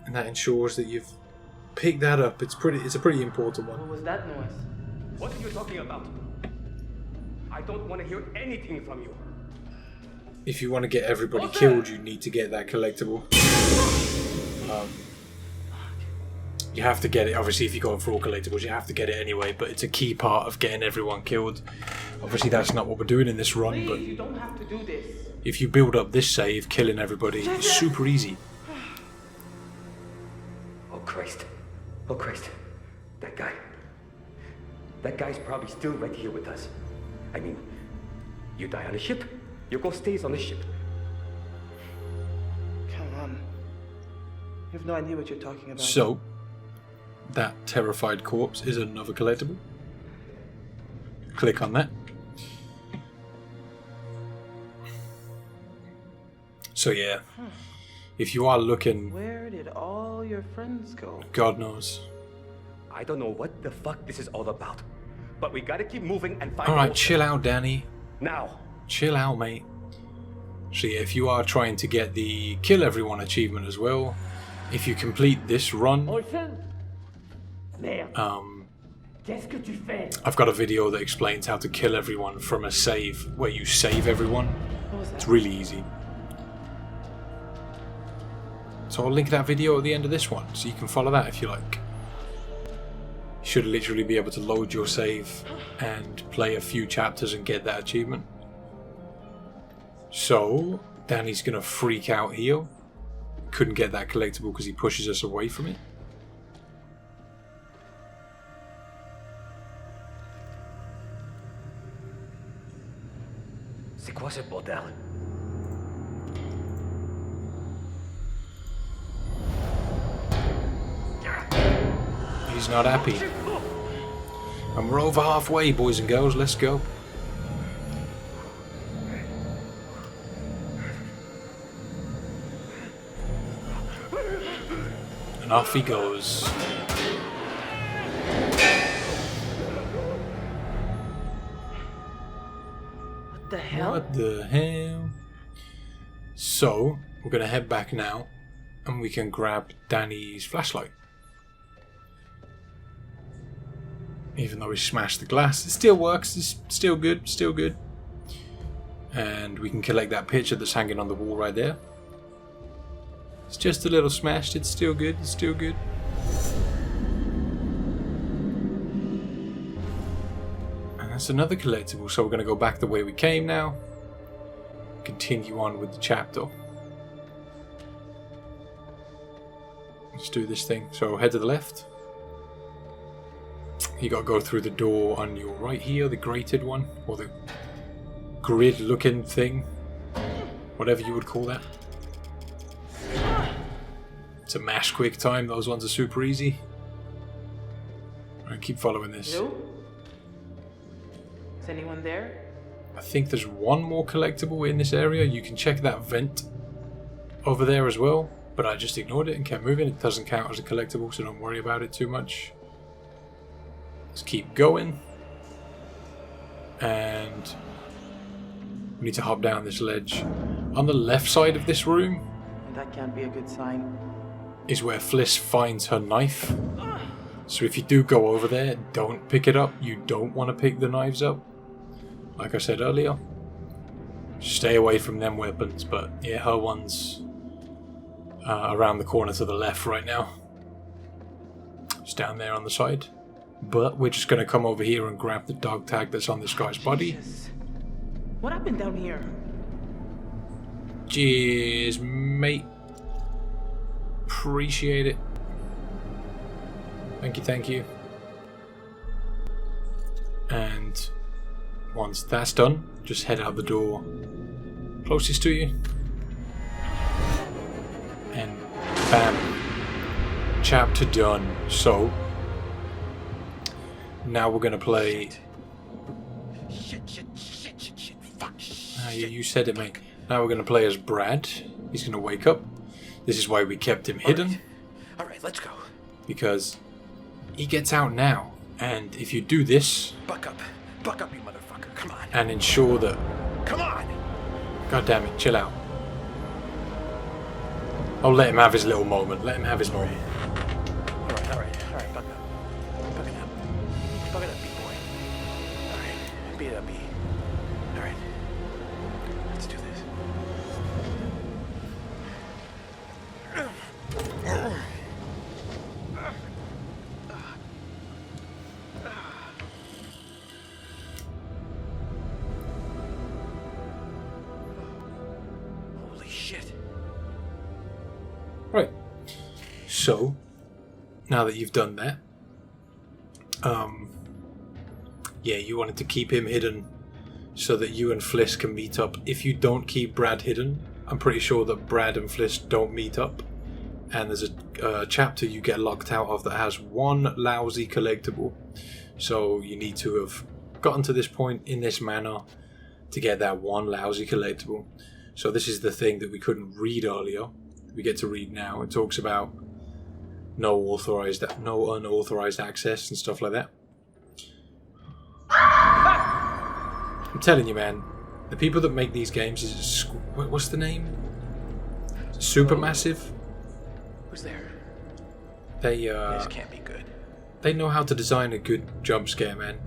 And that ensures that you've picked that up. It's a pretty important one. What was that noise? What are you talking about? I don't want to hear anything from you. If you want to get everybody killed, you need to get that collectible. You have to get it. Obviously, if you're going for all collectibles, you have to get it anyway, but it's a key part of getting everyone killed. Obviously, that's not what we're doing in this run, Please, but you don't have to do this. if you build up this save, killing everybody is super easy. Oh Christ. Oh Christ. That guy. That guy's probably still right here with us. I mean, you die on a ship, your ghost stays on the ship. Come on. You have no idea what you're talking about. So, that terrified corpse is another collectible. Click on that. So yeah, if you are looking, Where did all your friends go? God knows. I don't know what the fuck this is all about, but we gotta keep moving and find Alright, Olsen. chill out, Danny. Now. Chill out, mate. So yeah, if you are trying to get the kill everyone achievement as well, if you complete this run, Olsen? Merde. Qu'est-ce que tu fais? I've got a video that explains how to kill everyone from a save where you save everyone. What was that? It's really easy. So I'll link that video at the end of this one, so you can follow that if you like. You should literally be able to load your save and play a few chapters and get that achievement. So, Danny's gonna freak out here. Couldn't get that collectible because he pushes us away from it. C'est quoi ce bordel? He's not happy. And we're over halfway, boys and girls. Let's go. And off he goes. What the hell? What the hell? So, we're going to head back now, and we can grab Danny's flashlight. Even though we smashed the glass, it still works, it's still good, still good. And we can collect that picture that's hanging on the wall right there. It's just a little smashed, it's still good, it's still good. And that's another collectible, so we're going to go back the way we came now. Continue on with the chapter. Let's do this thing. So head to the left. You got to go through the door on your right here, the grated one, or the grid looking thing, whatever you would call that. It's a mash quick time, those ones are super easy. Alright, keep following this. Hello? Is anyone there? I think there's one more collectible in this area. You can check that vent over there as well, but I just ignored it and kept moving. It doesn't count as a collectible, so don't worry about it too much. Let's keep going. And we need to hop down this ledge. On the left side of this room That can't be a good sign. is where Fliss finds her knife. So if you do go over there, don't pick it up. You don't want to pick the knives up. Like I said earlier, stay away from them weapons. But yeah, her one's around the corner to the left right now. It's down there on the side. But we're just going to come over here and grab the dog tag that's on this guy's body. Jesus. What happened down here? Cheers, mate. Appreciate it. Thank you, thank you. And once that's done, just head out the door closest to you. And bam. Chapter done. So, now we're going to play... Shit. Fuck. you said it, mate. Now we're going to play as Brad. He's going to wake up. This is why we kept him hidden. Alright, let's go. Because he gets out now. And if you do this... Buck up, you motherfucker. Come on. And ensure that... Come on! God damn it, chill out. I'll let him have his little moment. Let him have his moment. Alright, buck up. Buck it up, B-boy. Alright, beat it up, B. Alright. Let's do this. Holy shit. Right. So, now that you've done that, yeah, you wanted to keep him hidden so that you and Fliss can meet up. If you don't keep Brad hidden, I'm pretty sure that Brad and Fliss don't meet up. And there's a chapter you get locked out of that has one lousy collectible. So you need to have gotten to this point in this manner to get that one lousy collectible. So this is the thing that we couldn't read earlier. We get to read now. It talks about no unauthorized access and stuff like that. I'm telling you, man, the people that make these games is what's the name? Supermassive. Who's there? They This can't be good. They know how to design a good jump scare, man,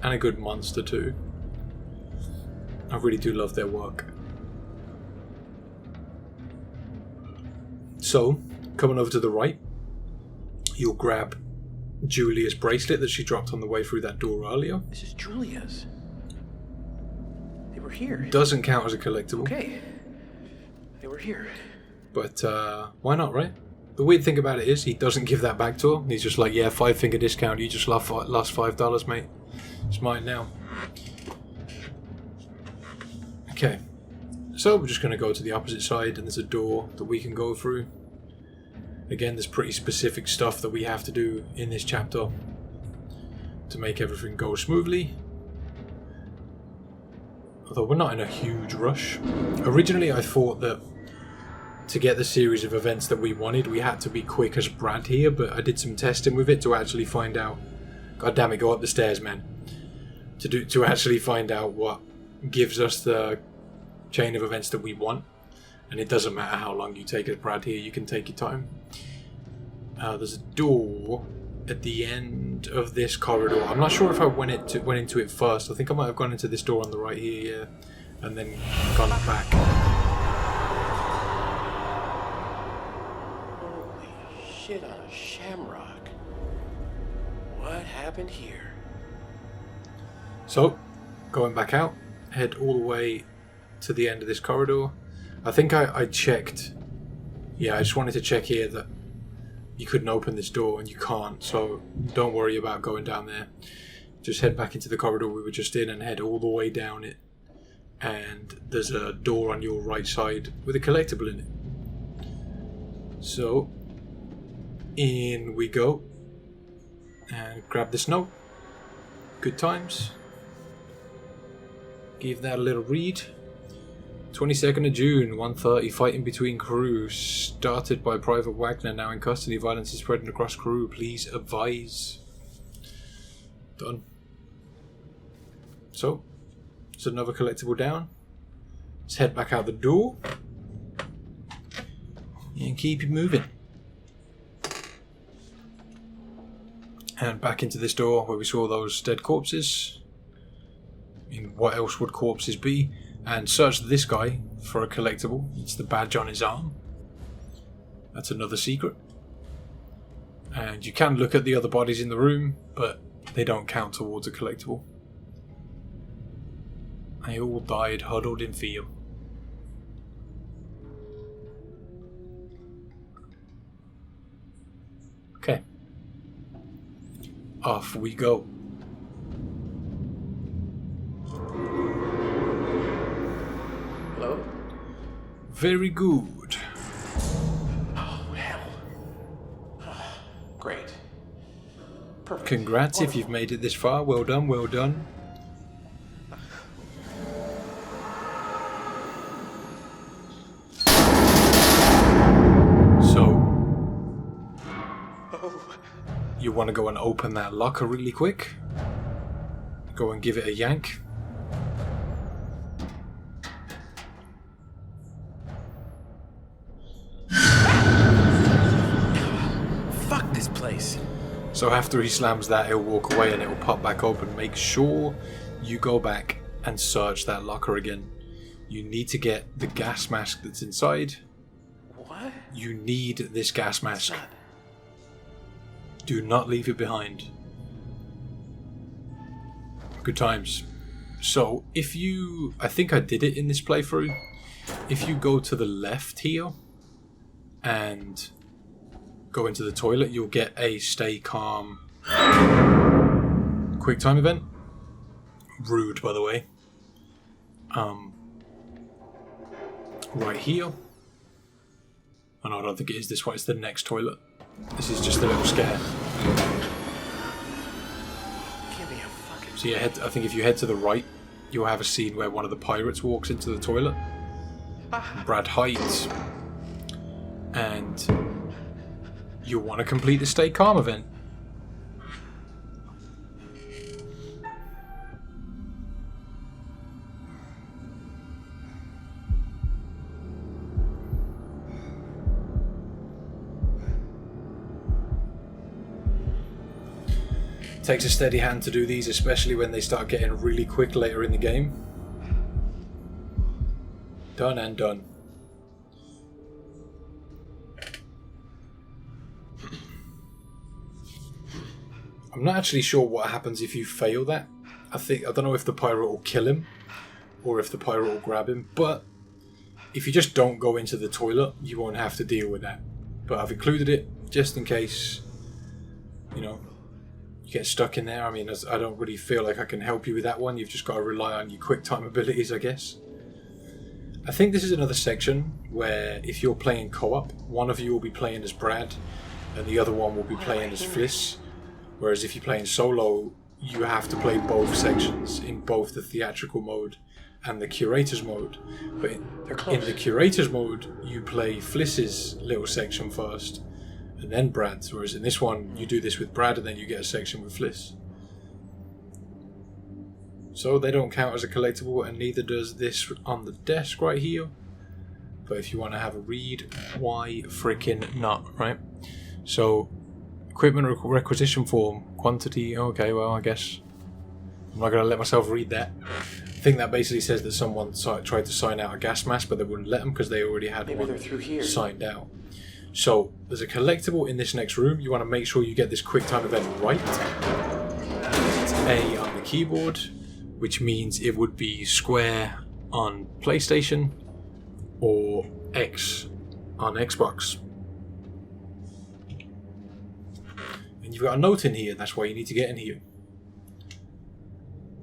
and a good monster too. I really do love their work. So, coming over to the right, you'll grab Julia's bracelet that she dropped on the way through that door earlier. This is Julia's. They were here. Doesn't count as a collectible. Okay. They were here. But why not, right? The weird thing about it is he doesn't give that back to her. He's just like, yeah, 5-finger discount. You just lost $5, mate. It's mine now. Okay. So we're just going to go to the opposite side, and there's a door that we can go through. Again, there's pretty specific stuff that we have to do in this chapter to make everything go smoothly. Although we're not in a huge rush. Originally I thought that to get the series of events that we wanted, we had to be quick as Brad here, but I did some testing with it to actually find out. God damn it, go up the stairs, man. To actually find out what gives us the chain of events that we want. And it doesn't matter how long you take as Brad here, you can take your time. There's a door at the end of this corridor. I'm not sure if I went into it first. I think I might have gone into this door on the right here, yeah, and then gone back. Holy shit on a shamrock. What happened here? So, going back out, head all the way to the end of this corridor. I think I checked. Yeah, I just wanted to check here that you couldn't open this door, and you can't, so don't worry about going down there. Just head back into the corridor we were just in and head all the way down it. And there's a door on your right side with a collectible in it. So, in we go. And grab this note. Good times. Give that a little read. 22nd of June, 1:30, fighting between crews. Started by Private Wagner, now in custody. Violence is spreading across crew. Please advise. Done. So, there's another collectible down. Let's head back out the door. And keep it moving. And back into this door where we saw those dead corpses. I mean, what else would corpses be? And search this guy for a collectible. It's the badge on his arm. That's another secret. And you can look at the other bodies in the room, but they don't count towards a collectible. They all died huddled in fear. Okay. Off we go. Hello? Very good. Oh, hell. Great. Perfect. Congrats if you've made it this far. Well done, well done. So, you want to go and open that locker really quick? Go and give it a yank. Fuck this place. So after he slams that, he'll walk away and it'll pop back open. Make sure you go back and search that locker again. You need to get the gas mask that's inside. What? You need this gas mask. Do not leave it behind. Good times. So, if you... I think I did it in this playthrough. If you go to the left here and go into the toilet, you'll get a stay calm quick time event. Rude, by the way. Right here. Oh no, I don't think it is this one. It's the next toilet. This is just a little scare. Give me a fucking... So yeah, I think if you head to the right, you'll have a scene where one of the pirates walks into the toilet. Brad hides. And you'll want to complete the Stay Calm event. Takes a steady hand to do these, especially when they start getting really quick later in the game. Done and done. I'm not actually sure what happens if you fail that. I don't know if the pirate will kill him or if the pirate will grab him, but if you just don't go into the toilet, you won't have to deal with that. But I've included it just in case, you know, you get stuck in there. I mean, I don't really feel like I can help you with that one. You've just got to rely on your quick time abilities, I guess. I think this is another section where if you're playing co-op, one of you will be playing as Brad and the other one will be playing as Fliss. Whereas if you're playing solo, you have to play both sections in both the theatrical mode and the Curator's mode. But in the Curator's mode, you play Fliss's little section first, and then Brad's. Whereas in this one, you do this with Brad, and then you get a section with Fliss. So they don't count as a collectible, and neither does this on the desk right here. But if you want to have a read, why freaking not, right? So, equipment requisition form, quantity, okay, well, I guess I'm not going to let myself read that. I think that basically says that someone tried to sign out a gas mask, but they wouldn't let them because they already had one signed out. So, there's a collectible in this next room. You want to make sure you get this quick time event right. It's A on the keyboard, which means it would be square on PlayStation or X on Xbox. And you've got a note in here, that's why you need to get in here.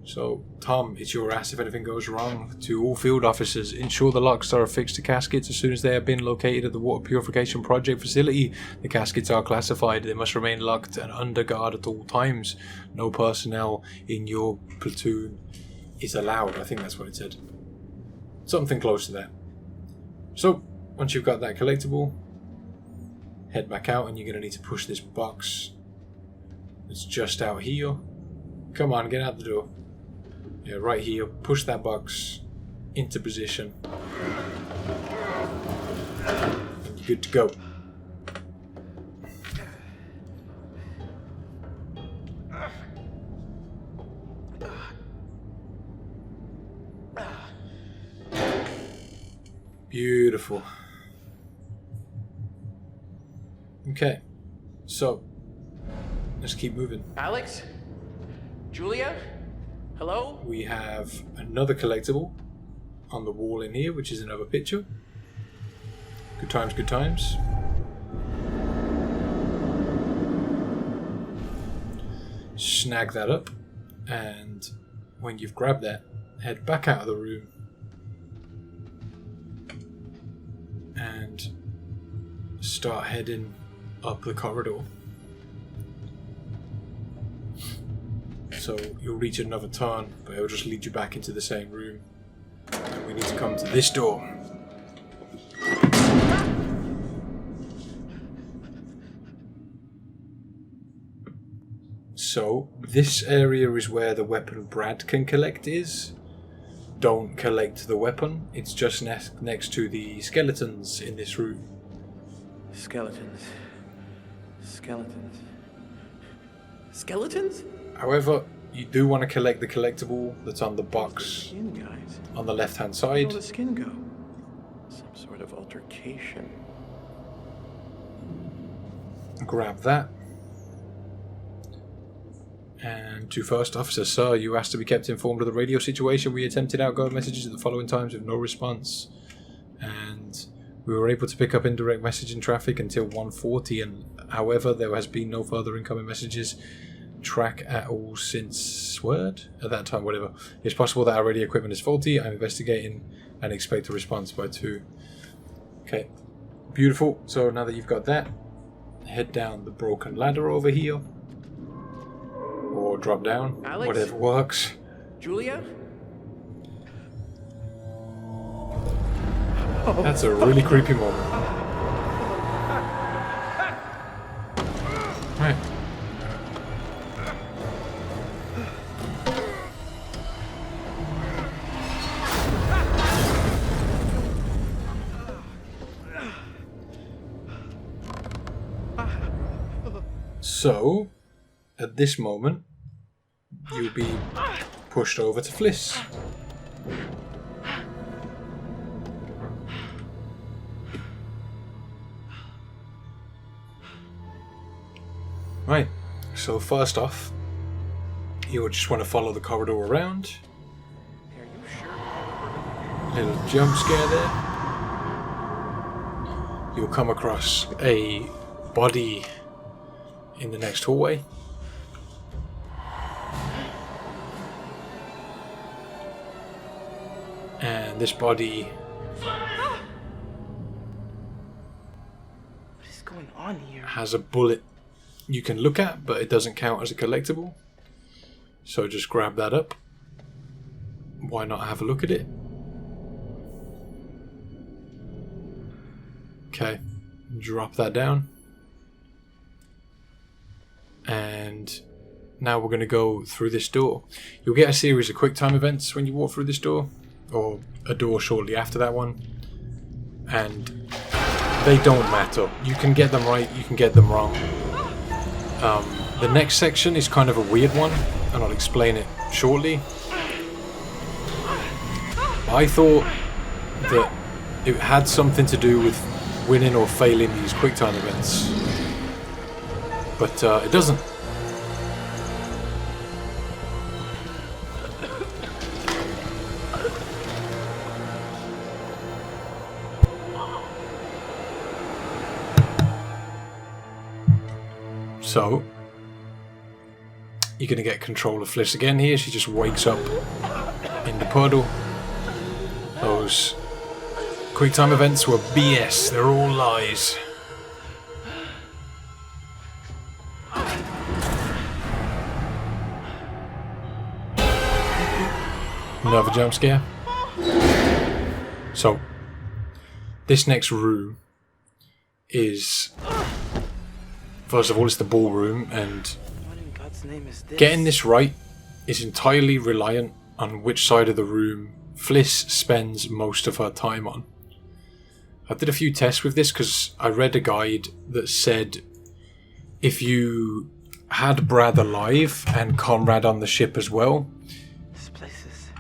So, Tom, it's your ass if anything goes wrong. To all field officers, ensure the locks are affixed to caskets as soon as they have been located at the water purification project facility. The caskets are classified. They must remain locked and under guard at all times. No personnel in your platoon is allowed. I think that's what it said. Something close to that. So, once you've got that collectible, head back out and you're going to need to push this box. It's just out here. Come on, get out the door. Yeah, right here. Push that box into position. And you're good to go. Beautiful. Okay, so let's keep moving. Alex? Julia? Hello? We have another collectible on the wall in here, which is another picture. Good times, good times. Snag that up, and when you've grabbed that, head back out of the room and start heading up the corridor. So you'll reach another turn, but it'll just lead you back into the same room. And we need to come to this door. So this area is where the weapon Brad can collect is. Don't collect the weapon. It's just next to the skeletons in this room. Skeletons. Skeletons. Skeletons? However, you do want to collect the collectible that's on the box on the left-hand side. Where did all the skin go? Some sort of altercation. Grab that. And to First Officer, sir, you asked to be kept informed of the radio situation. We attempted outgoing messages at the following times with no response. And we were able to pick up indirect messaging traffic until 1:40, and however, there has been no further incoming messages track at all since at that time, whatever. It's possible that our radio equipment is faulty. I'm investigating and expect a response by 2. Okay, beautiful. So now that you've got that, head down the broken ladder over here. Or drop down, Alex? whatever works. Julia? That's a really creepy moment. Right. So, at this moment, you'll be pushed over to Fliss. Right, so first off, you'll just want to follow the corridor around. Little jump scare there. You'll come across a body in the next hallway. And this body... What is going on here? has a bullet you can look at, but it doesn't count as a collectible. So just grab that up. why not have a look at it? Okay, drop that down. And now we're going to go through this door. You'll get a series of quick time events when you walk through this door, or a door shortly after that one. And they don't matter. You can get them right, you can get them wrong. The next section is kind of a weird one, and I'll explain it shortly. I thought that it had something to do with winning or failing these quick time events, but it doesn't. So, you're going to get control of Fliss again here. She just wakes up in the puddle. Those quick time events were BS. They're all lies. Another jump scare. So, this next room is... First of all, it's the ballroom, and getting this right is entirely reliant on which side of the room Fliss spends most of her time on. I did a few tests with this because I read a guide that said if you had Brad alive and Conrad on the ship as well, This place is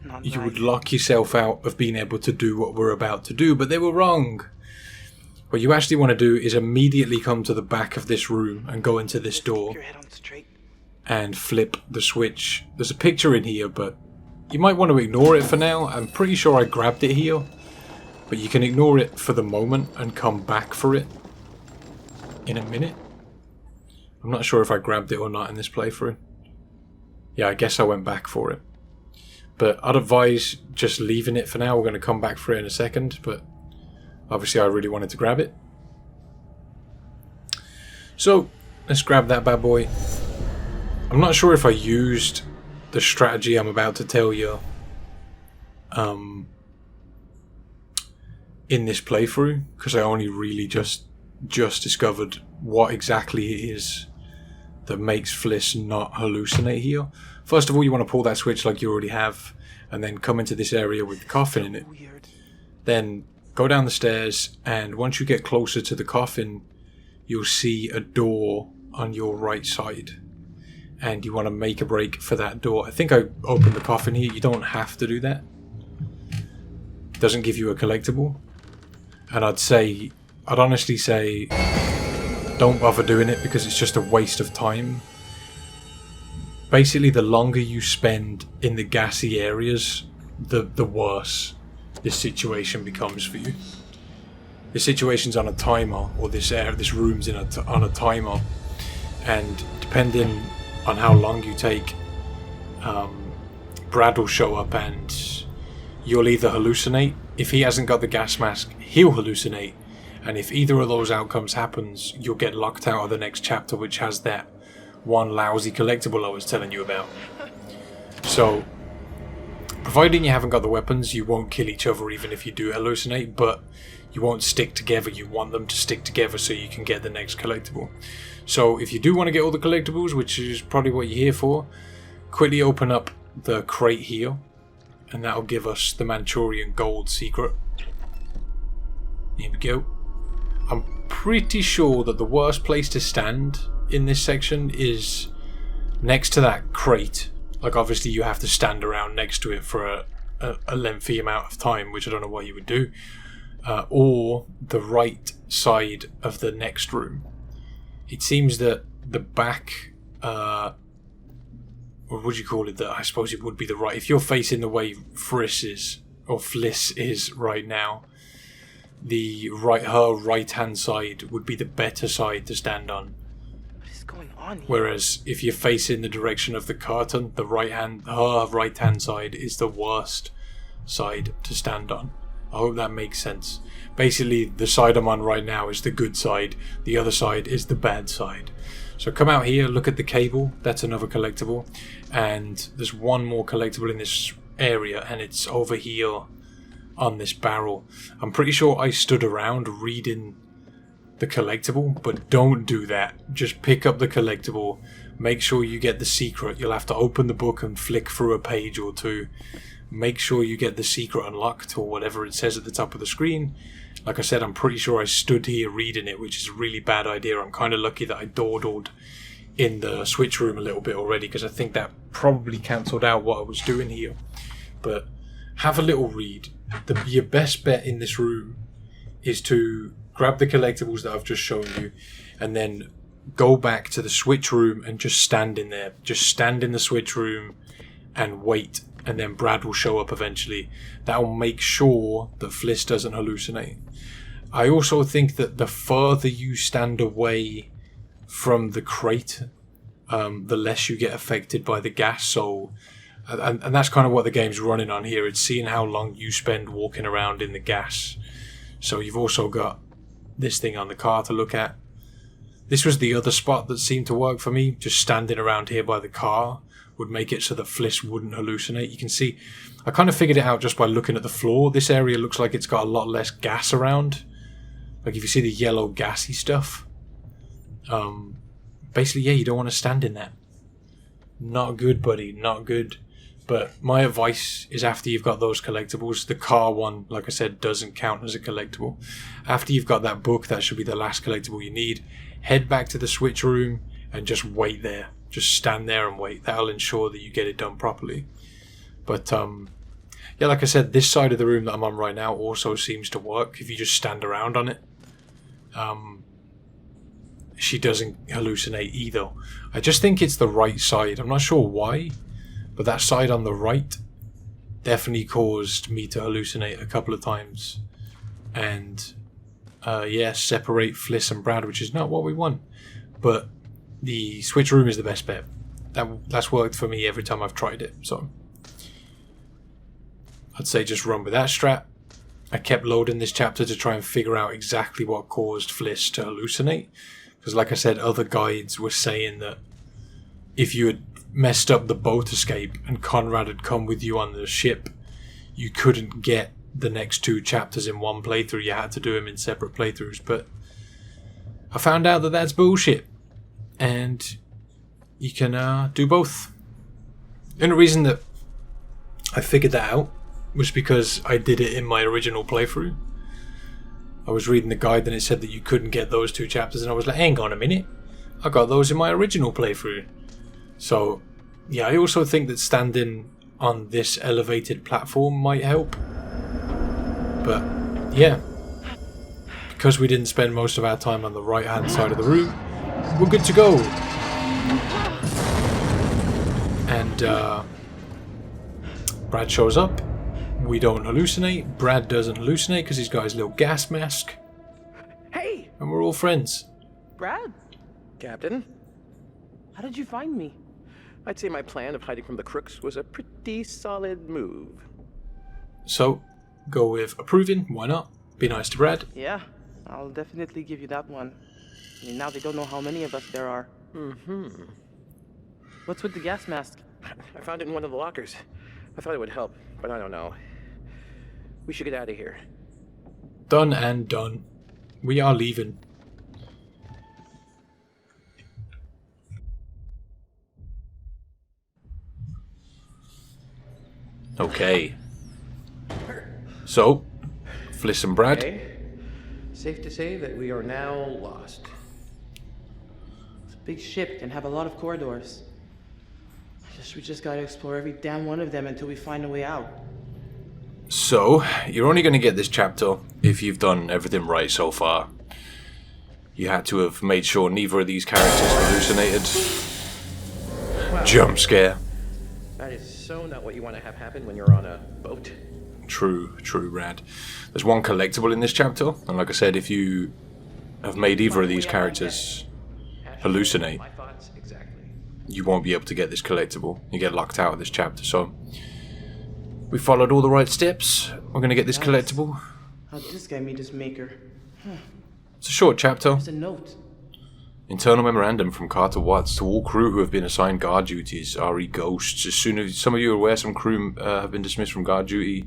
not you right. would lock yourself out of being able to do what we're about to do, but they were wrong. What you actually want to do is immediately come to the back of this room and go into this door and flip the switch. There's a picture in here, but you might want to ignore it for now. I'm pretty sure I grabbed it here, but you can ignore it for the moment and come back for it in a minute. I'm not sure if I grabbed it or not in this playthrough. Yeah, I guess I went back for it. But I'd advise just leaving it for now. We're going to come back for it in a second, but obviously I really wanted to grab it. So, let's grab that bad boy. I'm not sure if I used the strategy I'm about to tell you in this playthrough, because I only really just discovered what exactly it is that makes Fliss not hallucinate here. First of all, you want to pull that switch like you already have, and then come into this area with the coffin in it. Then go down the stairs, and once you get closer to the coffin, you'll see a door on your right side. And you want to make a break for that door. I think I opened the coffin here. You don't have to do that. It doesn't give you a collectible. And I'd honestly say, don't bother doing it because it's just a waste of time. Basically, the longer you spend in the gassy areas, the worse this situation becomes for you. The situation's on a timer, or this room's on a timer, and depending on how long you take, Brad will show up and you'll either hallucinate. If he hasn't got the gas mask, he'll hallucinate, and if either of those outcomes happens, you'll get locked out of the next chapter, which has that one lousy collectible I was telling you about. So, providing you haven't got the weapons, you won't kill each other even if you do hallucinate, but you won't stick together. You want them to stick together so you can get the next collectible. So if you do want to get all the collectibles, which is probably what you're here for, quickly open up the crate here, and that'll give us the Manchurian gold secret. Here we go. I'm pretty sure that the worst place to stand in this section is next to that crate. Like, obviously you have to stand around next to it for a lengthy amount of time, which I don't know what you would do. Or the right side of the next room. It seems that the back, or would you call it, that I suppose it would be the right. If you're facing the way Fliss is right now, her right hand side would be the better side to stand on. What is going on here? Whereas if you're facing the direction of the curtain, her right hand side is the worst side to stand on. I hope that makes sense. Basically, the side I'm on right now is the good side. The other side is the bad side. So come out here, look at the cable, that's another collectible, and there's one more collectible in this area, and it's over here on this barrel. I'm pretty sure I stood around reading the collectible, but don't do that. Just pick up the collectible, make sure you get the secret. You'll have to open the book and flick through a page or two. Make sure you get the secret unlocked or whatever it says at the top of the screen. Like I said, I'm pretty sure I stood here reading it, which is a really bad idea. I'm kind of lucky that I dawdled in the switch room a little bit already, because I think that probably cancelled out what I was doing here. But have a little read. Your best bet in this room is to grab the collectibles that I've just shown you, and then go back to the switch room and just stand in there. Just stand in the switch room and wait, and then Brad will show up eventually. That will make sure that Fliss doesn't hallucinate. I also think that the further you stand away from the crate, the less you get affected by the gas. So, and that's kind of what the game's running on here. It's seeing how long you spend walking around in the gas. So you've also got this thing on the car to look at. This was the other spot that seemed to work for me. Just standing around here by the car would make it so that Fliss wouldn't hallucinate. You can see, I kind of figured it out just by looking at the floor. This area looks like it's got a lot less gas around. Like if you see the yellow gassy stuff. Basically, yeah, you don't want to stand in that. Not good, buddy, not good. But my advice is, after you've got those collectibles, the car one, like I said, doesn't count as a collectible. After you've got that book, that should be the last collectible you need. Head back to the switch room and just wait there. Just stand there and wait. That'll ensure that you get it done properly. But yeah, like I said, this side of the room that I'm on right now also seems to work if you just stand around on it. She doesn't hallucinate either. I just think it's the right side. I'm not sure why, but that side on the right definitely caused me to hallucinate a couple of times. And yeah, separate Fliss and Brad, which is not what we want. But the switch room is the best bet. That's worked for me every time I've tried it. So I'd say just run with that strat. I kept loading this chapter to try and figure out exactly what caused Fliss to hallucinate. Because like I said, other guides were saying that if you had messed up the boat escape and Conrad had come with you on the ship, you couldn't get the next 2 chapters in one playthrough. You had to do them in separate playthroughs. But I found out that that's bullshit. And you can do both. And the reason that I figured that out was because I did it in my original playthrough. I was reading the guide and it said that you couldn't get those 2 chapters, and I was like, hang on a minute, I got those in my original playthrough. So yeah, I also think that standing on this elevated platform might help. But yeah, because we didn't spend most of our time on the right hand side of the room, we're good to go. And Brad shows up. We don't hallucinate. Brad doesn't hallucinate because he's got his little gas mask. Hey! And we're all friends. Brad? Captain? How did you find me? I'd say my plan of hiding from the crooks was a pretty solid move. So, go with approving. Why not? Be nice to Brad. Yeah, I'll definitely give you that one. I mean, now they don't know how many of us there are. Mm-hmm. What's with the gas mask? I found it in one of the lockers. I thought it would help, but I don't know. We should get out of here. Done and done. We are leaving. Okay. So, Fliss and Brad. Okay. Safe to say that we are now lost. It's a big ship and have a lot of corridors. We just gotta explore every damn one of them until we find a way out. So, you're only going to get this chapter if you've done everything right so far. You had to have made sure neither of these characters hallucinated. Wow. Jump scare. That is so not what you want to have happen when you're on a boat. True, Rad. There's one collectible in this chapter, and like I said, if you have made either of these characters hallucinate, you won't be able to get this collectible. You get locked out of this chapter. So we followed all the right steps. We're going to get this collectible. How'd this guy meet his maker? It's a short chapter. There's a note. Internal memorandum from Carter Watts to all crew who have been assigned guard duties. RE Ghosts. As soon as some of you are aware, some crew have been dismissed from guard duty.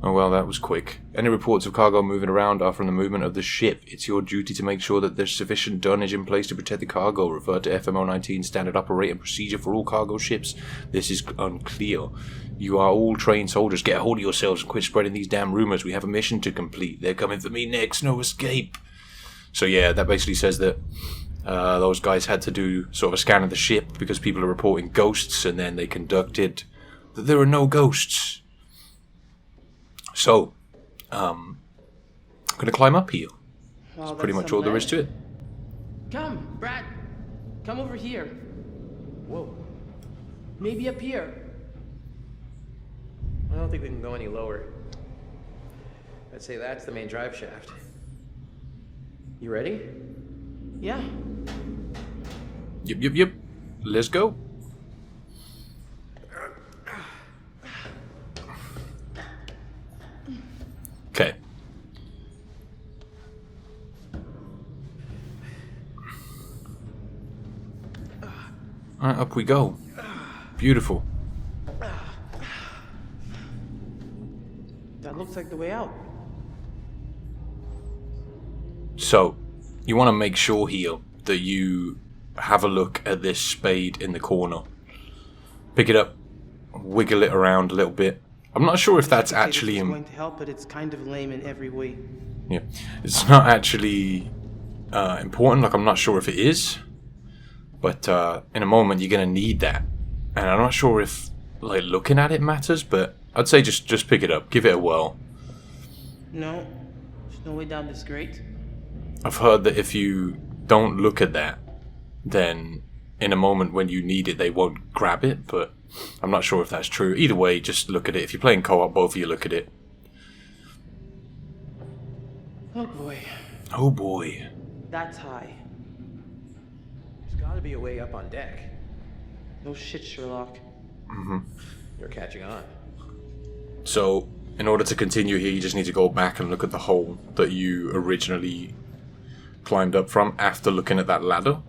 Oh well, that was quick. Any reports of cargo moving around are from the movement of the ship. It's your duty to make sure that there's sufficient dunnage in place to protect the cargo. Refer to FMO-19 Standard Operating Procedure for all cargo ships. This is unclear. You are all trained soldiers. Get a hold of yourselves and quit spreading these damn rumors. We have a mission to complete. They're coming for me next. No escape. So yeah, that basically says that those guys had to do sort of a scan of the ship because people are reporting ghosts, and then they conducted that there are no ghosts. So, I'm going to climb up here. Wow, That's pretty much all there is to it. Come, Brad. Come over here. Whoa. Maybe up here. I don't think we can go any lower. I'd say that's the main drive shaft. You ready? Yeah. Yep. Let's go. Okay. Alright, up we go. Beautiful. That looks like the way out. So, you want to make sure here that you have a look at this spade in the corner. Pick it up, wiggle it around a little bit. I'm not sure if that's actually going to help, but it's kind of lame in every way. Yeah, it's not actually important. Like, I'm not sure if it is, but in a moment you're gonna need that, and I'm not sure if like looking at it matters. But I'd say just pick it up, give it a whirl. No, there's no way down this grate. I've heard that if you don't look at that, then in a moment when you need it, they won't grab it, but I'm not sure if that's true. Either way, just look at it. If you're playing co-op, both of you look at it. Oh boy. Oh boy. That's high. There's gotta be a way up on deck. No shit, Sherlock. Mm-hmm. You're catching on. So, in order to continue here, you just need to go back and look at the hole that you originally climbed up from after looking at that ladder.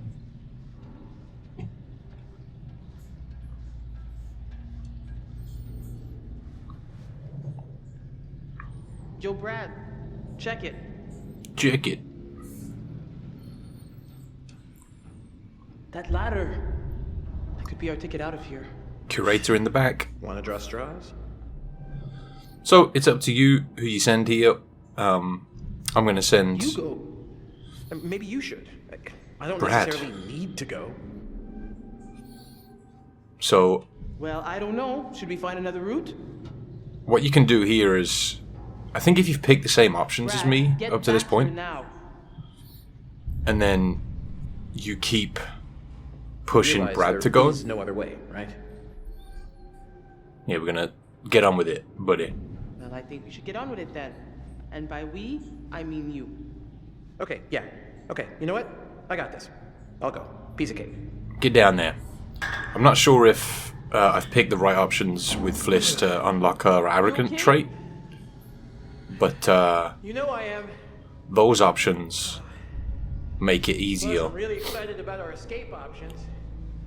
Yo, Brad, check it. Check it. That ladder. That could be our ticket out of here. Curator in the back. Wanna draw straws? So, it's up to you who you send here. I'm gonna send... You go. Maybe you should. I don't Brad. necessarily need to go. So, Well, I don't know. Should we find another route? what you can do here is... I think if you've picked the same options as me Get up to this back here point, now. and then you keep pushing Realize Brad there to go. is no other way, right? Yeah, we're gonna get on with it, buddy. Well, I think we should get on with it then. And by we, I mean you. Okay, yeah. Okay, you know what? I got this. I'll go. Piece of cake. Get down there. I'm not sure if I've picked the right options with Fliss to unlock her arrogant trait, but You know I am. those options make it easier I'm really excited about our escape options.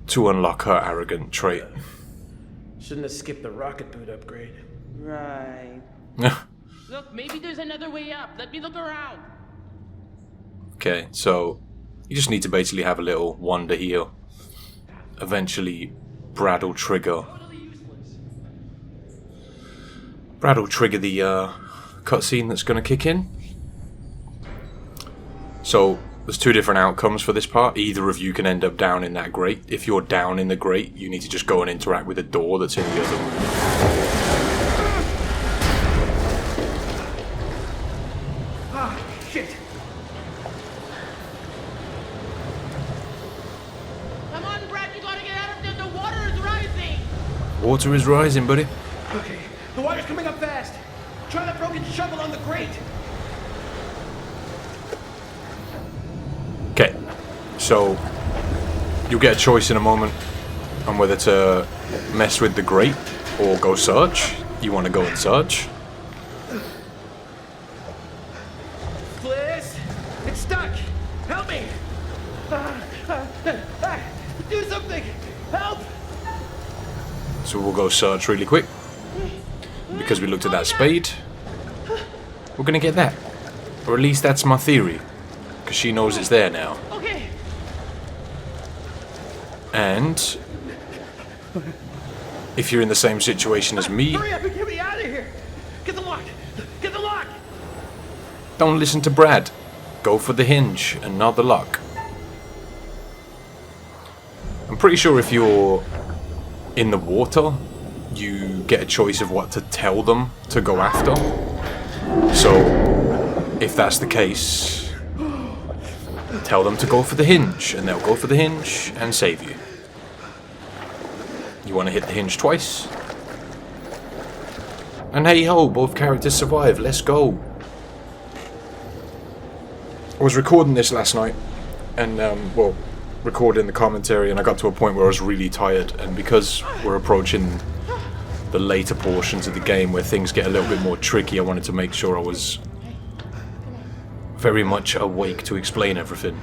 to unlock her arrogant trait. Shouldn't have skipped the rocket boot upgrade. Right. Look, maybe there's another way up. Let me look around. Okay, so you just need to basically have a little wander here. Eventually, Brad will trigger. Brad will trigger the cutscene that's going to kick in. So there's two different outcomes for this part. Either of you can end up down in that grate. If you're down in the grate, you need to just go and interact with the door that's in the other room. Ah, shit. Come on, Brad, you gotta get out of there. The water is rising. Water is rising, buddy. Okay, the water's coming up fast. Try that broken shovel on the grate. Okay, so you'll get a choice in a moment on whether to mess with the grate or go search. You want to go and search. Fliss, it's stuck. Help me. Hey, do something! Help! So we'll go search really quick. Because we looked at that spade, we're gonna get that. Or at least that's my theory. Because she knows it's there now. Okay. And if you're in the same situation as me, Hurry up and get me out of here! Get the lock! Get the lock! don't listen to Brad. Go for the hinge and not the lock. I'm pretty sure if you're in the water, you get a choice of what to tell them to go after. So, if that's the case, tell them to go for the hinge, and they'll go for the hinge and save you. You want to hit the hinge twice. And hey ho, both characters survive, let's go. I was recording this last night, and well, recording the commentary, and I got to a point where I was really tired, and because we're approaching the later portions of the game where things get a little bit more tricky, I wanted to make sure I was very much awake to explain everything.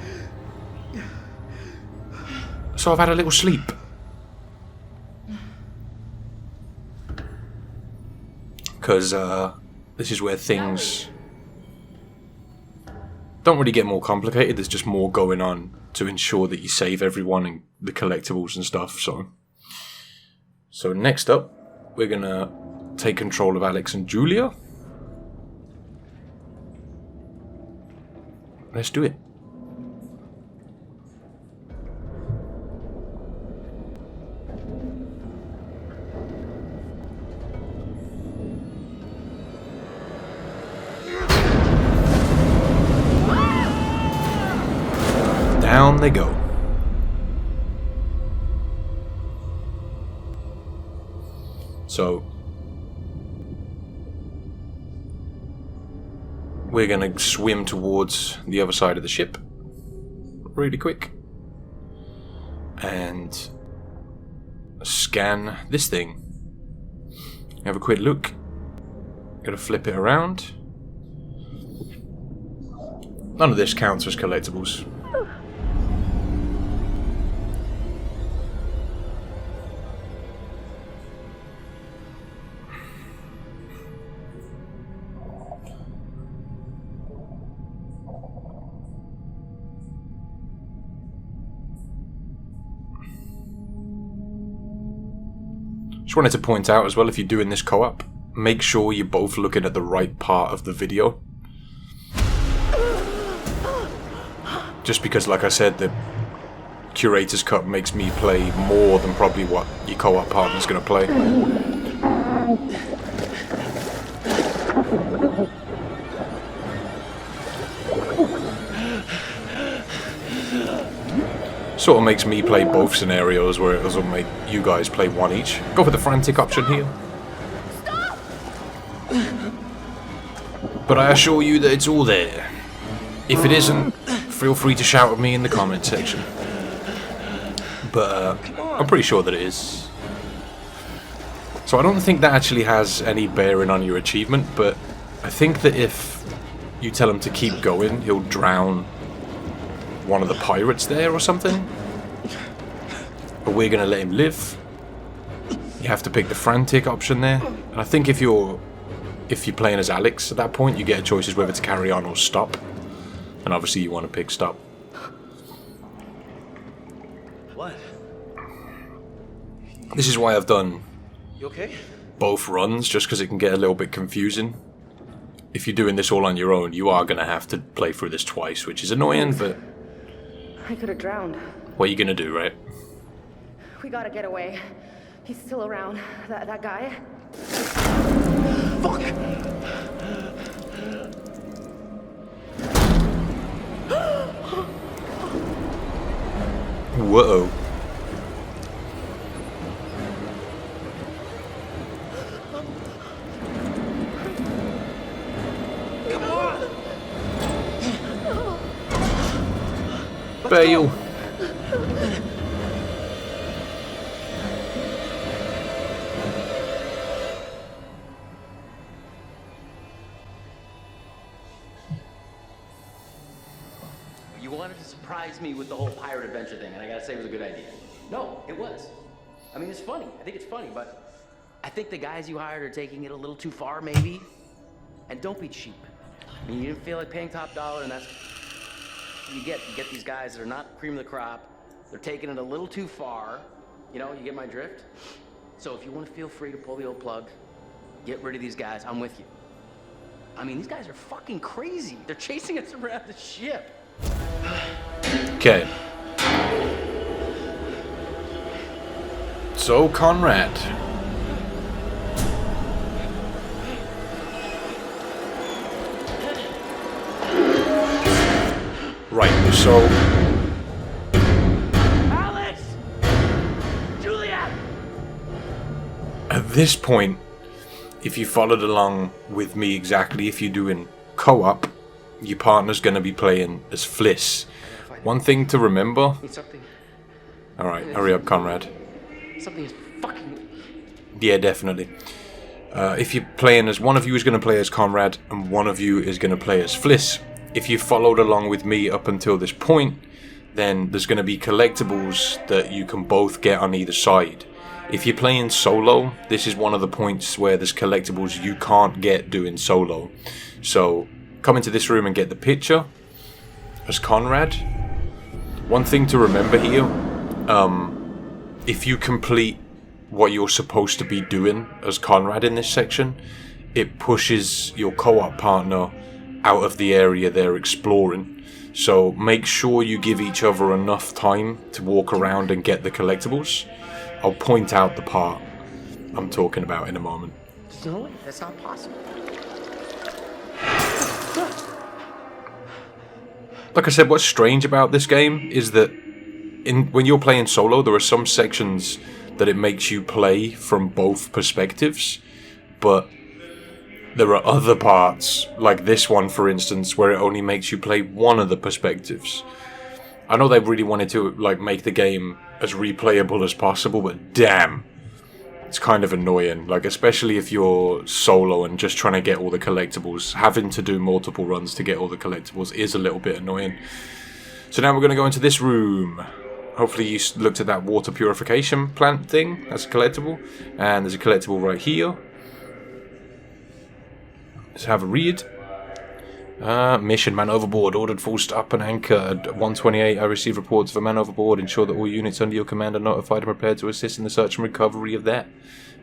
So I've had a little sleep. Because this is where things don't really get more complicated, there's just more going on to ensure that you save everyone and the collectibles and stuff. So next up, we're gonna take control of Alex and Julia. Let's do it. Down they go. So we're going to swim towards the other side of the ship really quick and scan this thing. Have a quick look. Got to flip it around. None of this counts as collectibles. Just wanted to point out as well, if you're doing this co-op, make sure you're both looking at the right part of the video. Just because, like I said, the Curator's cut makes me play more than probably what your co-op partner's going to play. Sort of makes me play both scenarios, where it doesn't make you guys play one each. Go for the frantic option here. Stop! But I assure you that it's all there. If it isn't, feel free to shout at me in the comment section. But I'm pretty sure that it is. So I don't think that actually has any bearing on your achievement, but I think that if you tell him to keep going, he'll drown one of the pirates there or something. But we're going to let him live. You have to pick the frantic option there. And I think if you're playing as Alex at that point, you get a choice as whether to carry on or stop. And obviously you want to pick stop. What? This is why I've done You okay? both runs, just because it can get a little bit confusing. If you're doing this all on your own, you are going to have to play through this twice, which is annoying, but I could have drowned. what are you going to do, right? We gotta get away. He's still around. That guy. Fuck! Whoa. Come on! Bail. You wanted to surprise surprised me with the whole pirate adventure thing, and I gotta say it was a good idea. No, it was. I mean, it's funny. I think it's funny, but I think the guys you hired are taking it a little too far, maybe. And don't be cheap. I mean, you didn't feel like paying top dollar, and that's you get these guys that are not cream of the crop. They're taking it a little too far. You know, you get my drift? So if you want to feel free to pull the old plug, get rid of these guys, I'm with you. I mean, these guys are fucking crazy. They're chasing us around the ship. Okay. So, Conrad. Right, so... Alex! Juliet! At this point, if you followed along with me exactly, if you're doing co-op, your partner's going to be playing as Fliss. One thing to remember... Alright, hurry up, Conrad. Something is fucking... Yeah, definitely. If you're playing as... One of you is going to play as Conrad, and one of you is going to play as Fliss. If you followed along with me up until this point, then there's going to be collectibles that you can both get on either side. If you're playing solo, this is one of the points where there's collectibles you can't get doing solo. So, come into this room and get the picture as Conrad. One thing to remember here, if you complete what you're supposed to be doing as Conrad in this section, it pushes your co-op partner out of the area they're exploring. So make sure you give each other enough time to walk around and get the collectibles. I'll point out the part I'm talking about in a moment. No way, that's not possible. Like I said, what's strange about this game is that when you're playing solo, there are some sections that it makes you play from both perspectives, but there are other parts, like this one for instance, where it only makes you play one of the perspectives. I know they really wanted to make the game as replayable as possible, but damn, it's kind of annoying. Like, especially if you're solo and just trying to get all the collectibles, having to do multiple runs to get all the collectibles is a little bit annoying. So now we're going to go into this room. Hopefully you looked at that water purification plant thing. That's a collectible. And there's a collectible right here. Let's have a read. Mission, man overboard. Ordered full stop and anchor at 128. I received reports of a man overboard. Ensure that all units under your command are notified and prepared to assist in the search and recovery of that.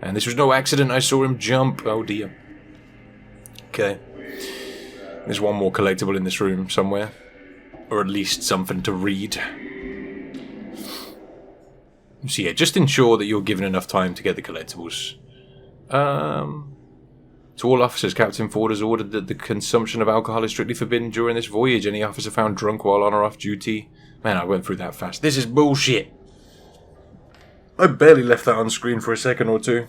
And this was no accident. I saw him jump. Oh dear. Okay. There's one more collectible in this room somewhere. Or at least something to read. So yeah, just ensure that you're given enough time to get the collectibles. To all officers, Captain Ford has ordered that the consumption of alcohol is strictly forbidden during this voyage. Any officer found drunk while on or off duty... Man, I went through that fast. This is bullshit. I barely left that on screen for a second or two.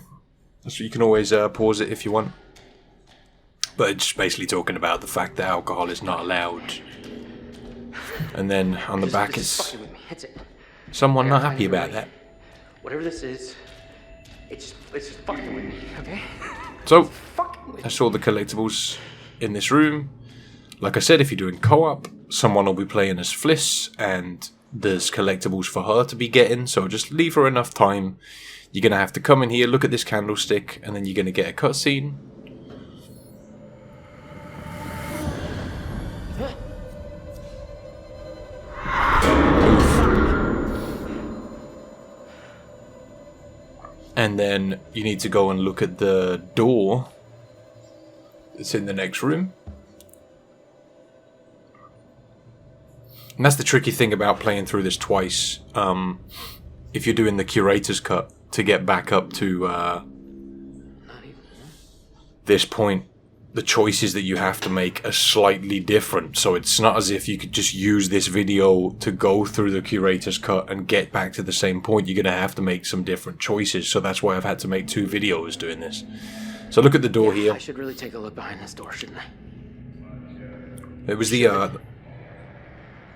So you can always pause it if you want. But it's basically talking about the fact that alcohol is not allowed. And then on the back is someone not happy about that. Whatever this is, it's just fucking with me, okay? So, that's all the collectibles in this room. Like I said, if you're doing co-op, someone will be playing as Fliss, and there's collectibles for her to be getting, so just leave her enough time. You're going to have to come in here, look at this candlestick, and then you're going to get a cutscene. And then you need to go and look at the door that's in the next room. And that's the tricky thing about playing through this twice. If you're doing the Curator's cut to get back up to this point, the choices that you have to make are slightly different. So it's not as if you could just use this video to go through the Curator's cut and get back to the same point. You're going to have to make some different choices. So that's why I've had to make 2 videos doing this. So look at the door here. I should really take a look behind this door, shouldn't I? It was the...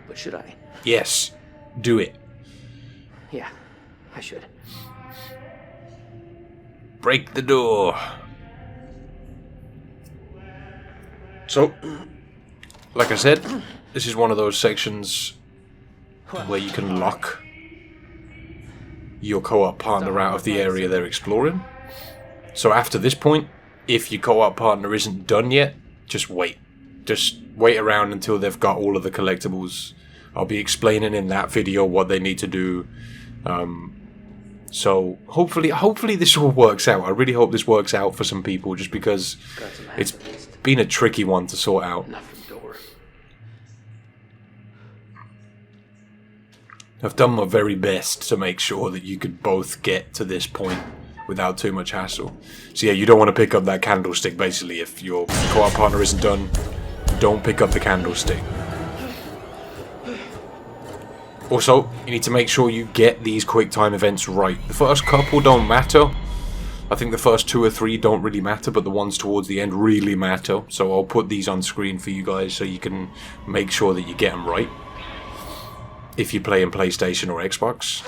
But should I? Yes. Do it. Yeah, I should. Break the door. So, like I said, this is one of those sections where you can lock your co-op partner out of the area they're exploring. So after this point, if your co-op partner isn't done yet, just wait. Just wait around until they've got all of the collectibles. I'll be explaining in that video what they need to do. So hopefully this all works out. I really hope this works out for some people, just because it's been a tricky one to sort out. I've done my very best to make sure that you could both get to this point without too much hassle. So yeah, you don't want to pick up that candlestick, basically. If your co-op partner isn't done, don't pick up the candlestick. Also, you need to make sure you get these quick time events right. The first couple don't matter. I think the first 2 or 3 don't really matter, but the ones towards the end really matter. So I'll put these on screen for you guys so you can make sure that you get them right. If you play in PlayStation or Xbox.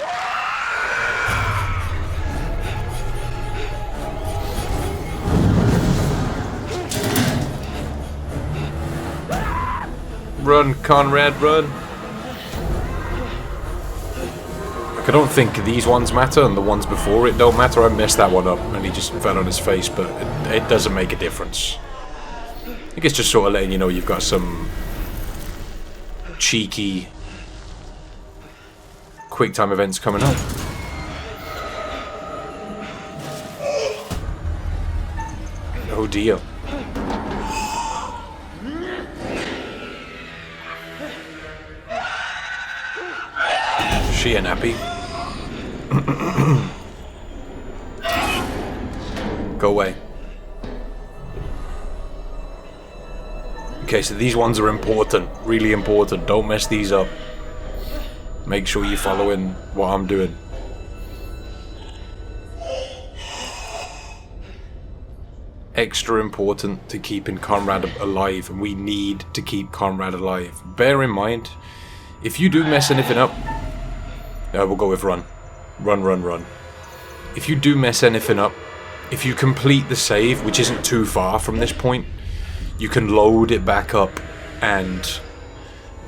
Run, Conrad, run. Like, I don't think these ones matter, and the ones before it don't matter. I messed that one up, and he just fell on his face, but it doesn't make a difference. I think it's just sort of letting you know you've got some cheeky quick time events coming up. Oh dear. She ain't happy. Go away. Okay, so these ones are important. Really important. Don't mess these up. Make sure you're following what I'm doing. Extra important to keeping Conrad alive, and we need to keep Conrad alive. Bear in mind, if you do mess anything up, we'll go with run. Run. If you do mess anything up, if you complete the save, which isn't too far from this point, you can load it back up and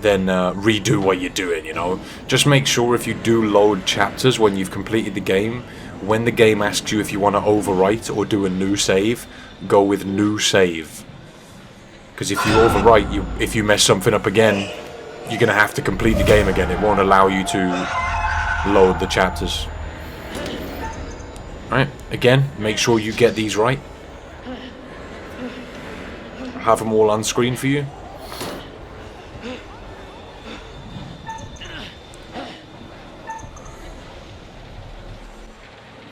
then redo what you're doing, you know. Just make sure if you do load chapters when you've completed the game, when the game asks you if you want to overwrite or do a new save, go with new save. Because if you overwrite, if you mess something up again, you're going to have to complete the game again. It won't allow you to load the chapters. Alright, again, make sure you get these right. Have them all on screen for you.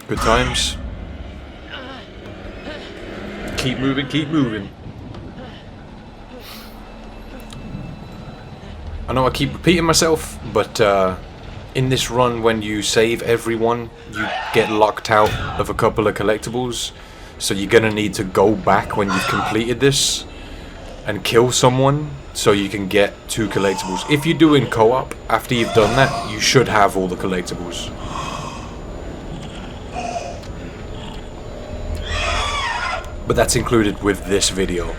Good times. Keep moving, keep moving. I know I keep repeating myself, but in this run, when you save everyone, you get locked out of a couple of collectibles. So you're gonna need to go back when you've completed this and kill someone so you can get 2 collectibles. If you're doing co-op, after you've done that, you should have all the collectibles. But that's included with this video.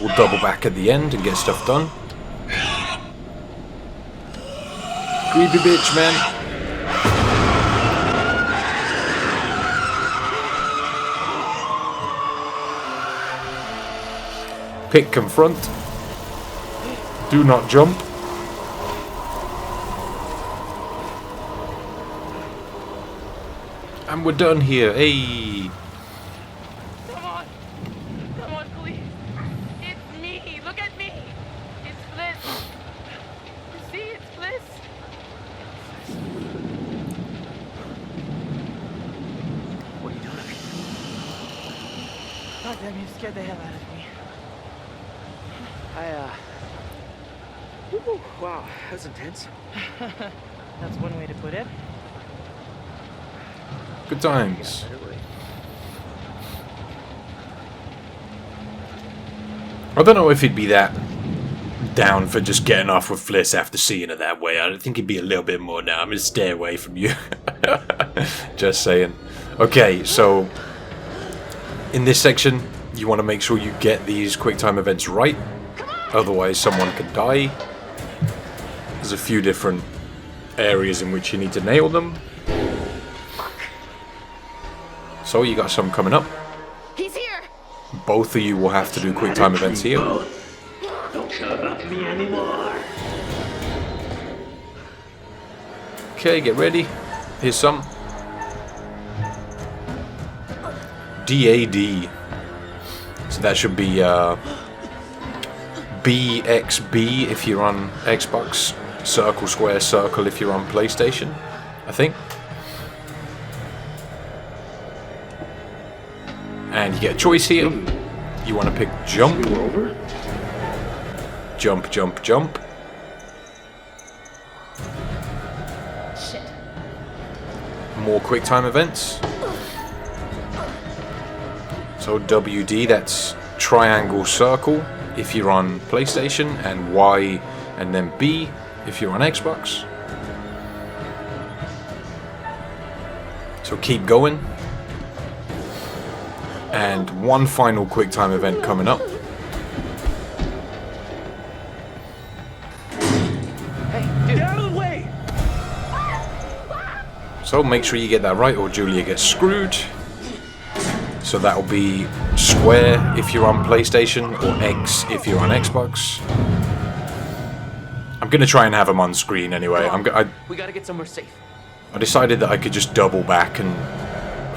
We'll double back at the end and get stuff done. Creepy bitch, man. Pick confront. Do not jump. And we're done here. Hey. Come on, please. It's me. Look at me. It's Bliss. You see, it's Bliss. What are you doing? God damn, you scared the hell out of me. Woo, wow, that was intense. That's one way to put it. Good times. I don't know if he'd be that down for just getting off with Fliss after seeing her that way. I think he'd be a little bit more now. I'm gonna stay away from you. Just saying. Okay, so in this section, you want to make sure you get these quick time events right. Otherwise, someone could die. There's a few different areas in which you need to nail them. So you got some coming up. He's here. Both of you will have to do quick time events here. Don't care about me anymore. Okay, get ready. Here's some. DAD. So that should be BXB if you're on Xbox. Circle, square, circle if you're on PlayStation, I think. And you get a choice here. You want to pick jump. Jump, jump, jump. Shit. More quick time events. So WD, that's triangle, circle if you're on PlayStation, and Y and then B if you're on Xbox. So keep going. And one final quick time event coming up. Hey, dude. Get out of the way! So make sure you get that right or Julia gets screwed. So that'll be square if you're on PlayStation or X if you're on Xbox. I'm gonna try and have them on screen anyway. We gotta get somewhere safe. I decided that I could just double back and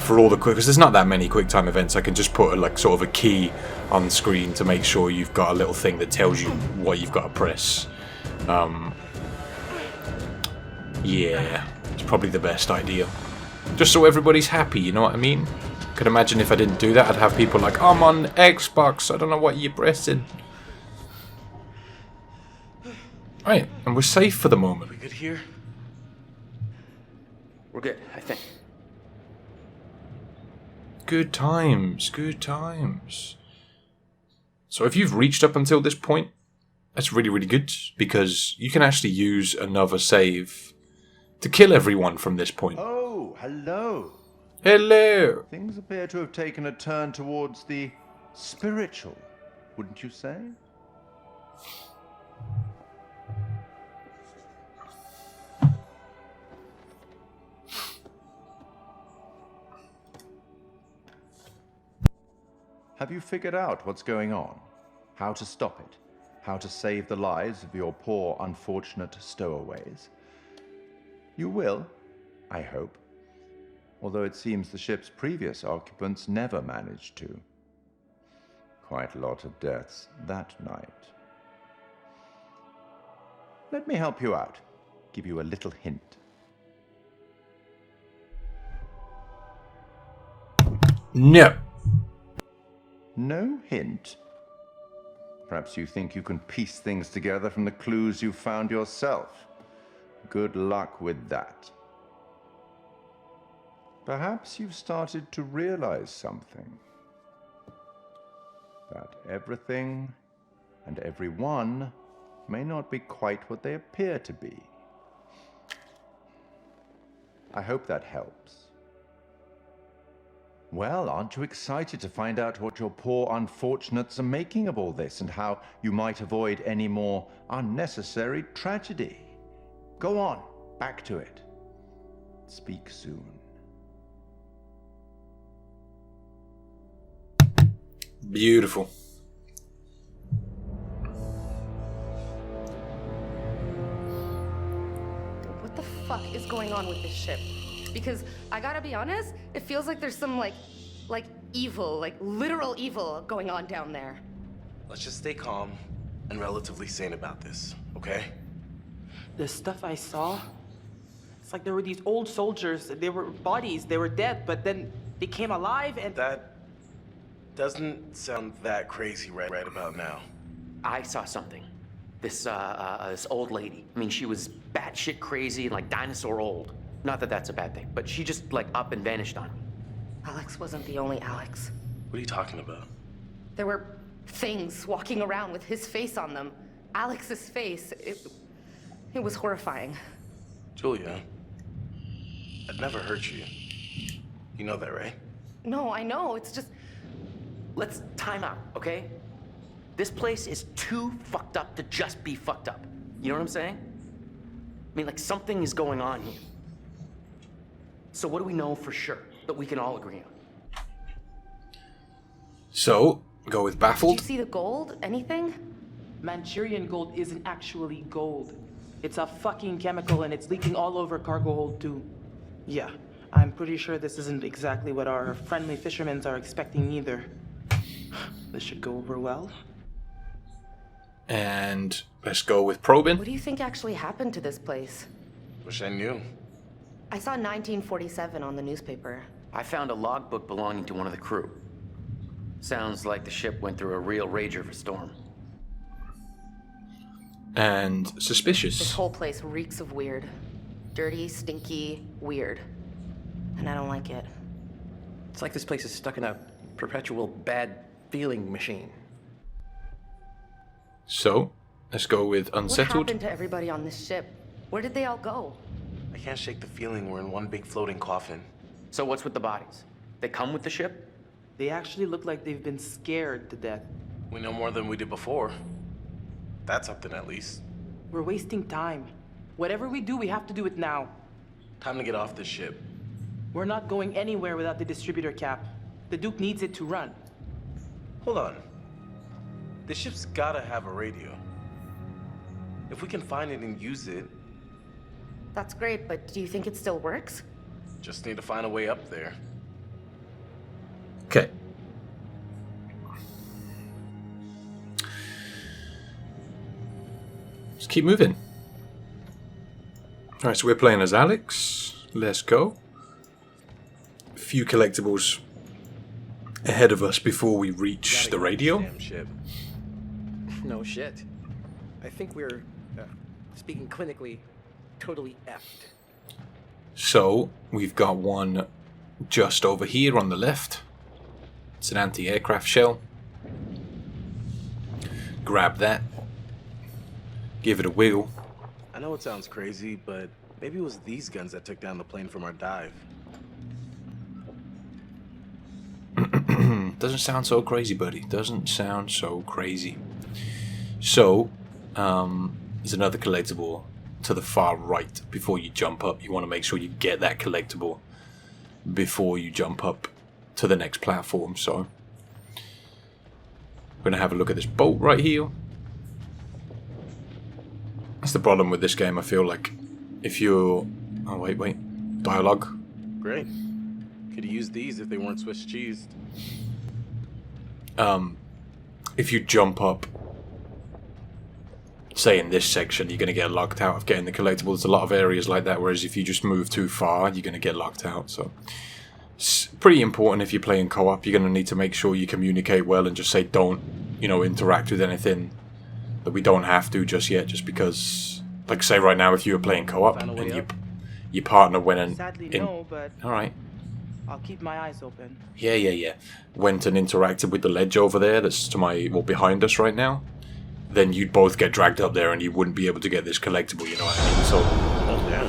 for all the quick, because there's not that many quick time events. I can just put like sort of a key on screen to make sure you've got a little thing that tells you what you've got to press. Yeah, it's probably the best idea. Just so everybody's happy, you know what I mean? Could imagine if I didn't do that, I'd have people like, I'm on Xbox, I don't know what you're pressing. Right, and we're safe for the moment. We good here? We're good, I think. Good times, good times. So if you've reached up until this point, that's really, really good, because you can actually use another save to kill everyone from this point. Oh, hello. Hello. Things appear to have taken a turn towards the spiritual, wouldn't you say? Have you figured out what's going on? How to stop it? How to save the lives of your poor, unfortunate stowaways? You will, I hope. Although it seems the ship's previous occupants never managed to. Quite a lot of deaths that night. Let me help you out. Give you a little hint. No. No hint? Perhaps you think you can piece things together from the clues you found yourself. Good luck with that. Perhaps you've started to realize something. That everything and everyone may not be quite what they appear to be. I hope that helps. Well, aren't you excited to find out what your poor unfortunates are making of all this and how you might avoid any more unnecessary tragedy? Go on, back to it. Speak soon. Beautiful. What the fuck is going on with this ship? Because I gotta be honest, it feels like there's some like evil, like literal evil going on down there. Let's just stay calm and relatively sane about this, okay? The stuff I saw, it's like there were these old soldiers, they were bodies, they were dead, but then they came alive and... That doesn't sound that crazy right about now. I saw something. This old lady. I mean, she was batshit crazy, like dinosaur old. Not that that's a bad thing, but she just like up and vanished on me. Alex wasn't the only Alex. What are you talking about? There were things walking around with his face on them. Alex's face. It was horrifying. Julia, I'd never hurt you. You know that, right? No, I know. It's just... Let's time out, okay? This place is too fucked up to just be fucked up. You know what I'm saying? mean, like, something is going on here. So what do we know for sure that we can all agree on? So, go with baffled. Did you see the gold? Anything? Manchurian gold isn't actually gold. It's a fucking chemical and it's leaking all over cargo hold too. Yeah, I'm pretty sure this isn't exactly what our friendly fishermen are expecting either. This should go over well. And let's go with probing. What do you think actually happened to this place? Wish I knew. I saw 1947 on the newspaper. I found a logbook belonging to one of the crew. Sounds like the ship went through a real rager of a storm. And suspicious. This whole place reeks of weird. Dirty, stinky, weird. And I don't like it. It's like this place is stuck in a perpetual bad feeling machine. So, let's go with unsettled. What happened to everybody on this ship? Where did they all go? I can't shake the feeling we're in one big floating coffin. So what's with the bodies? They come with the ship? They actually look like they've been scared to death. We know more than we did before. That's something at least. We're wasting time. Whatever we do, we have to do it now. Time to get off this ship. We're not going anywhere without the distributor cap. The Duke needs it to run. Hold on. This ship's gotta have a radio. If we can find it and use it... That's great, but do you think it still works? Just need to find a way up there. Okay. Let's keep moving. Alright, so we're playing as Alex. Let's go. A few collectibles ahead of us before we reach the radio. Damn ship. No shit. I think we're, speaking clinically, totally effed. So, we've got one just over here on the left. It's an anti-aircraft shell. Grab that. Give it a wiggle. I know it sounds crazy, but maybe it was these guns that took down the plane from our dive. Doesn't sound so crazy, buddy. Doesn't sound so crazy. So, there's another collectible to the far right before you jump up. You want to make sure you get that collectible before you jump up to the next platform. So, we're going to have a look at this boat right here. That's the problem with this game, I feel like. If you're... Oh, wait. Dialogue. Great. Could have used these if they weren't Swiss cheesed. If you jump up, say in this section, you're going to get locked out of getting the collectible. There's a lot of areas like that, whereas if you just move too far, you're going to get locked out. So it's pretty important if you're playing co-op. You're going to need to make sure you communicate well and just say don't, interact with anything that we don't have to just yet, just because, like say right now, if you were playing co-op and your partner went and... Sadly, no, but... Alright. I'll keep my eyes open. Yeah. Went and interacted with the ledge over there that's to my... well, behind us right now. Then you'd both get dragged up there and you wouldn't be able to get this collectible, you know what I mean? So... Oh, yeah.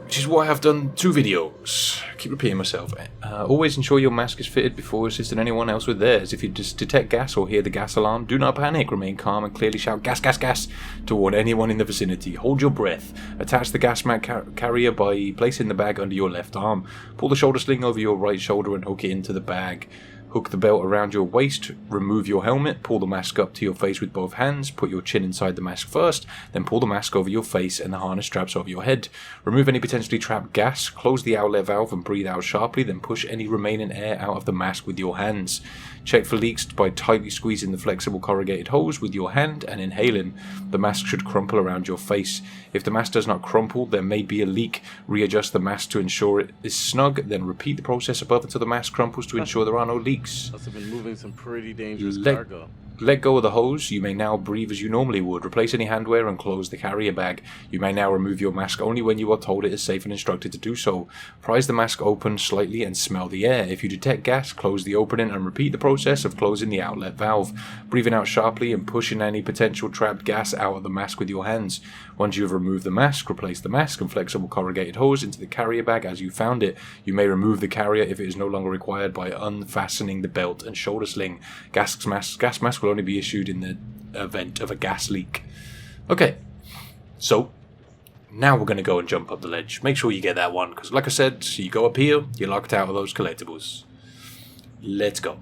Which is why I've done 2 videos. I keep repeating myself. Always ensure your mask is fitted before assisting anyone else with theirs. If you just detect gas or hear the gas alarm, do not panic. Remain calm and clearly shout gas, gas, gas to warn anyone in the vicinity. Hold your breath. Attach the gas mat carrier by placing the bag under your left arm. Pull the shoulder sling over your right shoulder and hook it into the bag. Hook the belt around your waist, remove your helmet, pull the mask up to your face with both hands, put your chin inside the mask first, then pull the mask over your face and the harness straps over your head. Remove any potentially trapped gas, close the outlet valve and breathe out sharply, then push any remaining air out of the mask with your hands. Check for leaks by tightly squeezing the flexible corrugated hose with your hand and inhaling. The mask should crumple around your face. If the mask does not crumple, there may be a leak. Readjust the mask to ensure it is snug, then repeat the process above until the mask crumples to ensure there are no leaks. Must have been moving some pretty dangerous cargo. Let go of the hose. You may now breathe as you normally would. Replace any handwear and close the carrier bag. You may now remove your mask only when you are told it is safe and instructed to do so. Prise the mask open slightly and smell the air. If you detect gas, close the opening and repeat the process of closing the outlet valve, breathing out sharply and pushing any potential trapped gas out of the mask with your hands. Once you have removed the mask, replace the mask and flexible corrugated hose into the carrier bag as you found it. You may remove the carrier if it is no longer required by unfastening the belt and shoulder sling. Gas mask will only be issued in the event of a gas leak. Okay, so now we're going to go and jump up the ledge. Make sure you get that one, because like I said, you go up here, you're locked out of those collectibles. Let's go.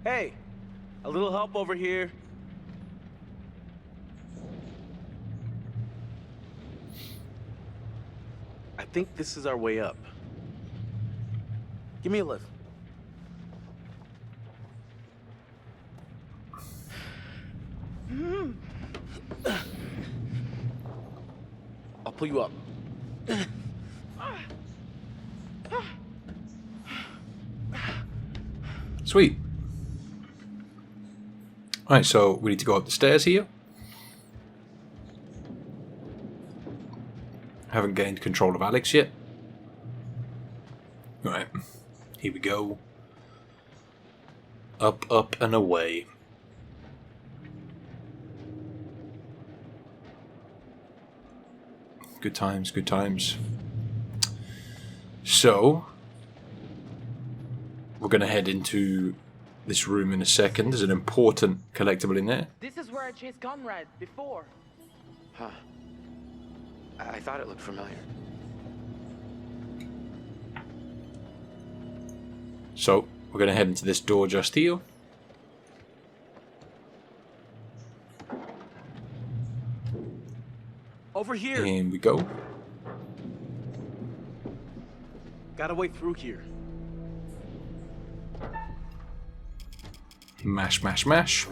Hey, a little help over here. I think this is our way up. Give me a lift. I'll pull you up. Sweet. Alright, so we need to go up the stairs here. Haven't gained control of Alex yet. Right, here we go. Up, up, and away. Good times, good times. So, we're going to head into this room in a second. There's an important collectible in there. This is where I chased Conrad before. Huh. I thought it looked familiar. So, we're going to head into this door just here. Over here. In we go. Got a way through here. Mash, mash, mash.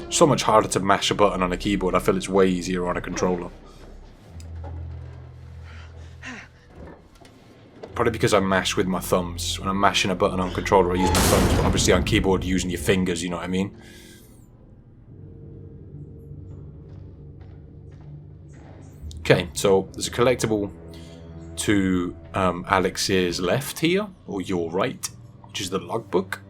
So much harder to mash a button on a keyboard. I feel it's way easier on a controller. Probably because I mash with my thumbs. When I'm mashing a button on controller, I use my thumbs. But obviously on keyboard, using your fingers, you know what I mean? Okay, so there's a collectible to Alex's left here, or your right, which is the logbook.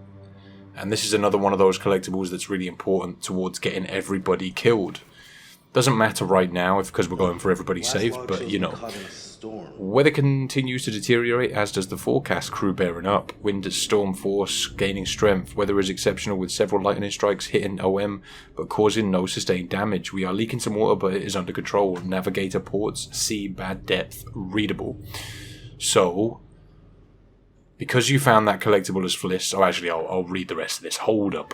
And this is another one of those collectibles that's really important towards getting everybody killed. Doesn't matter right now because we're going for everybody safe, but you know. Weather continues to deteriorate, as does the forecast. Crew bearing up. Wind at storm force, gaining strength. Weather is exceptional with several lightning strikes hitting OM, but causing no sustained damage. We are leaking some water, but it is under control. Navigator ports, sea, bad depth, readable. So, because you found that collectible as Fliss, oh actually I'll read the rest of this. Hold up.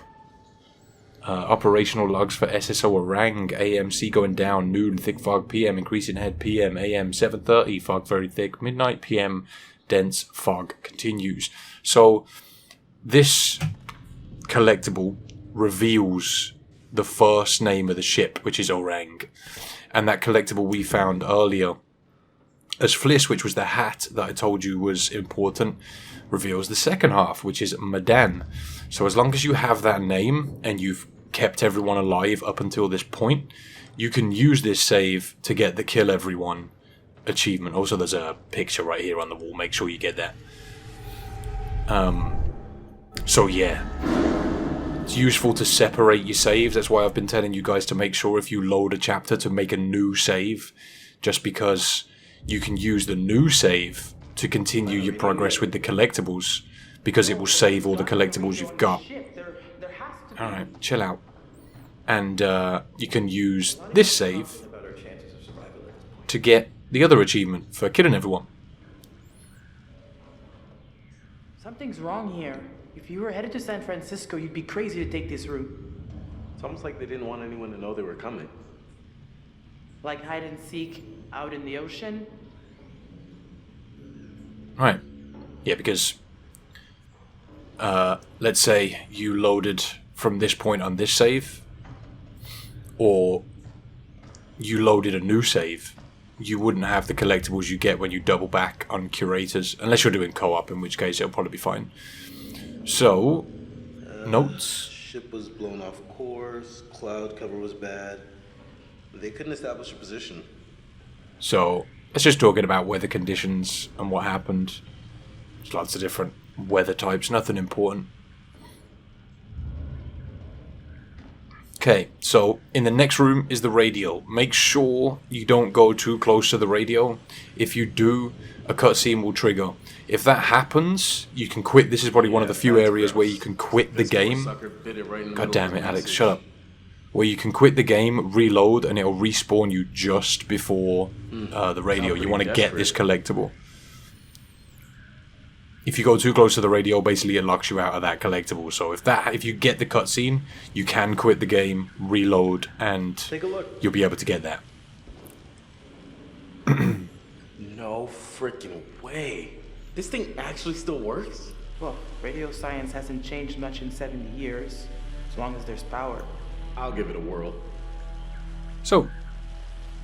Operational logs for SSO Orang, AMC going down, noon, thick fog, PM, increasing head, PM, AM, 7:30, fog very thick, midnight, PM, dense fog continues. So, this collectible reveals the first name of the ship, which is Orang. And that collectible we found earlier as Fliss, which was the hat that I told you was important, reveals the second half, which is Medan. So as long as you have that name and you've kept everyone alive up until this point, you can use this save to get the kill everyone achievement. Also, there's a picture right here on the wall. Make sure you get that. So yeah, it's useful to separate your saves. That's why I've been telling you guys to make sure if you load a chapter to make a new save, just because you can use the new save to continue your progress with the collectibles, because it will save all the collectibles you've got. Alright, chill out. And you can use this save to get the other achievement for killing everyone. Something's wrong here. If you were headed to San Francisco, you'd be crazy to take this route. It's almost like they didn't want anyone to know they were coming. Like hide and seek out in the ocean? Right. Yeah, because let's say you loaded from this point on this save, or you loaded a new save, you wouldn't have the collectibles you get when you double back on Curators, unless you're doing co-op, in which case it'll probably be fine. So, notes. Ship was blown off course, cloud cover was bad. They couldn't establish a position. So, let's just talking about weather conditions and what happened. There's lots of different weather types, nothing important. Okay, so in the next room is the radio. Make sure you don't go too close to the radio. If you do, a cutscene will trigger. If that happens, you can quit. This is probably one of the few areas where you can quit the game. God damn it, Alex, shut up. Where you can quit the game, reload, and it'll respawn you just before the radio. You want to get this collectible. If you go too close to the radio, basically it locks you out of that collectible. So if you get the cutscene, you can quit the game, reload, and you'll be able to get that. No freaking way. This thing actually still works? Well, radio science hasn't changed much in 70 years, as long as there's power. I'll give it a whirl. So,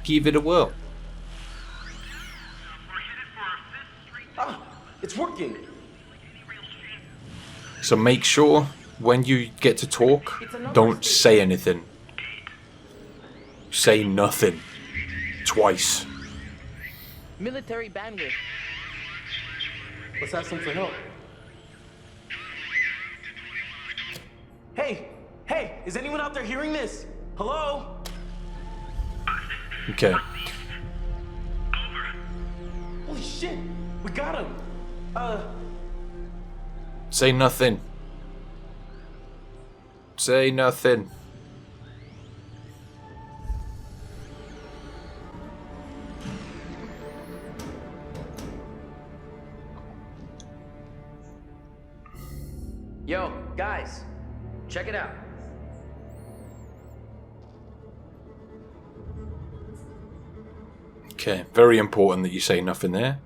give it a whirl. Ah, it's working. So make sure when you get to talk, don't say anything. Say nothing. Twice. Military bandwidth. Let's ask them for help. Hey! Hey! Is anyone out there hearing this? Hello? Okay. Holy shit! We got him! Say nothing. Say nothing. Yo, guys, check it out. Okay, very important that you say nothing there.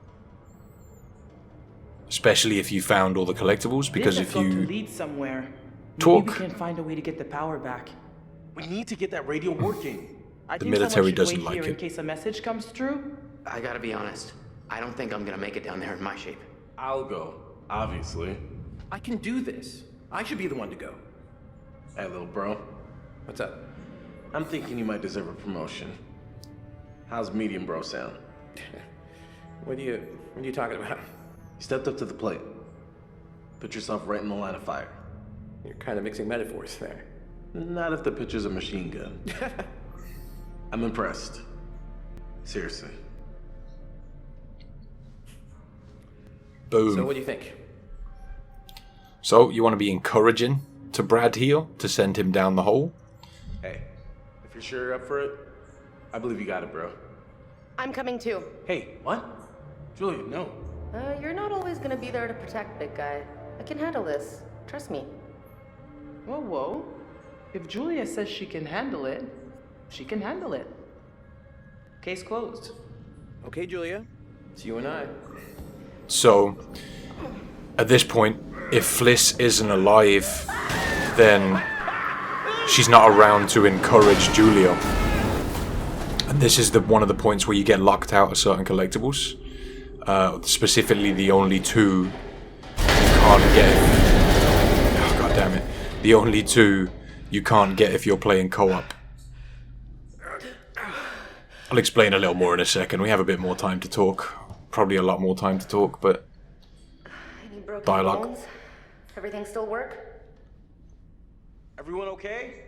Especially if you found all the collectibles, because if you lead somewhere, talk, maybe we can find a way to get the power back. We need to get that radio working. the military doesn't like in it. case a message comes through. I gotta be honest. I don't think I'm gonna make it down there in my shape. I'll go, obviously. I can do this. I should be the one to go. Hey, little bro. What's up? I'm thinking you might deserve a promotion. How's medium bro sound? What are you talking about? You stepped up to the plate. Put yourself right in the line of fire. You're kind of mixing metaphors there. Not if the picture's a machine gun. I'm impressed. Seriously. Boom. So what do you think? So you want to be encouraging to Brad here to send him down the hole? Hey, if you're sure you're up for it, I believe you got it, bro. I'm coming too. Hey, what? Julia, no. You're not always gonna be there to protect, big guy. I can handle this. Trust me. Whoa, whoa. If Julia says she can handle it, she can handle it. Case closed. Okay, Julia. It's you and I. So, at this point, if Fliss isn't alive, then she's not around to encourage Julia. And this is one of the points where you get locked out of certain collectibles. Specifically, the only two you can't get. Oh, God damn it. The only two you can't get if you're playing co-op. I'll explain a little more in a second. We have a bit more time to talk. Probably a lot more time to talk, but Any broken dialogue. bones? Everything still work? Everyone okay?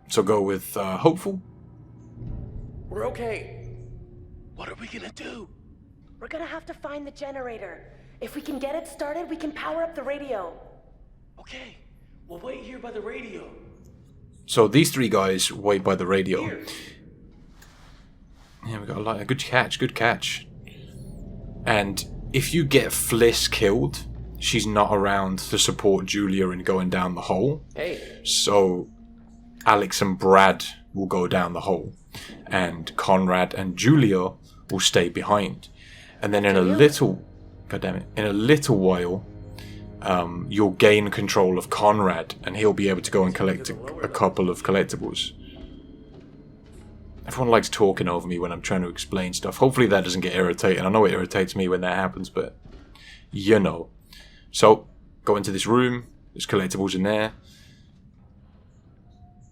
So go with hopeful. We're okay. What are we gonna do? We're gonna have to find the generator. If we can get it started, we can power up the radio. Okay, we'll wait here by the radio. So these three guys wait by the radio. Yeah, we got a good catch. And if you get Fliss killed, she's not around to support Julia in going down the hole. Hey. So Alex and Brad will go down the hole, and Conrad and Julia will stay behind. And then in a little while, you'll gain control of Conrad, and he'll be able to go and collect a couple of collectibles. Everyone likes talking over me when I'm trying to explain stuff. Hopefully that doesn't get irritating. I know it irritates me when that happens, but you know. So, go into this room. There's collectibles in there.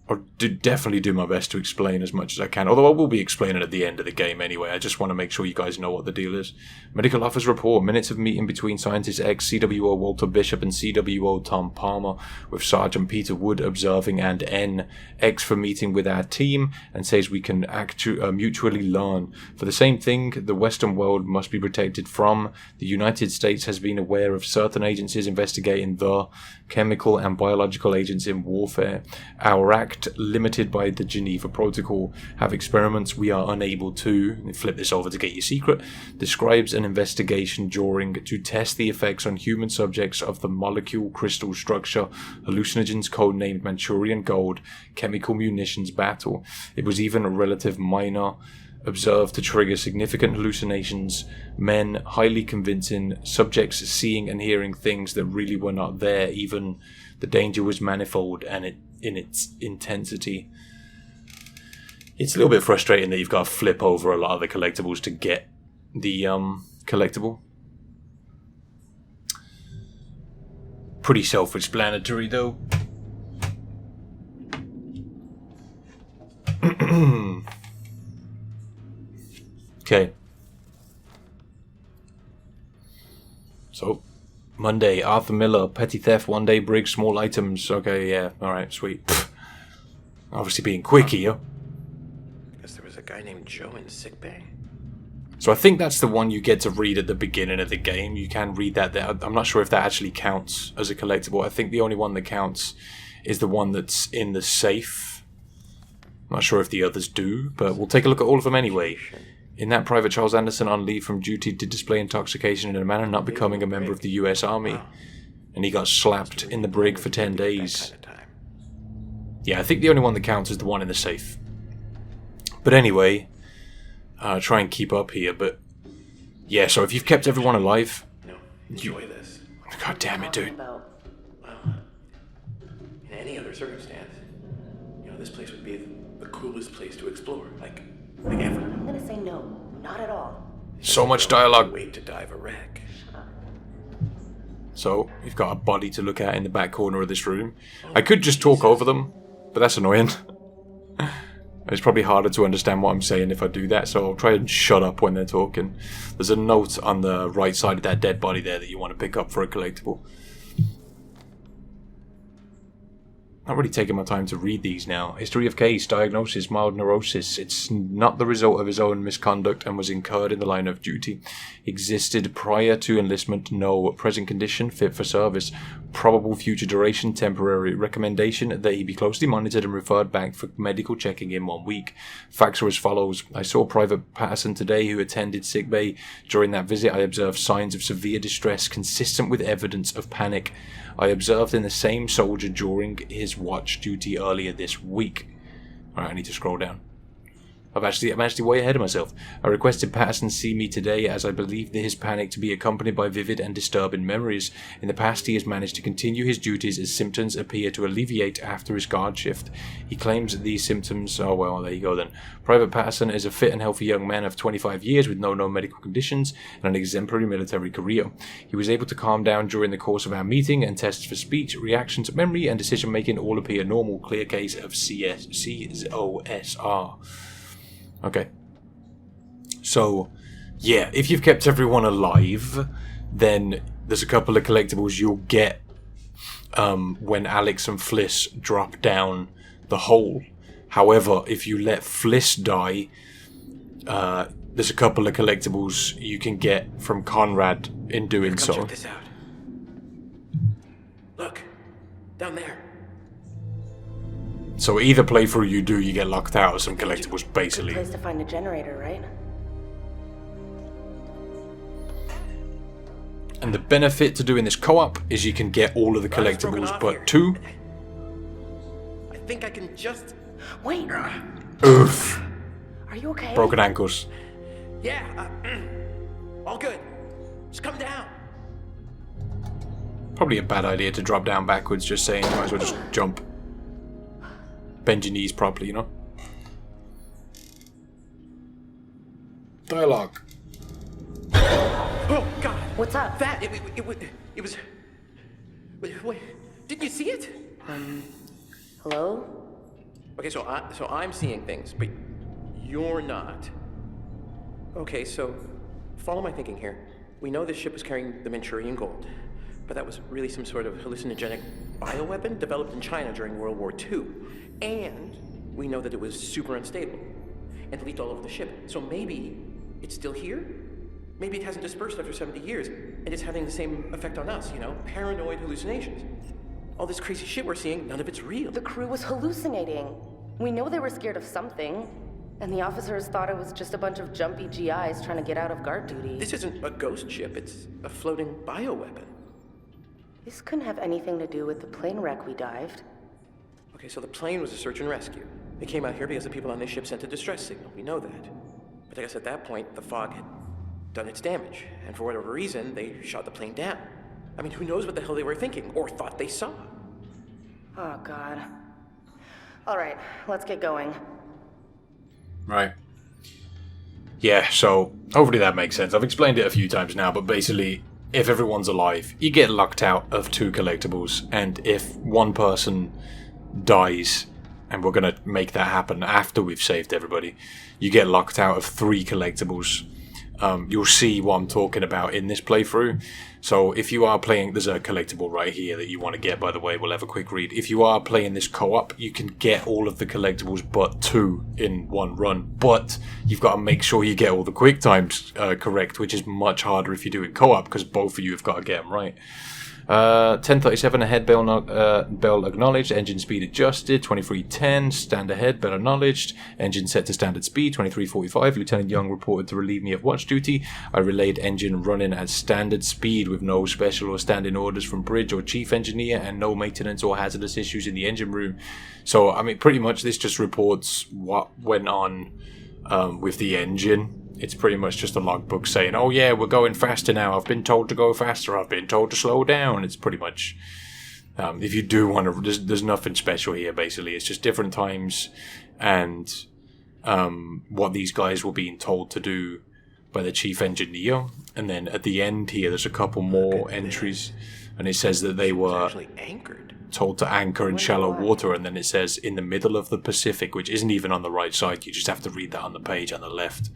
I'll definitely do my best to explain as much as I can, although I will be explaining at the end of the game anyway. I just want to make sure you guys know what the deal is. Medical office report. Minutes of meeting between Scientist X, CWO Walter Bishop, and CWO Tom Palmer, with Sergeant Peter Wood observing, and N. X for meeting with our team, and says we can mutually learn. For the same thing, the Western world must be protected from. The United States has been aware of certain agencies investigating the chemical and biological agents in warfare. Our act, limited by the Geneva Protocol, have experiments we are unable to, flip this over to get your secret, describes an investigation during to test the effects on human subjects of the molecule crystal structure, hallucinogens codenamed Manchurian Gold, chemical munitions battle. It was even a relative minor, observed to trigger significant hallucinations, men highly convincing, subjects seeing and hearing things that really were not there. Even the danger was manifold and in its intensity. It's a little bit frustrating that you've got to flip over a lot of the collectibles to get the collectible. Pretty self-explanatory though. Okay. So, Monday, Arthur Miller, petty theft, one day brig, small items. Okay, yeah, alright, sweet. Pfft. Obviously being quick here. I guess there was a guy named Joe in sickbay. So I think that's the one you get to read at the beginning of the game. You can read that there. I'm not sure if that actually counts as a collectible. I think the only one that counts is the one that's in the safe. I'm not sure if the others do, but we'll take a look at all of them anyway. In that, Private Charles Anderson, on leave from duty, did display intoxication in a manner not becoming a member of the US Army. And he got slapped in the brig for 10 days. Yeah, I think the only one that counts is the one in the safe. But anyway, try and keep up here, but... Yeah, so if you've kept everyone alive... No, enjoy this. God damn it, dude. Well, in any other circumstance, you know, this place would be the coolest place to explore, like ever. I'm gonna say no, not at all. So much dialogue. Wait to dive a wreck. So, you've got a body to look at in the back corner of this room. I could just talk over them, but that's annoying. It's probably harder to understand what I'm saying if I do that, so I'll try and shut up when they're talking. There's a note on the right side of that dead body there that you want to pick up for a collectible. Not really taking my time to read these now. History of case, diagnosis, mild neurosis. It's not the result of his own misconduct and was incurred in the line of duty. Existed prior to enlistment, no. Present condition, fit for service. Probable future duration, temporary. Recommendation that he be closely monitored and referred back for medical checking in 1 week. Facts are as follows. I saw Private Patterson today who attended sickbay. During that visit I observed signs of severe distress consistent with evidence of panic. I observed in the same soldier during his watch duty earlier this week. Alright, I need to scroll down. I'm actually way ahead of myself. I requested Patterson see me today as I believe his panic to be accompanied by vivid and disturbing memories. In the past he has managed to continue his duties as symptoms appear to alleviate after his guard shift. He claims these symptoms... Oh well, there you go then. Private Patterson is a fit and healthy young man of 25 years with no known medical conditions and an exemplary military career. He was able to calm down during the course of our meeting, and tests for speech, reactions, memory and decision making all appear normal. Clear case of COSR. Okay. So, yeah, if you've kept everyone alive, then there's a couple of collectibles you'll get when Alex and Fliss drop down the hole. However, if you let Fliss die, there's a couple of collectibles you can get from Conrad in doing so. Check this out. Look, down there. So either playthrough you do, you get locked out of some collectibles, basically. Good place to find a generator, right? And the benefit to doing this co-op is you can get all of the collectibles, but two. I think I can just... Wait. Oof. Are you okay? Broken ankles. Yeah, all good. Just come down. Probably a bad idea to drop down backwards, just saying. You might as well just jump. Bend your knees properly, you know? Dialogue. Oh, God. What's up? That, it was... Wait, didn't you see it? Hello? Okay, so I'm seeing things, but you're not. Okay, so follow my thinking here. We know this ship was carrying the Manchurian gold, but that was really some sort of hallucinogenic bioweapon developed in China during World War II. And we know that it was super unstable and leaked all over the ship. So maybe it's still here? Maybe it hasn't dispersed after 70 years and it's having the same effect on us, you know? Paranoid hallucinations. All this crazy shit we're seeing, none of it's real. The crew was hallucinating. We know they were scared of something, and the officers thought it was just a bunch of jumpy GIs trying to get out of guard duty. This isn't a ghost ship, it's a floating bioweapon. This couldn't have anything to do with the plane wreck we dived. Okay, so the plane was a search and rescue. They came out here because the people on this ship sent a distress signal. We know that. But I guess at that point, the fog had done its damage, and for whatever reason, they shot the plane down. I mean, who knows what the hell they were thinking, or thought they saw? Oh, God. All right, let's get going. Right. Yeah, so hopefully that makes sense. I've explained it a few times now, but basically, if everyone's alive, you get locked out of 2 collectibles, and if one person dies, and we're going to make that happen after we've saved everybody, you get locked out of 3 collectibles. You'll see what I'm talking about in this playthrough. So if you are playing, there's a collectible right here that you want to get, by the way, we'll have a quick read. If you are playing this co-op, you can get all of the collectibles but 2 in one run, but you've got to make sure you get all the quick times correct, which is much harder if you do it co-op, because both of you have got to get them right. 10:37 ahead, bell acknowledged, engine speed adjusted, 23:10, stand ahead, bell acknowledged, engine set to standard speed, 23:45, Lieutenant Young reported to relieve me of watch duty. I relayed engine running at standard speed with no special or standing orders from bridge or chief engineer and no maintenance or hazardous issues in the engine room. So, I mean, pretty much this just reports what went on with the engine. It's pretty much just a logbook saying, oh yeah, we're going faster now. I've been told to go faster. I've been told to slow down. It's pretty much, if you do want to, there's nothing special here, basically. It's just different times and what these guys were being told to do by the chief engineer. And then at the end here, there's a couple more entries. And it says that they were actually anchored. Told to anchor in shallow water, and then it says in the middle of the Pacific, which isn't even on the right side. You just have to read that on the page on the left.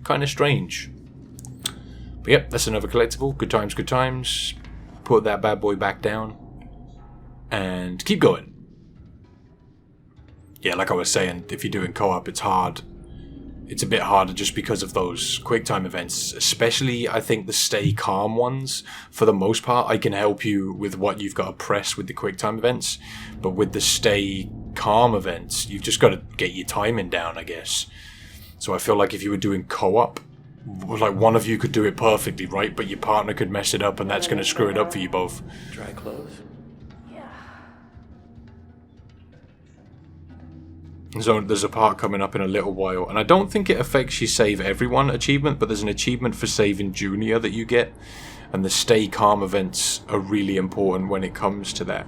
Kind of strange. But yep, that's another collectible. Good times, good times. Put that bad boy back down and keep going. Yeah, like I was saying, if you're doing co-op, it's hard. It's a bit harder just because of those quick time events, especially I think the stay calm ones. For the most part, I can help you with what you've got to press with the quick time events, but with the stay calm events, you've just got to get your timing down, I guess. So I feel like if you were doing co-op, like one of you could do it perfectly, right? But your partner could mess it up, and that's going to screw it up for you both. Dry clothes. So there's a part coming up in a little while, and I don't think it affects your save everyone achievement, but there's an achievement for saving Junior that you get, and the stay calm events are really important when it comes to that.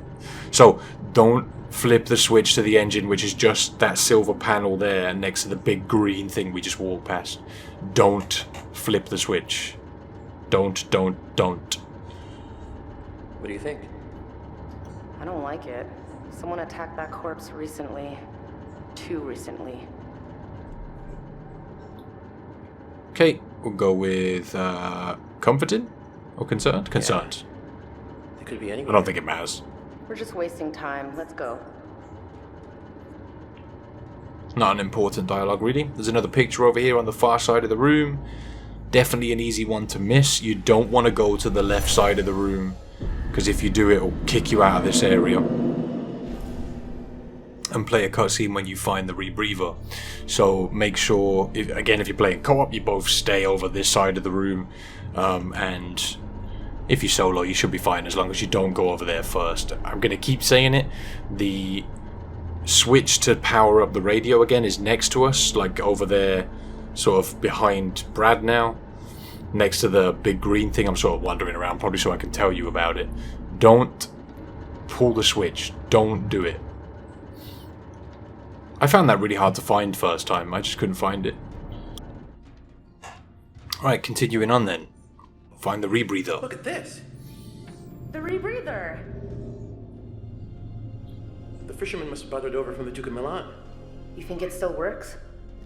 So don't flip the switch to the engine, which is just that silver panel there next to the big green thing we just walked past. Don't flip the switch. Don't. What do you think? I don't like it. Someone attacked that corpse recently. Too recently. Okay, we'll go with comforted or concerned? Concerned. It could be anyone. I don't think it matters. We're just wasting time. Let's go. Not an important dialogue, really. There's another picture over here on the far side of the room. Definitely an easy one to miss. You don't want to go to the left side of the room, because if you do, it'll kick you out of this area. And play a cutscene when you find the rebreather. So make sure, if you're playing co-op, you both stay over this side of the room. And if you're solo, you should be fine as long as you don't go over there first. I'm going to keep saying it. The switch to power up the radio again is next to us, like over there, sort of behind Brad now. Next to the big green thing. I'm sort of wandering around, probably so I can tell you about it. Don't pull the switch. Don't do it. I found that really hard to find first time. I just couldn't find it. Alright, continuing on then. Find the rebreather. Look at this. The rebreather. The fisherman must have brought it over from the Duke of Milan. You think it still works?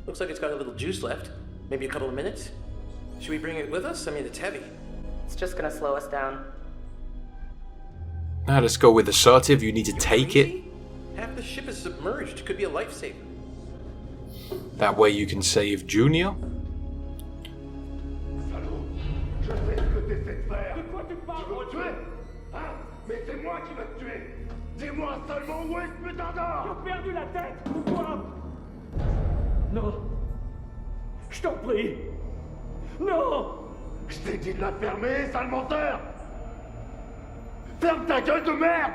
Looks like it's got a little juice left. Maybe a couple of minutes. Should we bring it with us? I mean, it's heavy. It's just gonna slow us down. Now let's go with assertive. You need to take it. Half the ship is submerged. Could be a lifesaver. That way you can save Junior. Je sais ce que t'essaies de faire. De quoi tu parles? Tu veux me tuer? Hein? Mais c'est moi qui vais te tuer. Dis-moi seulement où est ce putain d'or? T'as perdu la tête ou quoi? Non. Je t'en prie. Non. Je t'ai dit de la fermer, sale menteur! Ferme ta gueule de merde!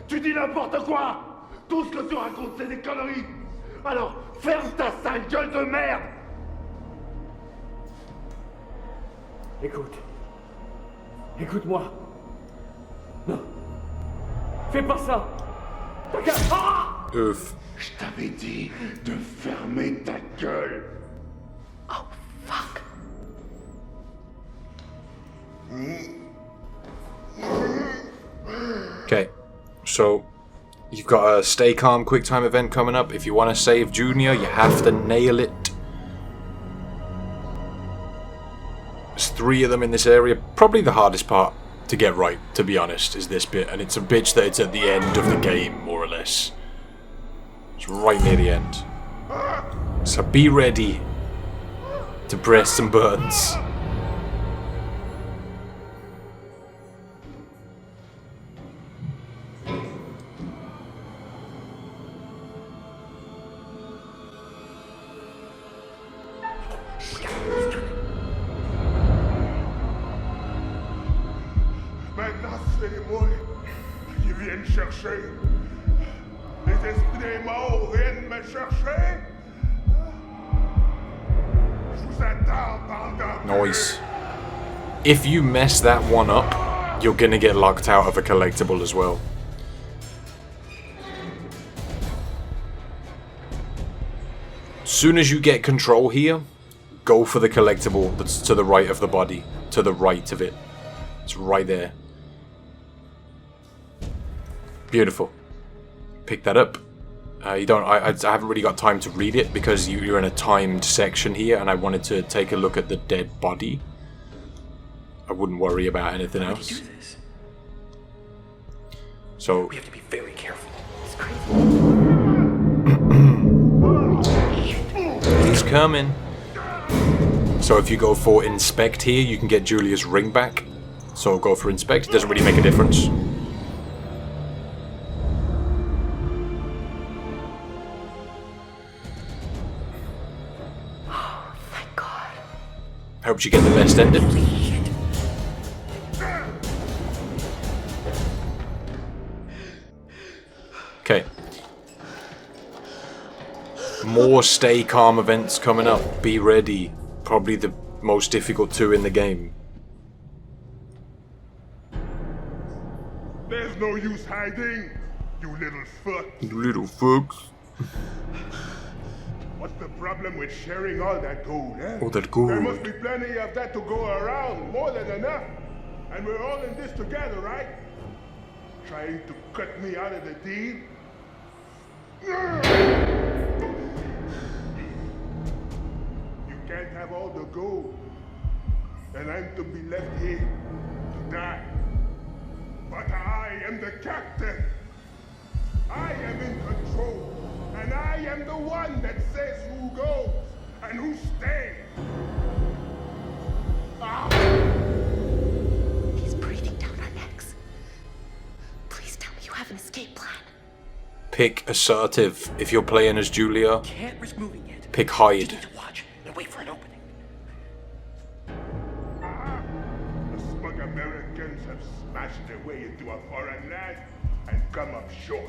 Tu dis n'importe quoi! Tout ce que tu racontes, c'est des conneries! Alors, ferme ta sale gueule de merde! Écoute. Écoute-moi. Non. Fais pas ça. T'as qu'à... Ah! Ouf. Je t'avais dit de fermer ta gueule! Oh, fuck. Okay, so you've got a stay calm quick time event coming up. If you want to save Junior, you have to nail it. There's 3 of them in this area. Probably the hardest part to get right, to be honest, is this bit. And it's a bitch that it's at the end of the game, more or less. It's right near the end. So be ready to press some buttons. Maintenant, c'est les morts qui viennent chercher. Les esprits des morts viennent me chercher. Je vous attends pendant. Nice. If you mess that one up, you're gonna get locked out of a collectible as well. Soon as you get control here, go for the collectible that's to the right of the body. To the right of it. It's right there. Beautiful. Pick that up. You don't. I haven't really got time to read it because you're in a timed section here, and I wanted to take a look at the dead body. I wouldn't worry about anything else. So We have to be very careful. It's crazy. he's coming. So if you go for inspect here, you can get Julia's ring back. So go for inspect. It doesn't really make a difference. Hope you get the best ending. Okay. More stay calm events coming up. Be ready. Probably the most difficult 2 in the game. There's no use hiding, you little fuck. You little fucks. What's the problem with sharing all that gold, eh? All that gold. There must be plenty of that to go around, more than enough. And we're all in this together, right? Trying to cut me out of the deal? You can't have all the gold. And I'm to be left here to die. But I am the captain. I am in control. And I am the one that says who goes and who stays. He's breathing down our necks. Please tell me you have an escape plan. Pick assertive if you're playing as Julia. Can't risk moving yet. Pick hide. Just need to watch and wait for an opening. The smug Americans have smashed their way into a foreign land and come up short.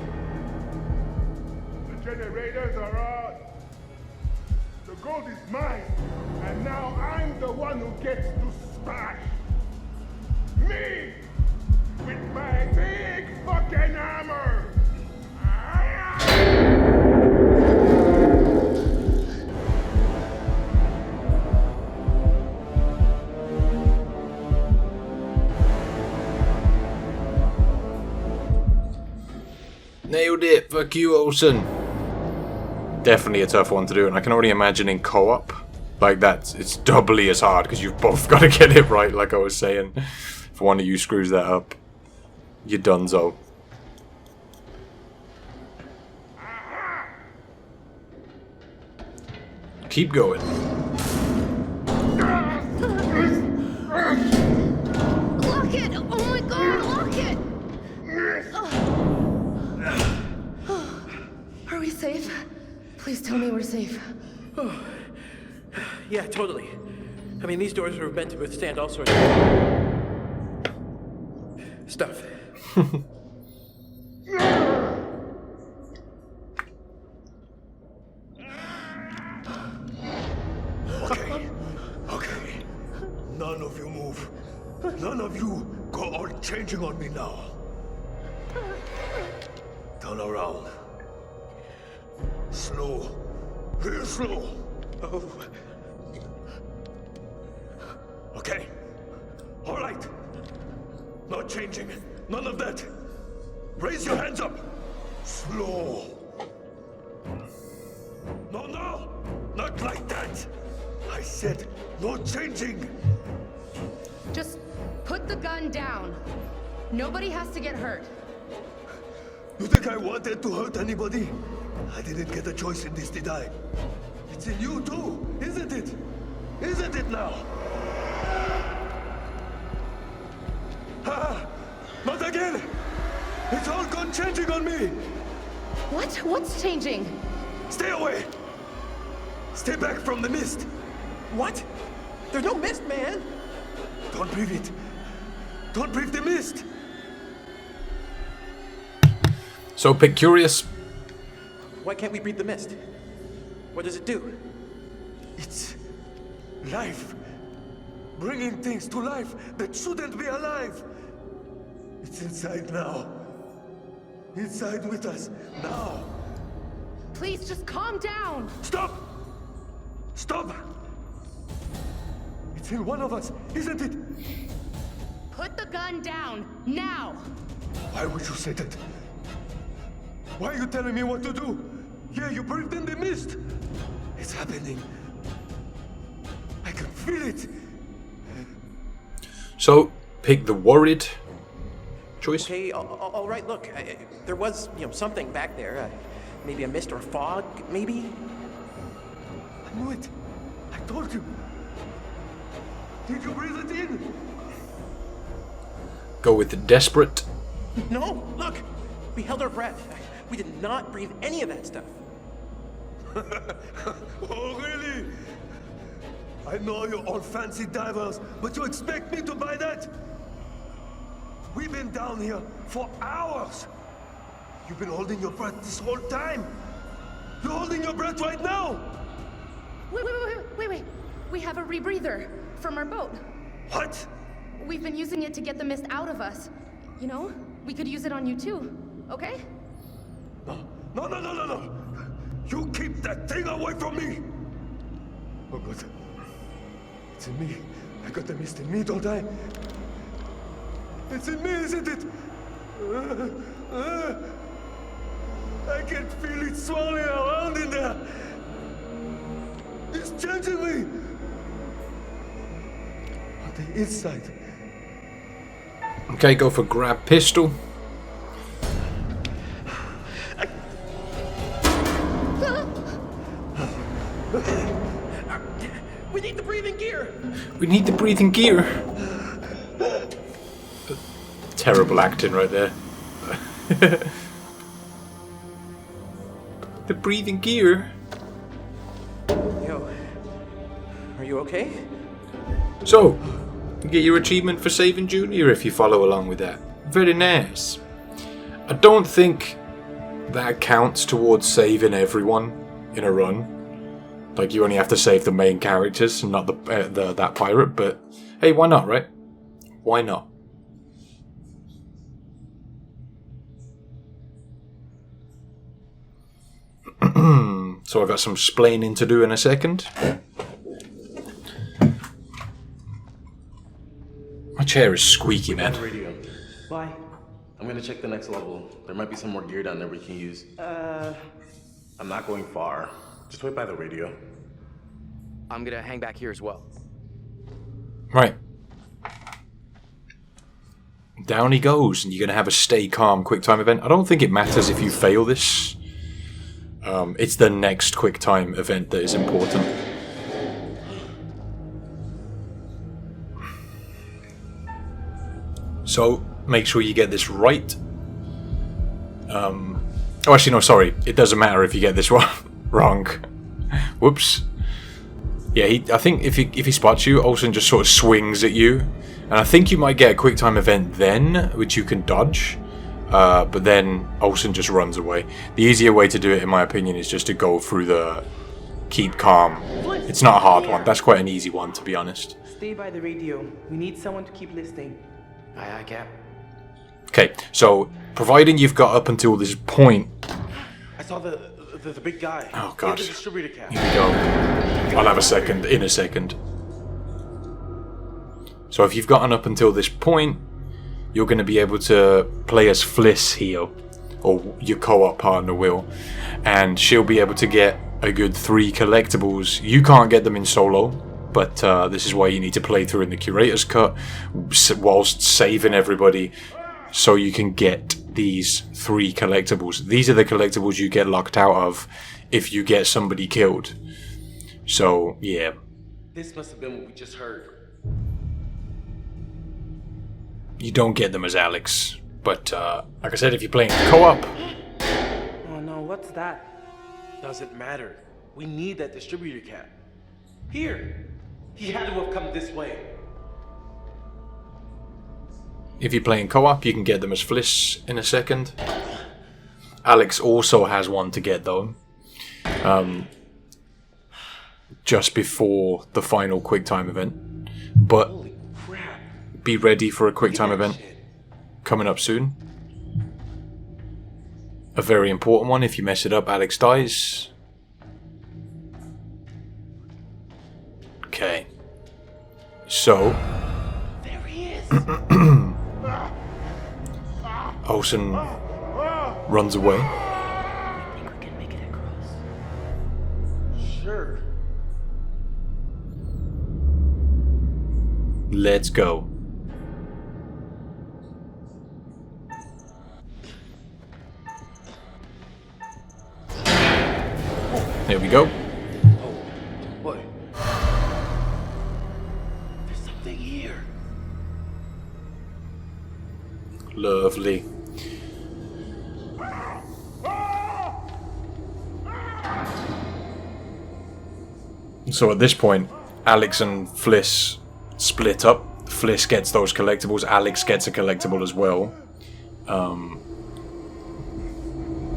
The generators are on. The gold is mine, and now I'm the one who gets to smash. Me! With my big fucking hammer! Nailed it. Fuck you, Olsen. definitely a tough one to do, and I can already imagine in co-op, like that, it's doubly as hard because you've both got to get it right. Like I was saying, if one of you screws that up, you're donezo. Keep going. Lock it! Oh my god, lock it! Are we safe? Please tell me we're safe. Oh. Yeah, totally. I mean, these doors are meant to withstand all sorts of stuff. Okay. None of you move. None of you go all changing on me now. Turn around. Slow. Real slow. Oh. Okay. All right. Not changing. None of that. Raise your hands up. Slow. No, no. Not like that. I said no changing. Just put the gun down. Nobody has to get hurt. You think I wanted to hurt anybody? I didn't get a choice in this, did I? It's in you too, isn't it? Isn't it now? Ah, not again! It's all gone changing on me! What? What's changing? Stay away! Stay back from the mist! What? There's no mist, man! Don't breathe it! Don't breathe the mist! So, Pick Curious. Why can't we breathe the mist? What does it do? It's life. Bringing things to life that shouldn't be alive. It's inside now. Inside with us now. Please just calm down. Stop! Stop! It's in one of us, isn't it? Put the gun down, now! Why would you say that? Why are you telling me what to do? Yeah, you breathed in the mist. It's happening. I can feel it. So, pick the worried choice. Okay, all right. Look, there was, something back there. Maybe a mist or a fog, maybe. I knew it. I told you. Did you breathe it in? Go with the desperate. No, look. We held our breath. We did not breathe any of that stuff. Oh, really? I know you're all fancy divers, but you expect me to buy that? We've been down here for hours. You've been holding your breath this whole time. You're holding your breath right now. Wait. We have a rebreather from our boat. What? We've been using it to get the mist out of us. You know, we could use it on you too, okay? No. You keep that thing away from me. Oh, God. It's in me. I got the mist in me, don't I? It's in me, isn't it? I can feel it swirling around in there. It's changing me. On the inside. Okay, go for grab pistol. We need the breathing gear. We need the breathing gear. Terrible acting right there. The breathing gear. Yo, are you okay? So, you get your achievement for saving Junior if you follow along with that. Very nice. I don't think that counts towards saving everyone in a run. Like, you only have to save the main characters and not that pirate, but hey, why not, right? Why not? So I've got some splaining to do in a second. My chair is squeaky, man. Radio. Why? I'm gonna check the next level. There might be some more gear down there we can use. I'm not going far. Just wait by the radio. I'm gonna hang back here as well. Right. Down he goes, and you're going to have a stay calm QuickTime event. I don't think it matters if you fail this. It's the next QuickTime event that is important. So, make sure you get this right. Oh, actually, no, sorry. It doesn't matter if you get this wrong. Whoops. Yeah, I think if he spots you, Olsen just sort of swings at you. And I think you might get a QuickTime event then, which you can dodge. But then Olsen just runs away. The easier way to do it, in my opinion, is just to go through the keep calm. It's not a hard one. That's quite an easy one, to be honest. Stay by the radio. We need someone to keep listening. Aye, aye, Cap. Okay, so providing you've got up until this point. I saw the big guy. Oh god. The distributor cap. Here we go. I'll have a second in a second. So if you've gotten up until this point, you're going to be able to play as Fliss here, or your co-op partner will, and she'll be able to get a good 3 collectibles. You can't get them in solo, but this is why you need to play through in the Curator's cut, whilst saving everybody, so you can get these 3 collectibles. These are the collectibles you get locked out of if you get somebody killed. So, yeah. This must have been what we just heard. You don't get them as Alex, but like I said, if you're playing co-op... Oh no, what's that? Doesn't matter. We need that distributor cap. Here! He had to have come this way. If you're playing co-op, you can get them as Fliss in a second. Alex also has one to get though. Just before the final QuickTime event. But be ready for a QuickTime event coming up soon. A very important one. If you mess it up, Alex dies. Okay. So. There he is. Olsen runs away. I think we can make it across. Sure. Let's go. There we go. Oh, boy. There's something here. Lovely. So at this point, Alex and Fliss split up. Fliss gets those collectibles. Alex gets a collectible as well.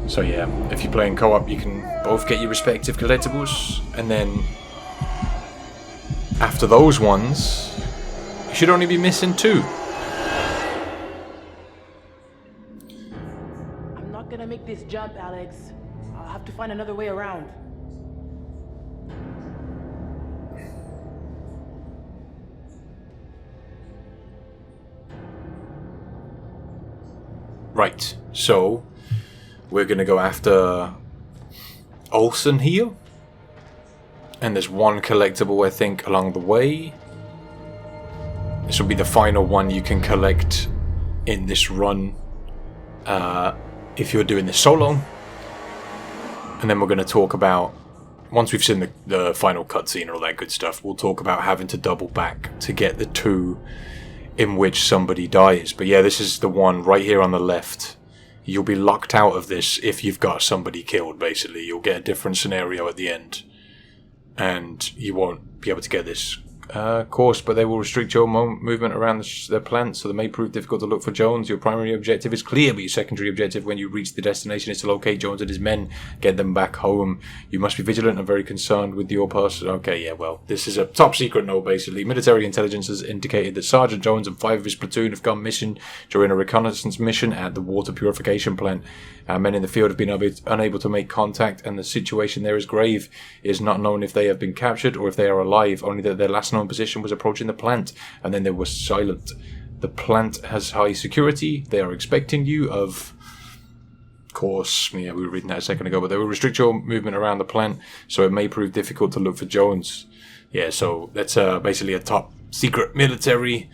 So yeah, if you're playing co-op, you can both get your respective collectibles, and then after those ones, you should only be missing 2. I'm not gonna make this jump, Alex. I'll have to find another way around. Right, so we're gonna go after Olsen here, and there's 1 collectible I think along the way. This will be the final one you can collect in this run if you're doing this solo. And then we're going to talk about, once we've seen the final cutscene and all that good stuff, we'll talk about having to double back to get the 2 in which somebody dies. But yeah, this is the one right here on the left. You'll be locked out of this if you've got somebody killed, basically. You'll get a different scenario at the end. And you won't be able to get this course, but they will restrict your movement around the plant, so they may prove difficult to look for Jones. Your primary objective is clear, but your secondary objective when you reach the destination is to locate Jones and his men, get them back home. You must be vigilant and very concerned with your person. Okay, yeah, well, this is a top secret note, basically. Military intelligence has indicated that Sergeant Jones and 5 of his platoon have gone missing during a reconnaissance mission at the water purification plant. Our men in the field have been unable to make contact, and the situation there is grave. It is not known if they have been captured or if they are alive, only that their last known position was approaching the plant, and then they were silent. The plant has high security. They are expecting you of course, yeah, we were reading that a second ago, but they will restrict your movement around the plant, so it may prove difficult to look for Jones. Yeah, so that's basically a top secret military,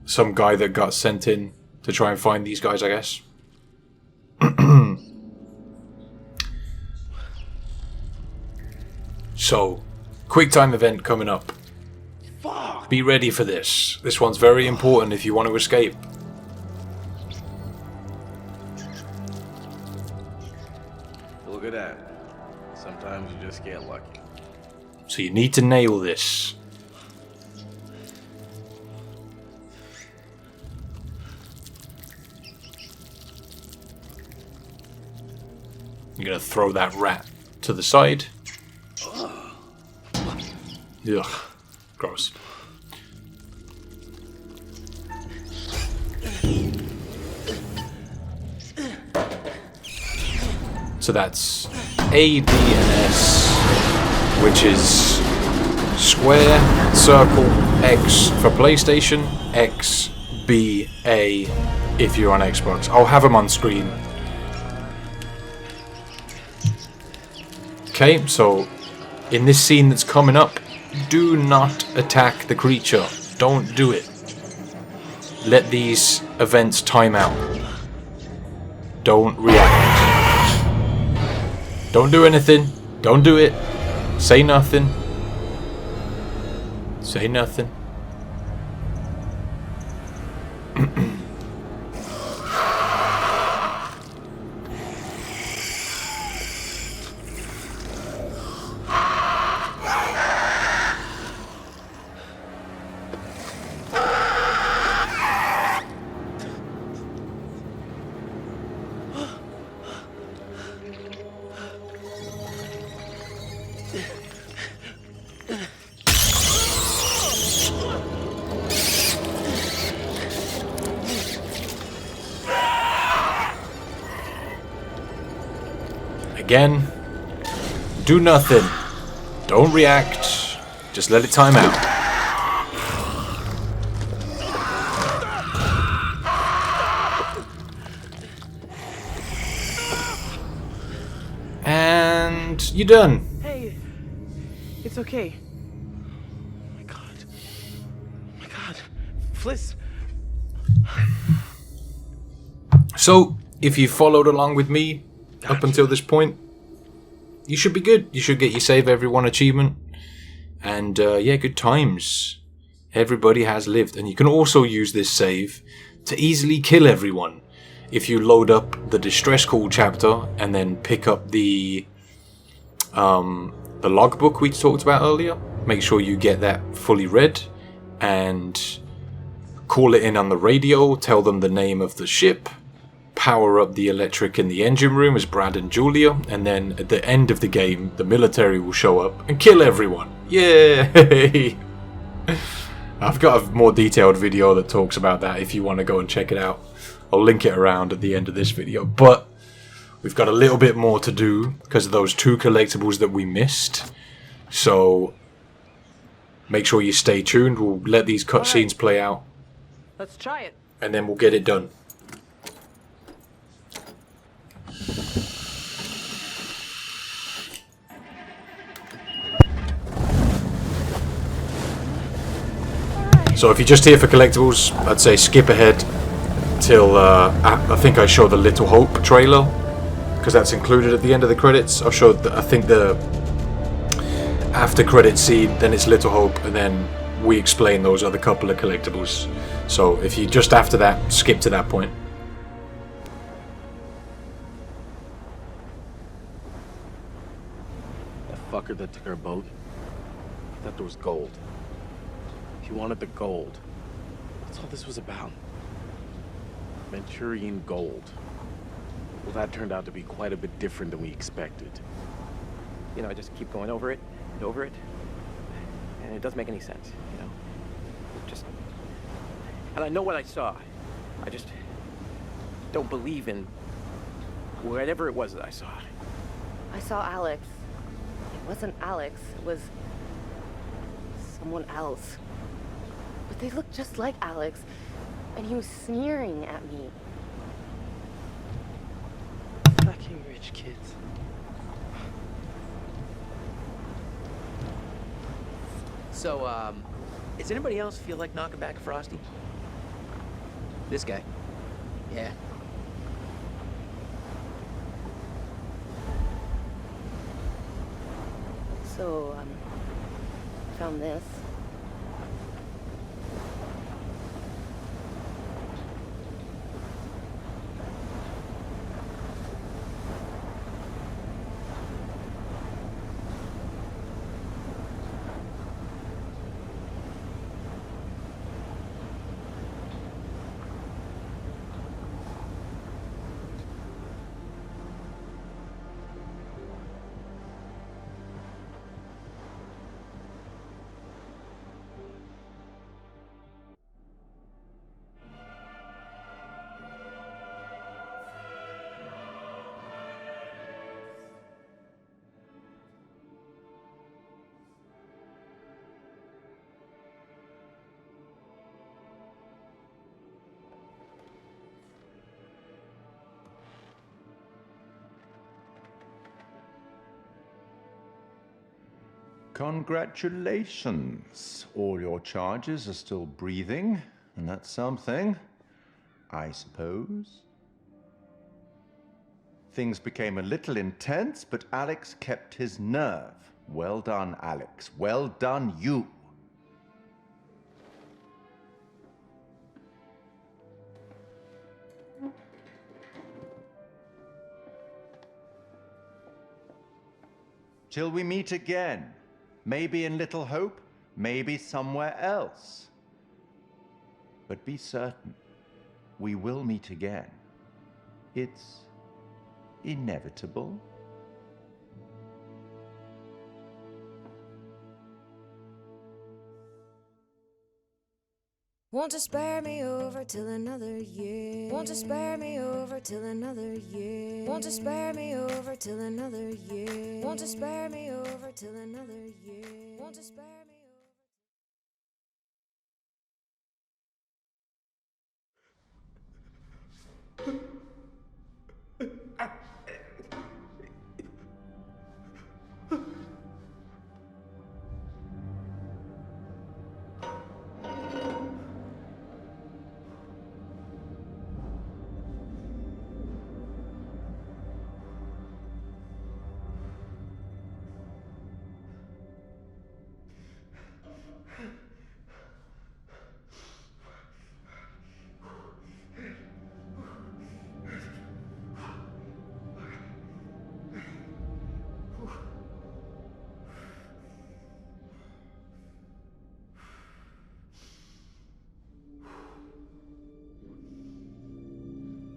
some guy that got sent in to try and find these guys, I guess. So, quick time event coming up. Fuck. Be ready for this. This one's very important if you want to escape. Look at that. Sometimes you just get lucky. So you need to nail this. You're gonna throw that rat to the side. Ugh, gross. So that's A, B, and S, which is square, circle, X for PlayStation, X, B, A if you're on Xbox. I'll have them on screen. Okay, so in this scene that's coming up, do not attack the creature. Don't do it. Let these events time out. Don't react. Don't do anything. Don't do it. Say nothing. Say nothing. Again, do nothing. Don't react. Just let it time out. And you're done. Hey, it's okay. Oh my god. Oh my god. Fliss. So, if you followed along with me up until this point, you should be good. You should get your Save Everyone achievement. And yeah, good times. Everybody has lived. And you can also use this save to easily kill everyone. If you load up the Distress Call chapter and then pick up the logbook we talked about earlier, make sure you get that fully read and call it in on the radio, tell them the name of the ship, power up the electric in the engine room as Brad and Julia, and then at the end of the game, the military will show up and kill everyone. Yay! I've got a more detailed video that talks about that if you want to go and check it out. I'll link it around at the end of this video, but we've got a little bit more to do because of those 2 collectibles that we missed. So make sure you stay tuned. We'll let these cutscenes play out. Let's try it. And then we'll get it done. So if you're just here for collectibles, I'd say skip ahead till I think I show the Little Hope trailer, because that's included at the end of the credits. I'll show I think the after credit scene, then it's Little Hope, and then we explain those other couple of collectibles. So if you just after that, skip to that point. That fucker that took our boat, I thought there was gold. He wanted the gold. That's all this was about. Manchurian gold. Well, that turned out to be quite a bit different than we expected. You know, I just keep going over it and over it, and it doesn't make any sense, you know? Just... And I know what I saw. I just don't believe in whatever it was that I saw. I saw Alex. It wasn't Alex, it was someone else. But they looked just like Alex, and he was sneering at me. Fucking rich kids. So, does anybody else feel like knocking back a Frosty? This guy. Yeah. So, found this. Congratulations. All your charges are still breathing, and that's something, I suppose. Things became a little intense, but Alex kept his nerve. Well done, Alex. Well done, you. Till we meet again. Maybe in Little Hope, maybe somewhere else. But be certain, we will meet again. It's inevitable. Won't you spare me over till another year? Won't you spare me over till another year? Won't you spare me over till another year? Won't you spare me over till another year? Won't you spare me?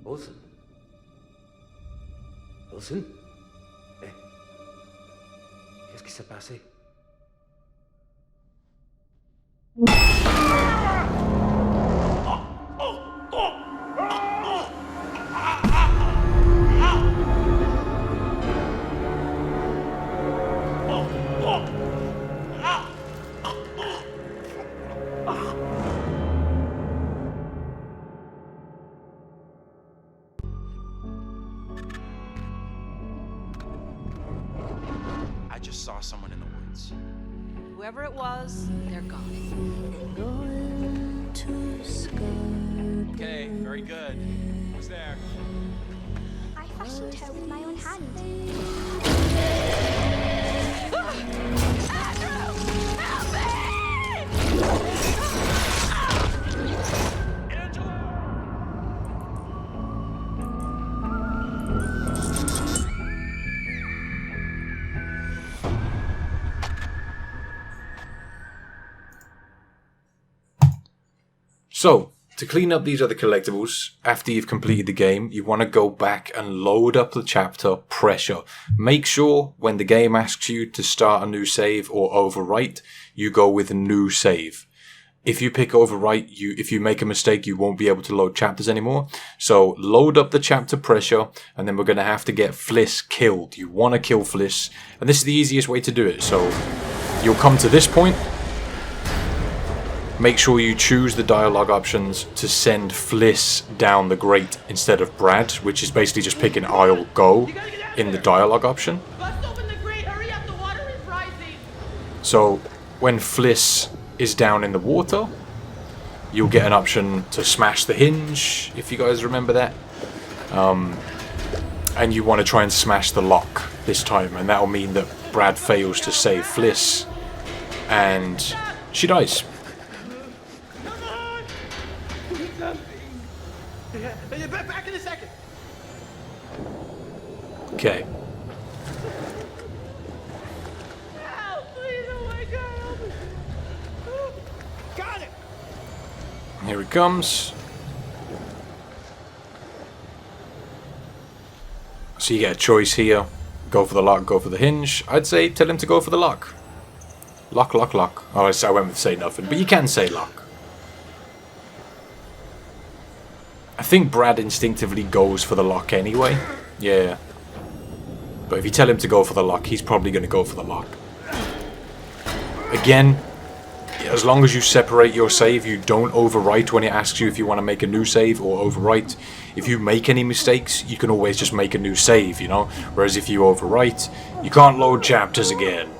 Wilson? Wilson? Eh? Qu'est-ce qui s'est passé? I just saw someone in the woods. Whoever it was, they're gone. Okay, very good. Who's there? I fashioned her with my own hand. So, to clean up these other collectibles, after you've completed the game, you want to go back and load up the chapter Pressure. Make sure when the game asks you to start a new save or overwrite, you go with a new save. If you pick overwrite, if you make a mistake, you won't be able to load chapters anymore. So load up the chapter Pressure, and then we're going to have to get Fliss killed. You want to kill Fliss, and this is the easiest way to do it. So you'll come to this point. make sure you choose the dialogue options to send Fliss down the grate instead of Brad, which is basically just picking I'll go in the dialogue option. So when Fliss is down in the water, you'll get an option to smash the hinge, if you guys remember that. And you want to try and smash the lock this time, and that'll mean that Brad fails to save Fliss, and she dies. Back in a second. Okay. Help, please, oh my God, help me. Got it. Here it comes. So you get a choice here. Go for the lock, go for the hinge. I'd say tell him to go for the lock. Lock, lock, lock. Oh, I went with say nothing, but you can say lock. I think Brad instinctively goes for the lock anyway. Yeah. But if you tell him to go for the lock, he's probably going to go for the lock. Again, as long as you separate your save, you don't overwrite when it asks you if you want to make a new save or overwrite. If you make any mistakes, you can always just make a new save, you know? Whereas if you overwrite, you can't load chapters again.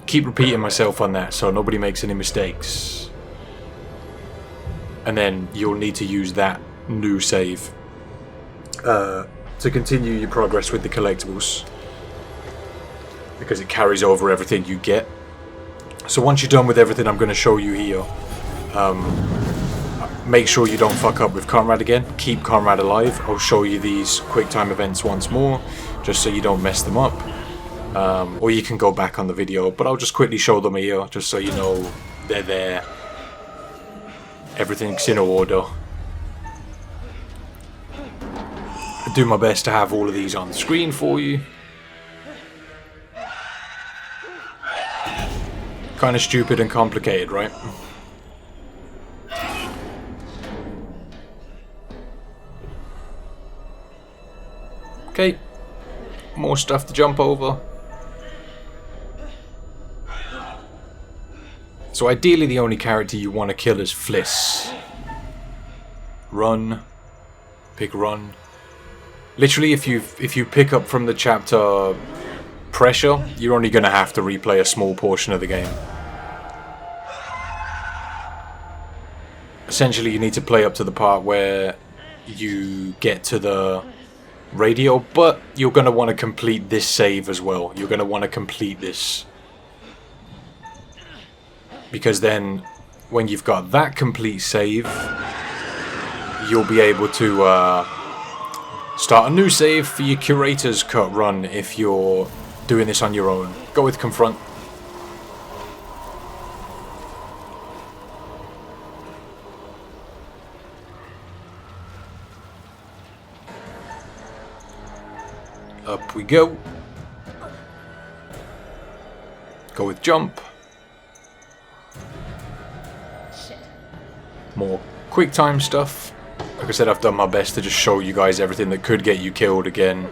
Keep repeating myself on that so nobody makes any mistakes. And then you'll need to use that new save to continue your progress with the collectibles, because it carries over everything you get. So once you're done with everything I'm going to show you here, make sure you don't fuck up with Conrad again. Keep Conrad alive. I'll show you these quick time events once more, just so you don't mess them up. Or you can go back on the video, but I'll just quickly show them here, just so you know they're there. Everything's in order. I do my best to have all of these on the screen for you. Kind of stupid and complicated, right? Okay. More stuff to jump over. So ideally the only character you want to kill is Fliss. Run. Pick run. Literally if you pick up from the chapter pressure, you're only going to have to replay a small portion of the game. Essentially you need to play up to the part where you get to the radio, but you're going to want to complete this save as well. You're going to want to complete this. Because then, when you've got that complete save, you'll be able to start a new save for your Curator's cut run if you're doing this on your own. Go with Confront. Up we go. Go with Jump. More quick time stuff. Like I said, I've done my best to just show you guys everything that could get you killed again,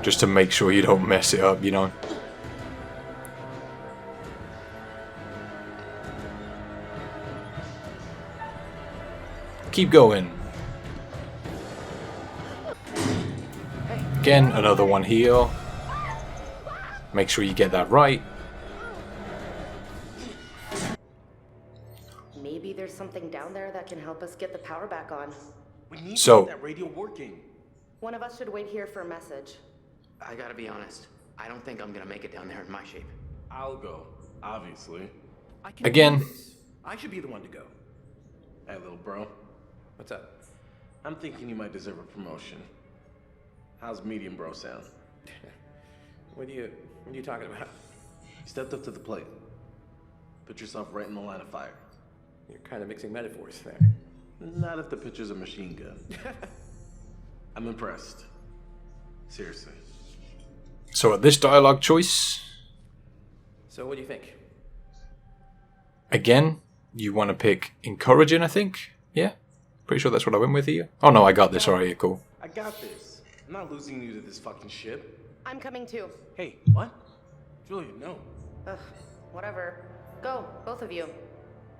just to make sure you don't mess it up, you know. Keep going. Again, another one here. Make sure you get that right. Maybe there's something down there that can help us get the power back on. We need So- to get that radio working. One of us should wait here for a message. I gotta be honest. I don't think I'm gonna make it down there in my shape. I'll go, obviously. I can Again. do this. I should be the one to go. Hey, little bro. What's up? I'm thinking you might deserve a promotion. How's medium bro sound? What are you talking about? You stepped up to the plate. Put yourself right in the line of fire. You're kind of mixing metaphors there. Not if the picture's a machine gun. I'm impressed. Seriously. So at this dialogue choice, So what do you think? again, you want to pick encouraging, I think? Yeah? Pretty sure that's what I went with here. Oh no, I got this. Alright, cool. I got this. I'm not losing you to this fucking ship. I'm coming too. Hey, what? Julia, no. Ugh, whatever. Go, both of you.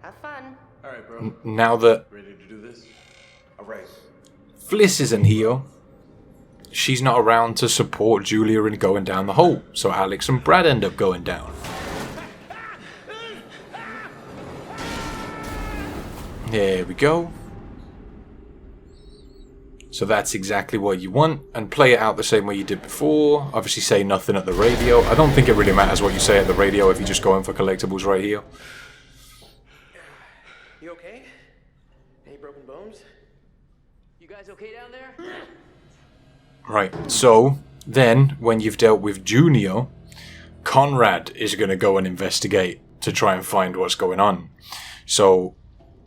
Have fun. All right, bro. Now that Ready to do this? All right. Fliss isn't here, she's not around to support Julia in going down the hole, so Alex and Brad end up going down. There we go. So that's exactly what you want, and play it out the same way you did before. Obviously say nothing at the radio. I don't think it really matters what you say at the radio if you're just going for collectibles right here. You okay? Any broken bones? You guys okay down there? Right, so then when you've dealt with Junior, Conrad is going to go and investigate to try and find what's going on. So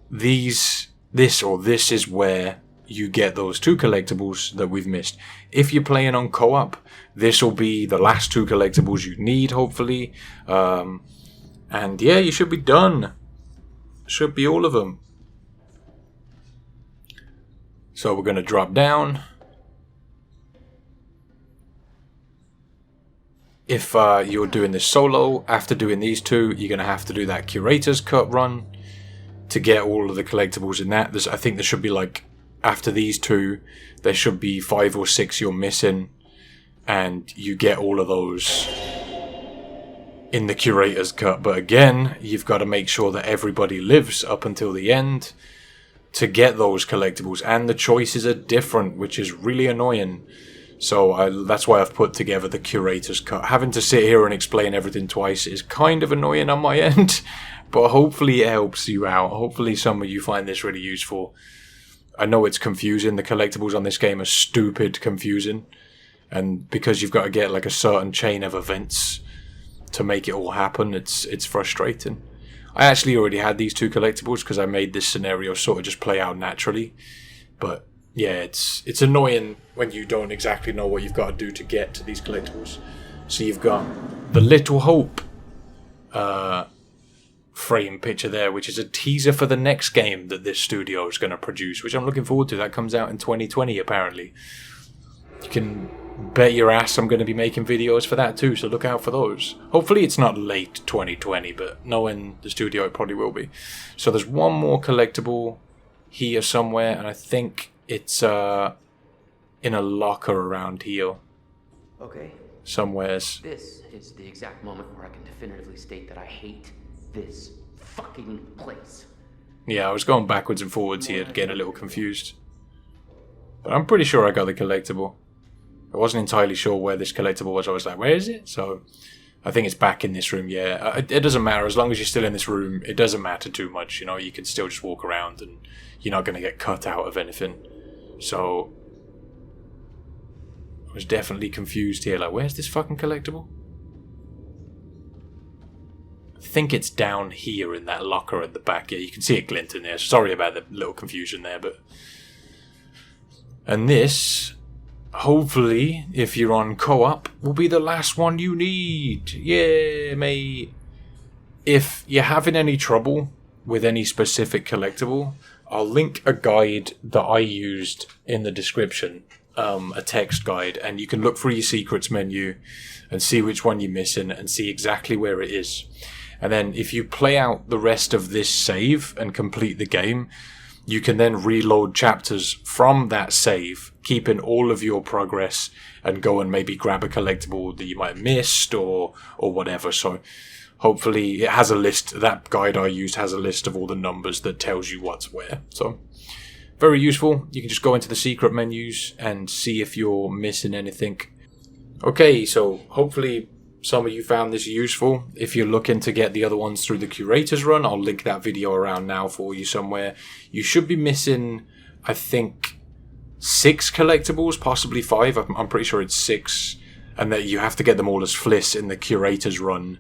this is where you get those 2 collectibles that we've missed. If you're playing on co-op, this will be the last 2 collectibles you need, hopefully. And yeah, you should be done. Should be all of them. So we're going to drop down. If you're doing this solo, after doing these 2, you're going to have to do that Curator's cut run to get all of the collectibles in that. I think there should be like, after these 2, there should be 5 or 6 you're missing, and you get all of those in the Curator's cut. But again, you've got to make sure that everybody lives up until the end to get those collectibles, and the choices are different, which is really annoying. So that's why I've put together the Curator's cut. Having to sit here and explain everything twice is kind of annoying on my end, but hopefully it helps you out. Hopefully some of you find this really useful. I know it's confusing. The collectibles on this game are stupid confusing, and because you've got to get like a certain chain of events to make it all happen, it's frustrating. I actually already had these 2 collectibles because I made this scenario sort of just play out naturally, but yeah, it's annoying when you don't exactly know what you've got to do to get to these collectibles. So you've got the Little Hope frame picture there, which is a teaser for the next game that this studio is going to produce, which I'm looking forward to. That comes out in 2020 apparently. You can bet your ass I'm going to be making videos for that too, so look out for those. Hopefully it's not late 2020, but knowing the studio it probably will be. So there's one more collectible here somewhere, and I think it's in a locker around here. Okay. Somewheres. This is the exact moment where I can definitively state that I hate this fucking place. Yeah, I was going backwards and forwards here, getting a little confused. But I'm pretty sure I got the collectible. I wasn't entirely sure where this collectible was. I was like, where is it? So I think it's back in this room, yeah. It doesn't matter. As long as you're still in this room, it doesn't matter too much. You know, you can still just walk around and you're not going to get cut out of anything. So I was definitely confused here. Like, where's this fucking collectible? I think it's down here in that locker at the back. Yeah, you can see it glinting there. Sorry about the little confusion there, but... And this, hopefully, if you're on co-op, will be the last one you need. Yeah, mate. If you're having any trouble with any specific collectible, I'll link a guide that I used in the description, a text guide, and you can look through your secrets menu and see which one you're missing and see exactly where it is. And then if you play out the rest of this save and complete the game, you can then reload chapters from that save, keeping all of your progress, and go and maybe grab a collectible that you might have missed or whatever. So hopefully it has a list. That guide I used has a list of all the numbers that tells you what's where. So very useful. You can just go into the secret menus and see if you're missing anything. Okay, so hopefully some of you found this useful. If you're looking to get the other ones through the Curator's run, I'll link that video around now for you somewhere. You should be missing, I think, 6 collectibles, possibly 5. I'm pretty sure it's 6. And that you have to get them all as Fliss in the Curator's run.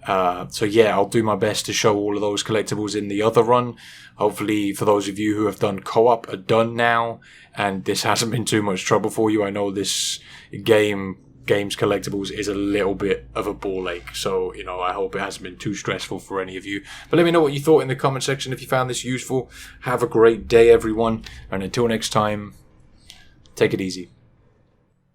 So yeah, I'll do my best to show all of those collectibles in the other run. Hopefully, for those of you who have done co-op, are done now, and this hasn't been too much trouble for you. I know this Games Collectibles is a little bit of a ball ache, so you know, I hope it hasn't been too stressful for any of you. But let me know what you thought in the comment section if you found this useful. Have a great day, everyone, and until next time, take it easy.